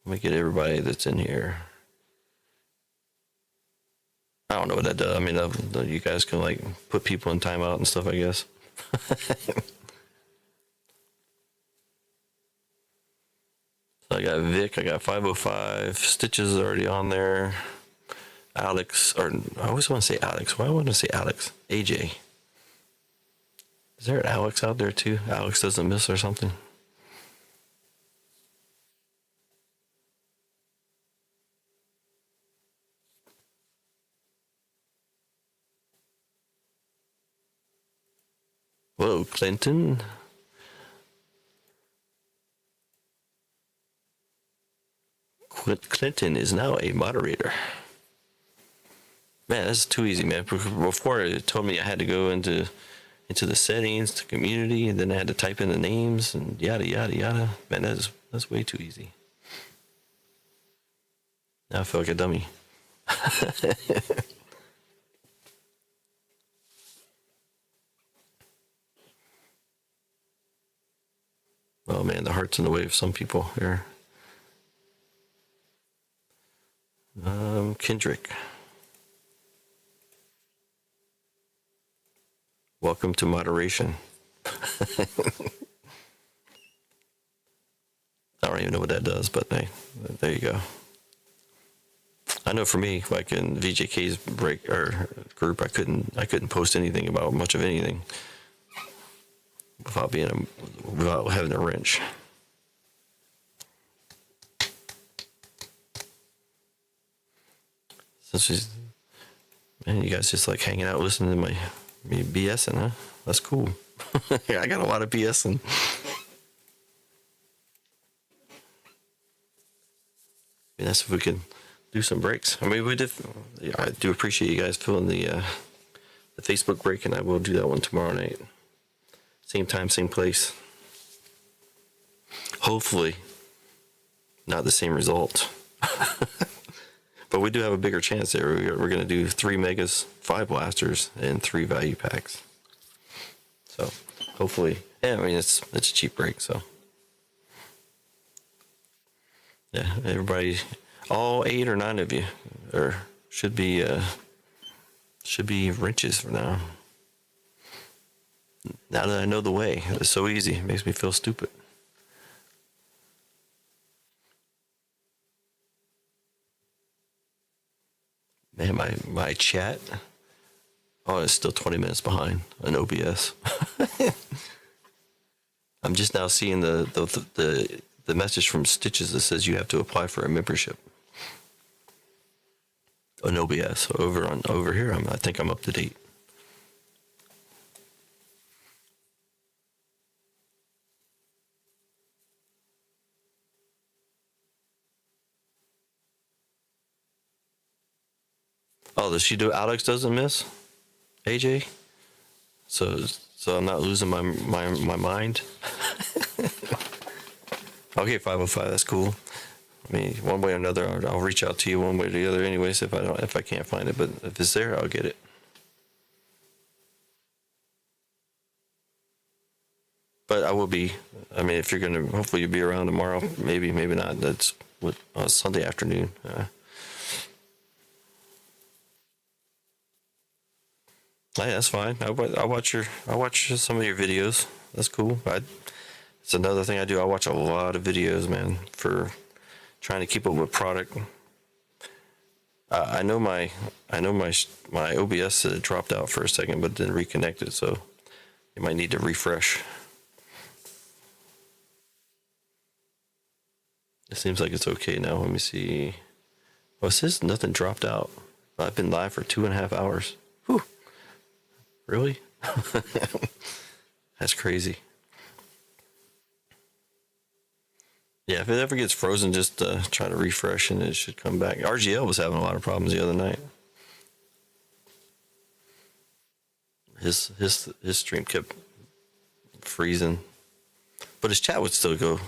me get everybody that's in here. I don't know what that does. I mean, you guys can like put people in timeout and stuff, I guess. So I got Vic, I got 505, Stitches is already on there. Alex, or I always want to say Alex. Why do I want to say Alex? AJ. Is there an Alex out there too? Alex doesn't miss or something? Whoa, Clinton. Clinton is now a moderator. Man, that's too easy, man. Before it told me I had to go into the settings, to community, and then I had to type in the names and yada yada yada. Man, that's way too easy. Now I feel like a dummy. Oh man, the heart's in the way of some people here. Kendrick. Welcome to moderation. I don't even know what that does, but hey, there you go. I know for me, like in VJK's break or group, I couldn't post anything about much of anything without having a wrench. Man, you guys just like hanging out, listening to me BSing, huh? That's cool. Yeah, I got a lot of BSing. That's if we could do some breaks. I mean, we did. Yeah, I do appreciate you guys filling the Facebook break, and I will do that one tomorrow night. Same time, same place. Hopefully, not the same result. But we do have a bigger chance there. We're going to do 3 megas, 5 blasters, and 3 value packs. So hopefully, yeah, I mean it's a cheap break. So yeah, everybody, all 8 or 9 of you, should be wrenches for now. Now that I know the way, it's so easy. It makes me feel stupid. Man, my chat. Oh, it's still 20 minutes behind on OBS. I'm just now seeing the message from Stitches that says you have to apply for a membership on OBS. Over here, I think I'm up to date. Oh, does she do Alex doesn't miss? AJ? So I'm not losing my mind. Okay, 505. That's cool. I mean, one way or another, I'll reach out to you one way or the other, anyways. If I can't find it, but if it's there, I'll get it. But I will be. I mean, if you're gonna, hopefully you'll be around tomorrow. Maybe, maybe not. That's what Sunday afternoon. Hey, that's fine. I watch some of your videos. That's cool. It's another thing I do. I watch a lot of videos, man, for trying to keep up with product. I know my OBS dropped out for a second, but then reconnected. So you might need to refresh. It seems like it's okay now. Let me see. Oh, it says nothing dropped out. I've been live for 2.5 hours. Whew. Really? That's crazy. Yeah, if it ever gets frozen, just try to refresh and it should come back. RGL was having a lot of problems the other night. His stream kept freezing, but his chat would still go.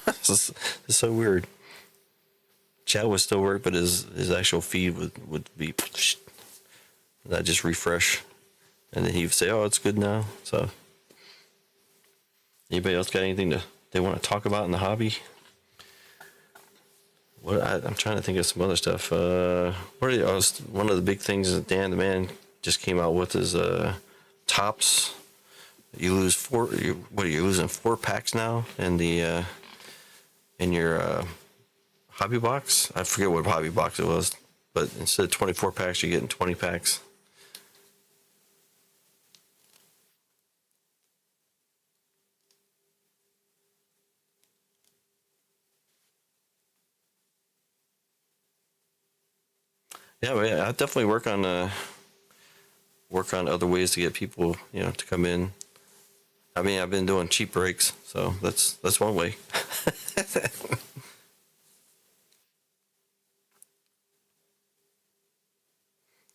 It's so weird. Chat would still work, but his actual feed would be. And I just refresh, and then he would say, "Oh, it's good now." So, anybody else got anything they want to talk about in the hobby? I'm trying to think of some other stuff. One of the big things that Dan the Man just came out with is tops. You lose what are you losing 4 packs now in the in your hobby box? I forget what hobby box it was, but instead of 24 packs, you're getting 20 packs. Yeah, I definitely work on other ways to get people, to come in. I mean, I've been doing cheap breaks, so that's one way.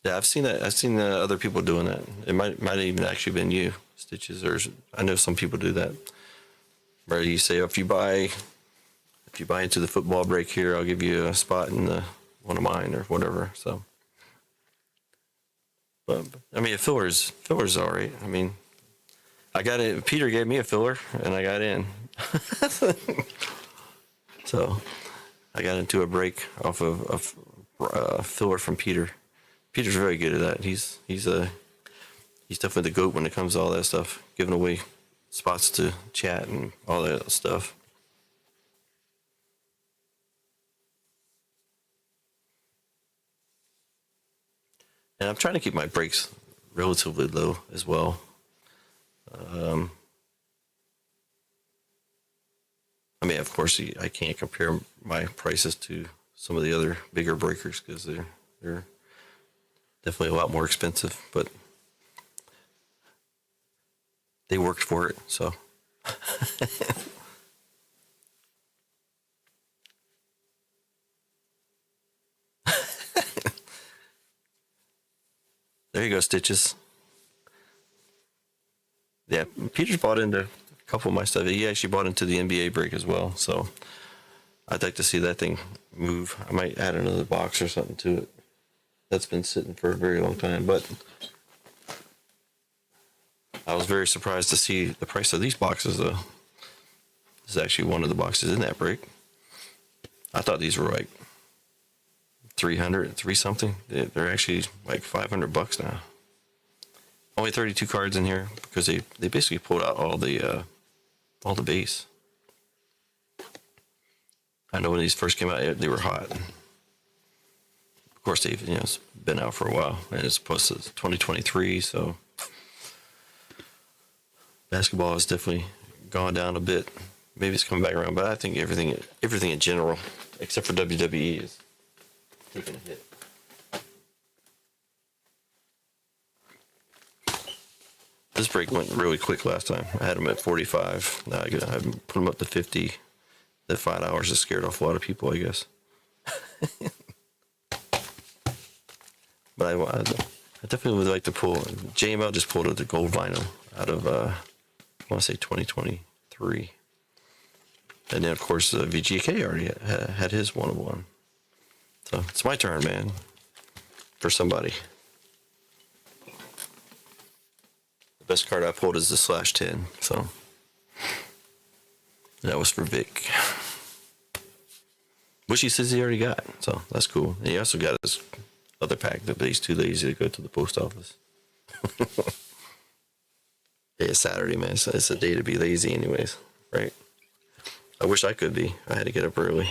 Yeah, I've seen that. I've seen other people doing that. It might even actually been you, Stitches, or I know some people do that. Where you say, if you buy into the football break here, I'll give you a spot in one of mine or whatever. So, but I mean, a filler's all right. I mean, I got it. Peter gave me a filler, and I got in. So, I got into a break off of a filler from Peter. Peter's very good at that. He's definitely the GOAT when it comes to all that stuff, giving away spots to chat and all that stuff. And I'm trying to keep my breaks relatively low as well. I mean, of course, I can't compare my prices to some of the other bigger breakers because they're definitely a lot more expensive, but they worked for it. So there you go, Stitches. Yeah, Peter's bought into a couple of my stuff. He actually bought into the NBA break as well. So I'd like to see that thing move. I might add another box or something to it. That's been sitting for a very long time, but I was very surprised to see the price of these boxes. This is actually one of the boxes in that break. I thought these were like 300, three something. They're actually like $500 now. Only 32 cards in here because they basically pulled out all the base. I know when these first came out, they were hot. Of course, they've been out for a while, and it's supposed to 2023. So basketball has definitely gone down a bit. Maybe it's coming back around, but I think everything in general, except for WWE, is taking a hit. This break went really quick last time. I had them at 45. Now I put them up to 50. That 5 hours has scared off a lot of people, I guess. But I definitely would like to pull. JML just pulled the gold vinyl out of I want to say 2023, and then of course VGK already had his 101. So it's my turn, man. For somebody, the best card I pulled is the /10. So that was for Vic, which he says he already got. So that's cool. And he also got his other pack that he's too lazy to go to the post office. Yeah, it's Saturday, man. So it's a day to be lazy, anyways, right? I wish I could be. I had to get up early.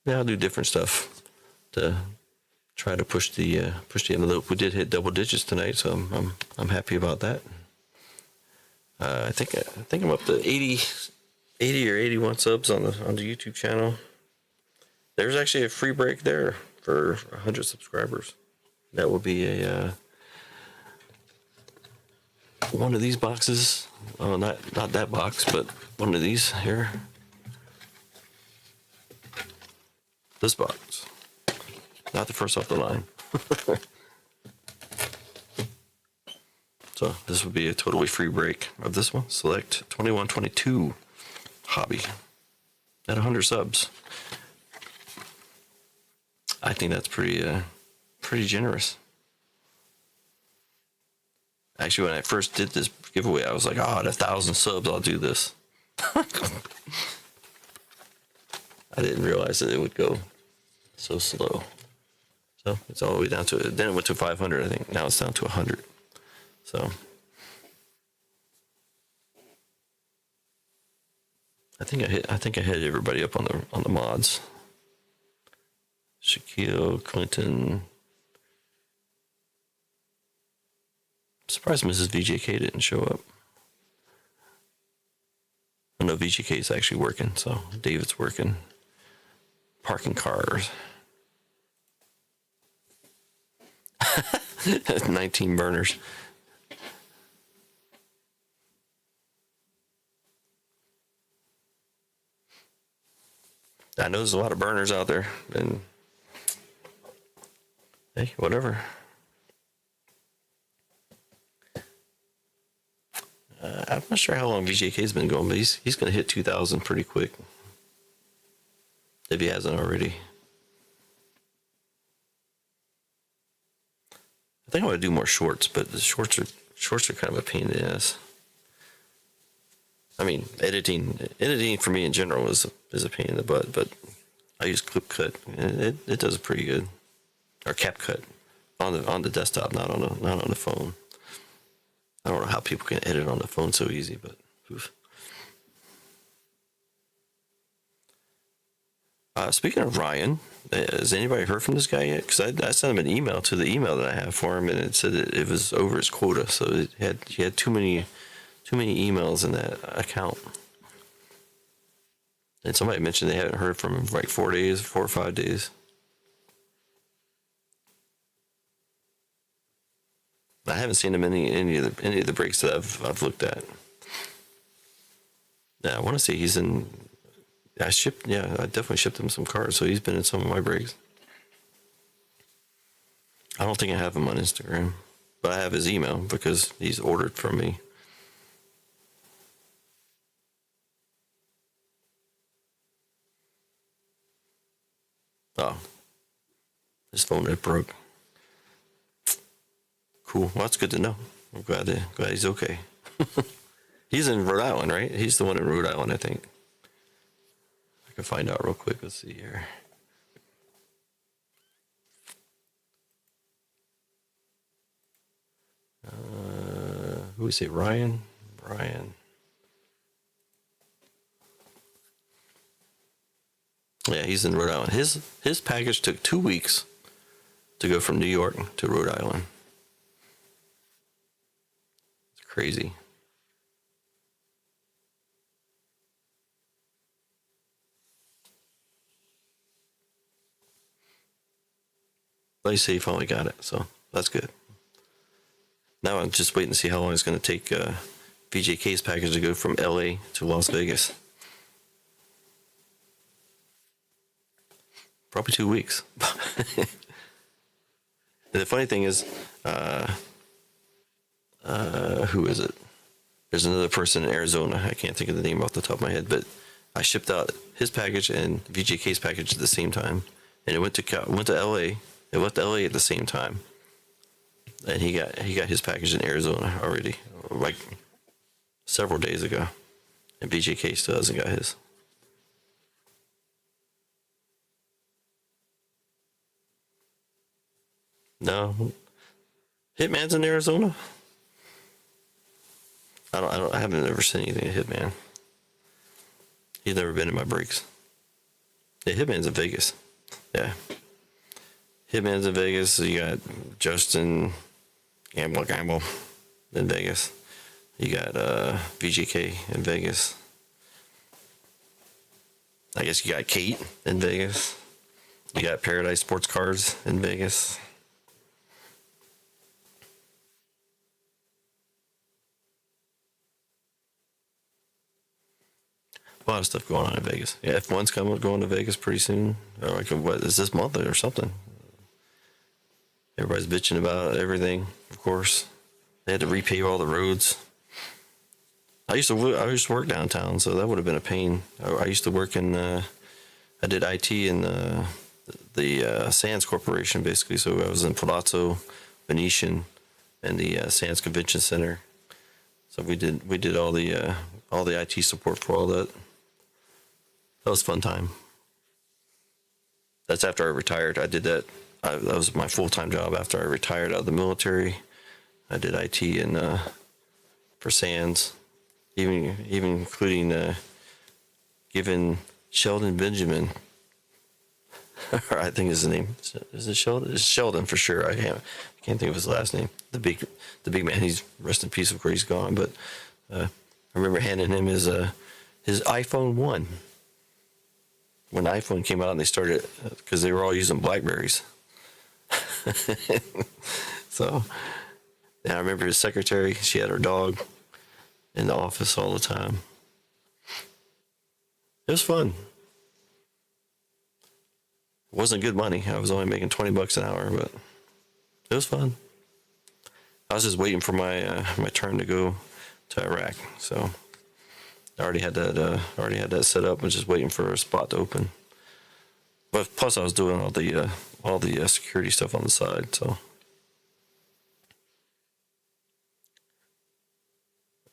Yeah, I'll do different stuff to try to push the envelope. We did hit double digits tonight, so I'm happy about that. I think I'm up to 80 or 81 subs on the YouTube channel. There's actually a free break there for 100 subscribers. That will be a one of these boxes. Oh, not that box, but one of these here. This box, not the first off the line. So this would be a totally free break of this one. Select 2122 hobby at 100 subs. I think that's pretty generous. Actually, when I first did this giveaway, I was like, oh, at 1,000 subs, I'll do this. I didn't realize that it would go so slow. So it's all the way down to it. Then it went to 500, I think. Now it's down to 100. So I think I hit everybody up on the mods. Shaquille, Clinton. I'm surprised Mrs. VJK didn't show up. I know VJK is actually working, so David's working. Parking cars. 19 burners. I know there's a lot of burners out there, and hey, whatever. I'm not sure how long VJK's been going, but he's going to hit 2,000 pretty quick. If he hasn't already. I think I want to do more shorts, but the shorts are kind of a pain in the ass. I mean, editing for me in general is a pain in the butt, but I use ClipCut, and it does it pretty good. Or CapCut on the desktop, not on the phone. I don't know how people can edit on the phone so easy, but oof. Speaking of Ryan, has anybody heard from this guy yet? Because I sent him an email to the email that I have for him, and it said it was over his quota, so he had too many emails in that account. And somebody mentioned they hadn't heard from him for like 4 or 5 days. I haven't seen him in any of the breaks that I've looked at. Yeah, I want to say he's in. I definitely shipped him some cards, so he's been in some of my breaks. I don't think I have him on Instagram, but I have his email because he's ordered from me. Oh, his phone had broke. Cool. Well, that's good to know. I'm glad he's okay. He's in Rhode Island, right? He's the one in Rhode Island, I think. I can find out real quick. Let's see here. Who we say? Ryan. Yeah, he's in Rhode Island. His package took 2 weeks to go from New York to Rhode Island. It's crazy. But he said he finally got it, so that's good. Now I'm just waiting to see how long it's going to take VJK's package to go from LA to Las Vegas. Probably 2 weeks. And the funny thing is, who is it? There's another person in Arizona. I can't think of the name off the top of my head, but I shipped out his package and VJK's package at the same time, and it went to LA. It went to LA at the same time, and he got his package in Arizona already, like several days ago, and VJK still hasn't got his. No, Hitman's in Arizona. I haven't ever seen anything to Hitman. He's never been in my breaks. Yeah, Hitman's in Vegas. Yeah. Hitman's in Vegas. You got Justin Gamble in Vegas. You got VGK in Vegas. I guess you got Kate in Vegas. You got Paradise Sports Cars in Vegas. A lot of stuff going on in Vegas. Yeah, F1's going to Vegas pretty soon. Or like, what is this month or something? Everybody's bitching about everything, of course. They had to repave all the roads. I used to work downtown, so that would have been a pain. I used to work in, I did IT in the Sands Corporation, basically. So I was in Palazzo, Venetian, and the Sands Convention Center. So we did all the IT support for all that. That was a fun time. That's after I retired. I did that. That was my full-time job after I retired out of the military. I did IT and for Sands, even including giving Sheldon Benjamin. I think is his name. Is it Sheldon? It's Sheldon for sure. I can't think of his last name. The big man. He's rest in peace. Of course, he's gone. But I remember handing him his iPhone 1 when iPhone came out, and they started because they were all using Blackberries. So, yeah, I remember his secretary. She had her dog in the office all the time. It was fun. It wasn't good money. I was only making $20 an hour, but it was fun. I was just waiting for my turn to go to Iraq, so I already had that set up. I was just waiting for a spot to open. But plus, I was doing all the security stuff on the side, so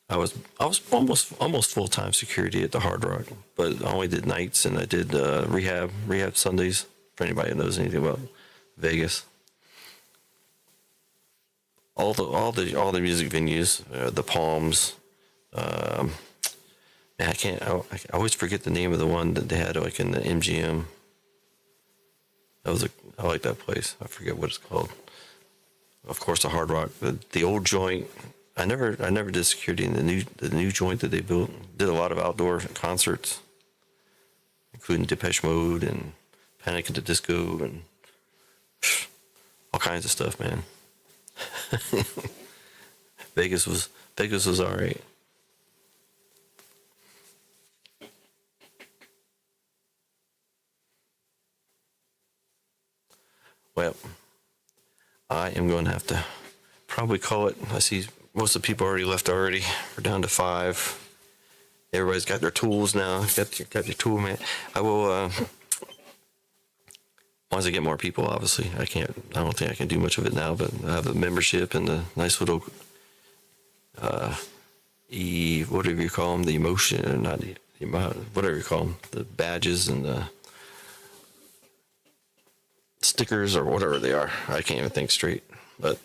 I was almost full-time security at the Hard Rock, but I only did nights, and I did rehab Sundays. For anybody who knows anything about Vegas, all the music venues, the Palms. Man, I always forget the name of the one that they had like in the MGM. I like that place. I forget what it's called. Of course, the Hard Rock, the old joint. I never did security in the new joint that they built. Did a lot of outdoor concerts, including Depeche Mode and Panic at the Disco and all kinds of stuff, man. Vegas was all right. Well, I am going to have to probably call it. I see most of the people already left already. We're down to 5. Everybody's got their tools now. Got your tool, man. I will. Once I get more people, obviously, I don't think I can do much of it now. But I have a membership and a nice little, whatever you call them, the emotion, not the whatever you call them, the badges and the stickers or whatever they are. I can't even think straight, but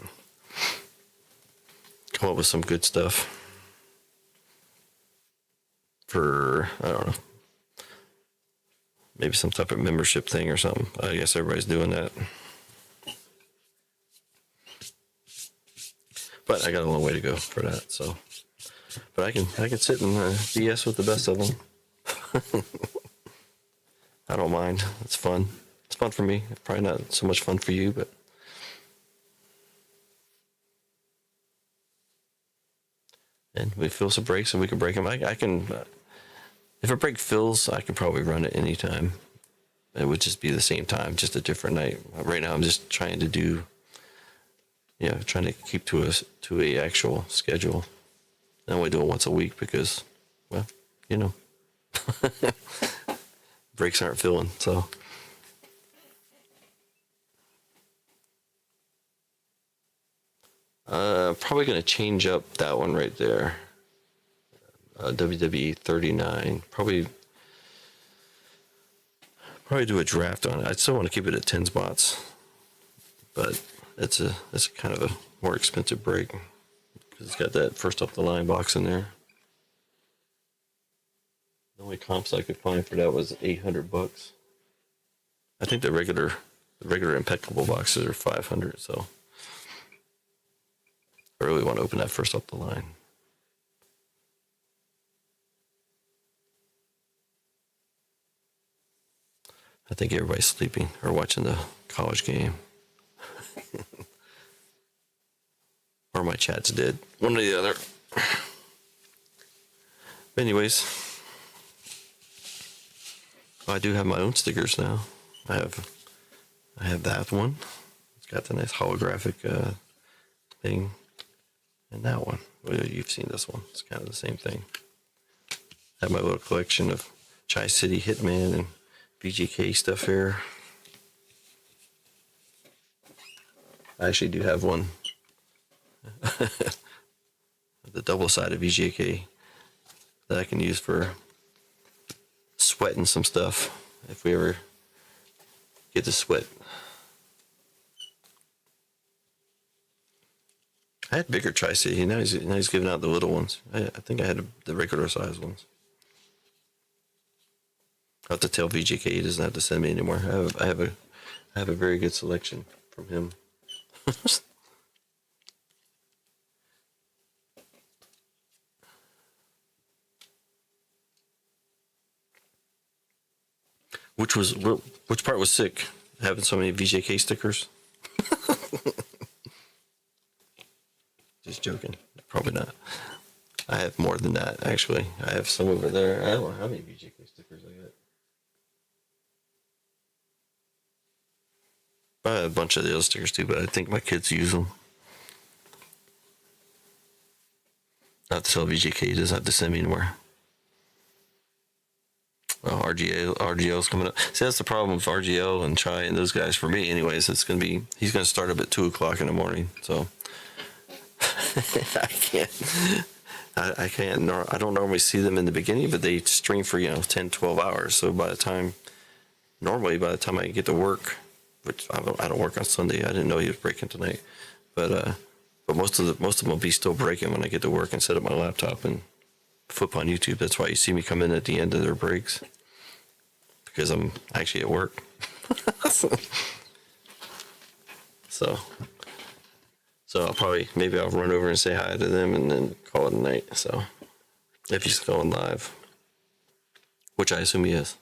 come up with some good stuff for, I don't know, maybe some type of membership thing or something. I guess everybody's doing that. But I got a long way to go for that, so. But I can sit and BS with the best of them. I don't mind. It's fun. It's fun for me. Probably not so much fun for you, but and we fill some brakes, and we can break them. I can, if a brake fills, I can probably run it anytime. It would just be the same time, just a different night. Right now, I'm just trying to do, trying to keep to a actual schedule. I only do it once a week because, well, brakes aren't filling, so. Probably going to change up that one right there. WWE 39. Probably do a draft on it. I still want to keep it at 10 spots, but it's kind of a more expensive brake because it's got that first up the line box in there. The only comps I could find for that was $800. I think the regular impeccable boxes are $500. So I really want to open that first up the line. I think everybody's sleeping or watching the college game. Or my chat's dead. One or the other. Anyways, I do have my own stickers now. I have that one. It's got the nice holographic thing. And that one. Well, you've seen this one. It's kind of the same thing. I have my little collection of Tri-City Hitman and VGK stuff here. I actually do have one. The double-sided VGK that I can use for sweating some stuff if we ever get to sweat. I had bigger Tri-City. Now he's giving out the little ones. I think I had the regular size ones. I'll have to tell VGK he doesn't have to send me anymore. I have a very good selection from him. Which part was sick? Having so many VJK stickers? Just joking. Probably not. I have more than that, actually. I have some over there. I don't know how many VJK stickers I got. I have a bunch of the other stickers too, but I think my kids use them. Not to tell VJK, he doesn't have to send me anywhere. Well, RGL's coming up. See, that's the problem with RGL and Chai and those guys. For me, anyways, he's going to start up at 2:00 in the morning. So I can't. I don't normally see them in the beginning, but they stream for 10, 12 hours. So by the time I get to work, which I don't work on Sunday. I didn't know he was breaking tonight, but most of them will be still breaking when I get to work and set up my laptop and flip on YouTube. That's why you see me come in at the end of their breaks, because I'm actually at work. So maybe I'll run over and say hi to them and then call it a night. So if he's going live, which I assume he is.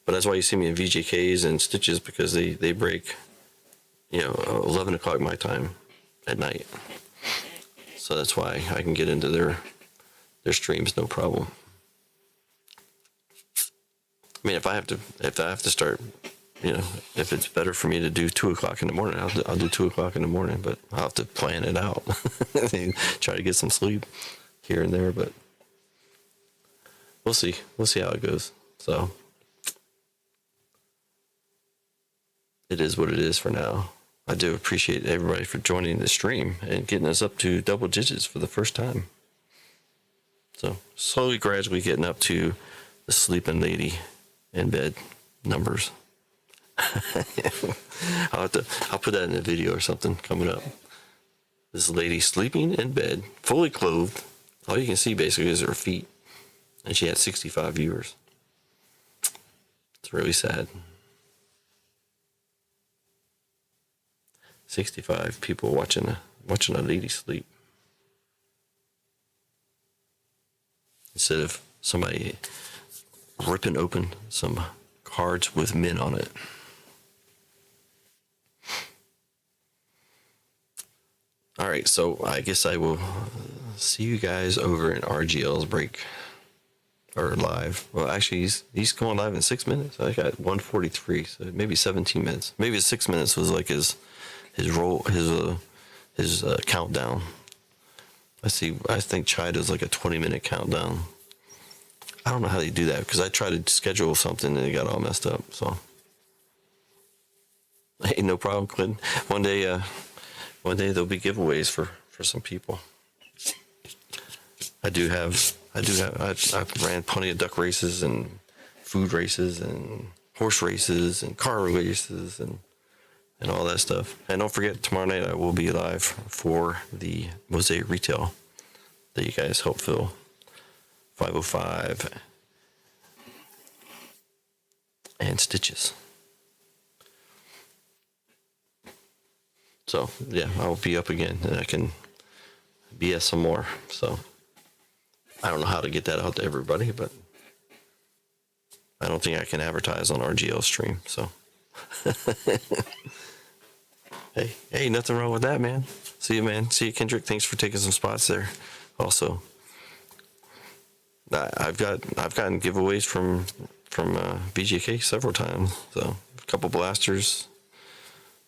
But that's why you see me in VJKs and Stitches, because they break, 11 o'clock my time at night. So that's why I can get into their streams no problem. I mean, if I have to start, if it's better for me to do 2:00 in the morning, I'll do 2:00 in the morning. But I'll have to plan it out. Try to get some sleep here and there, but we'll see. We'll see how it goes. So it is what it is for now. I do appreciate everybody for joining the stream and getting us up to double digits for the first time. So slowly, gradually getting up to the sleeping lady in bed numbers. I'll put that in a video or something coming up. This lady sleeping in bed, fully clothed. All you can see basically is her feet. And she had 65 viewers. It's really sad. 65 people watching a lady sleep. Instead of somebody ripping open some cards with men on it. All right, so I guess I will see you guys over in RGL's break or live. Well, actually, he's going live in 6 minutes. I got 1:43, so maybe 17 minutes. Maybe 6 minutes was like his countdown. I see. I think Chai does like a 20-minute countdown. I don't know how they do that because I tried to schedule something and it got all messed up. So, hey, no problem, Clinton. One day there'll be giveaways for some people. I ran plenty of duck races and food races and horse races and car races and all that stuff. And don't forget, tomorrow night I will be live for the Mosaic Retail that you guys helped fill. 505 and Stitches. So yeah, I'll be up again and I can BS some more. So I don't know how to get that out to everybody, but I don't think I can advertise on RGL stream. So hey, nothing wrong with that, man. See you, man. See you, Kendrick. Thanks for taking some spots there. Also, I've gotten giveaways from BJK several times. So a couple blasters,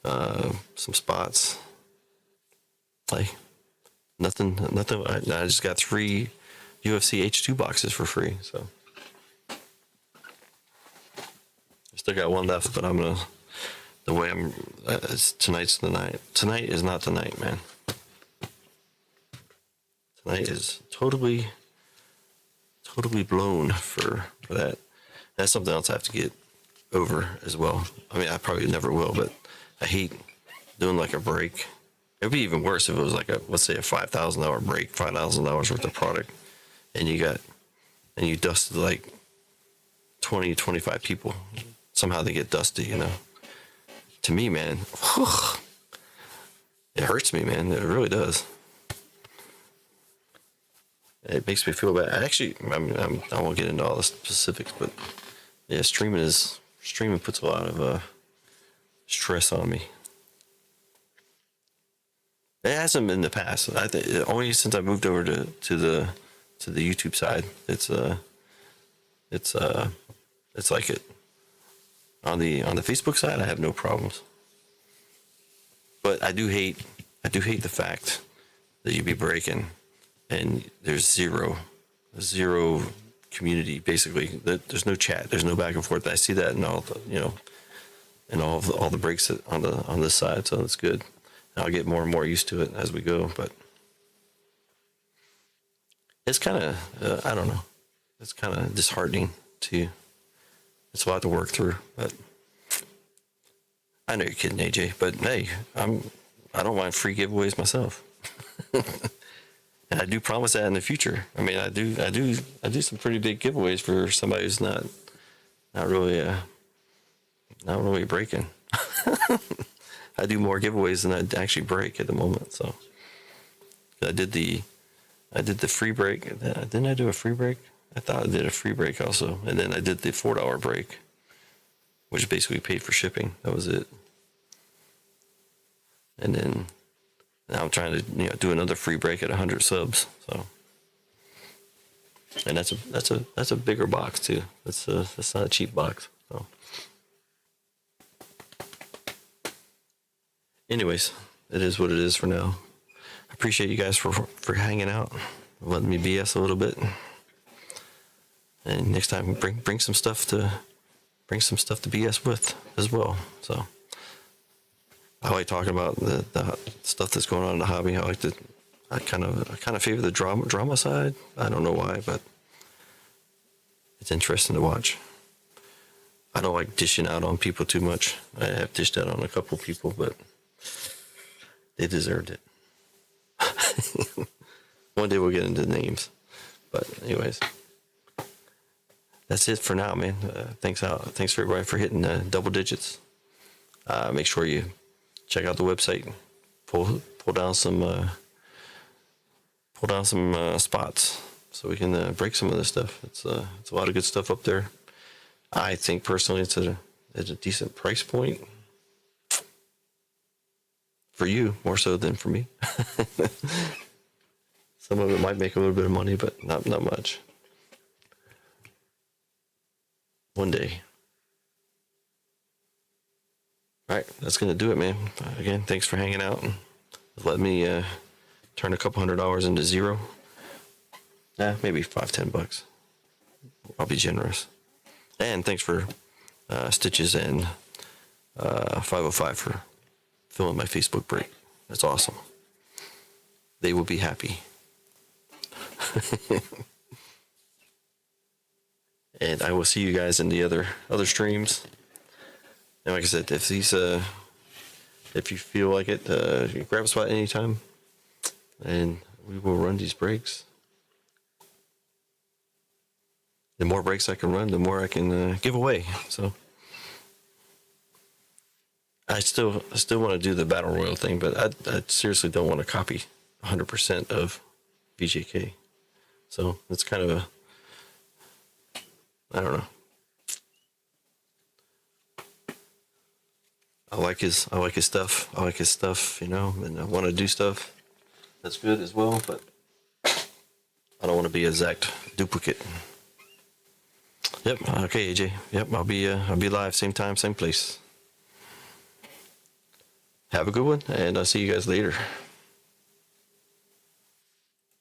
some spots. Like nothing. I just got 3 UFC H2 boxes for free. So I still got 1 left, but I'm gonna. The way tonight's the night. Tonight is not the night, man. Tonight is totally blown for that. That's something else I have to get over as well. I mean, I probably never will, but I hate doing like a break. It'd be even worse if it was like let's say a $5,000 break, $5,000 worth of product, and you dusted like 20, 25 people. Somehow they get dusty, you know. To me, man, it hurts me, man. It really does. It makes me feel bad. Actually, I won't get into all the specifics, but yeah, streaming puts a lot of stress on me. It hasn't been in the past. I think only since I moved over to the YouTube side. It's like it. On the Facebook side, I have no problems. But I do hate the fact that you be breaking and there's zero community. Basically, there's no chat, there's no back and forth. I see that in all the all the breaks on this side, so that's good. And I'll get more and more used to it as we go. But it's kind of I don't know. It's kind of disheartening to. It's a lot to work through, but I know you're kidding, AJ. But hey, I don't mind free giveaways myself, and I do promise that in the future. I mean, I do some pretty big giveaways for somebody who's not really breaking. I do more giveaways than I actually break at the moment. So I did the free break. Didn't I do a free break? I thought I did a free break also. And then I did the $4 break, which basically paid for shipping. That was it. And then now I'm trying to do another free break at 100 subs. So, and that's a bigger box too. That's not a cheap box. So, anyways, it is what it is for now. I appreciate you guys for hanging out, letting me BS a little bit. And next time, bring some stuff to BS with as well. So I like talking about the stuff that's going on in the hobby. I kind of favor the drama side. I don't know why, but it's interesting to watch. I don't like dishing out on people too much. I have dished out on a couple people, but they deserved it. One day we'll get into names, but anyways. That's it for now, man. Thanks for everybody for hitting double digits. Make sure you check out the website. Pull down some spots so we can break some of this stuff. It's a lot of good stuff up there. I think personally it's a decent price point for you more so than for me. Some of it might make a little bit of money, but not much. One day. All right, that's gonna do it, man. Again, thanks for hanging out and let me turn a couple $100 into zero. Maybe $5-10. I'll be generous. And thanks for Stitches and 505 for filming my Facebook break. That's awesome. They will be happy. And I will see you guys in the other streams. And like I said, if you feel like it, you can grab a spot anytime, and we will run these breaks. The more breaks I can run, the more I can give away. So I still want to do the battle royal thing, but I seriously don't want to copy 100% of VJK. So it's kind of I don't know. I like his stuff. I like his stuff, and I want to do stuff that's good as well, but I don't want to be an exact duplicate. Yep. Okay, AJ. Yep. I'll be live same time, same place. Have a good one, and I'll see you guys later.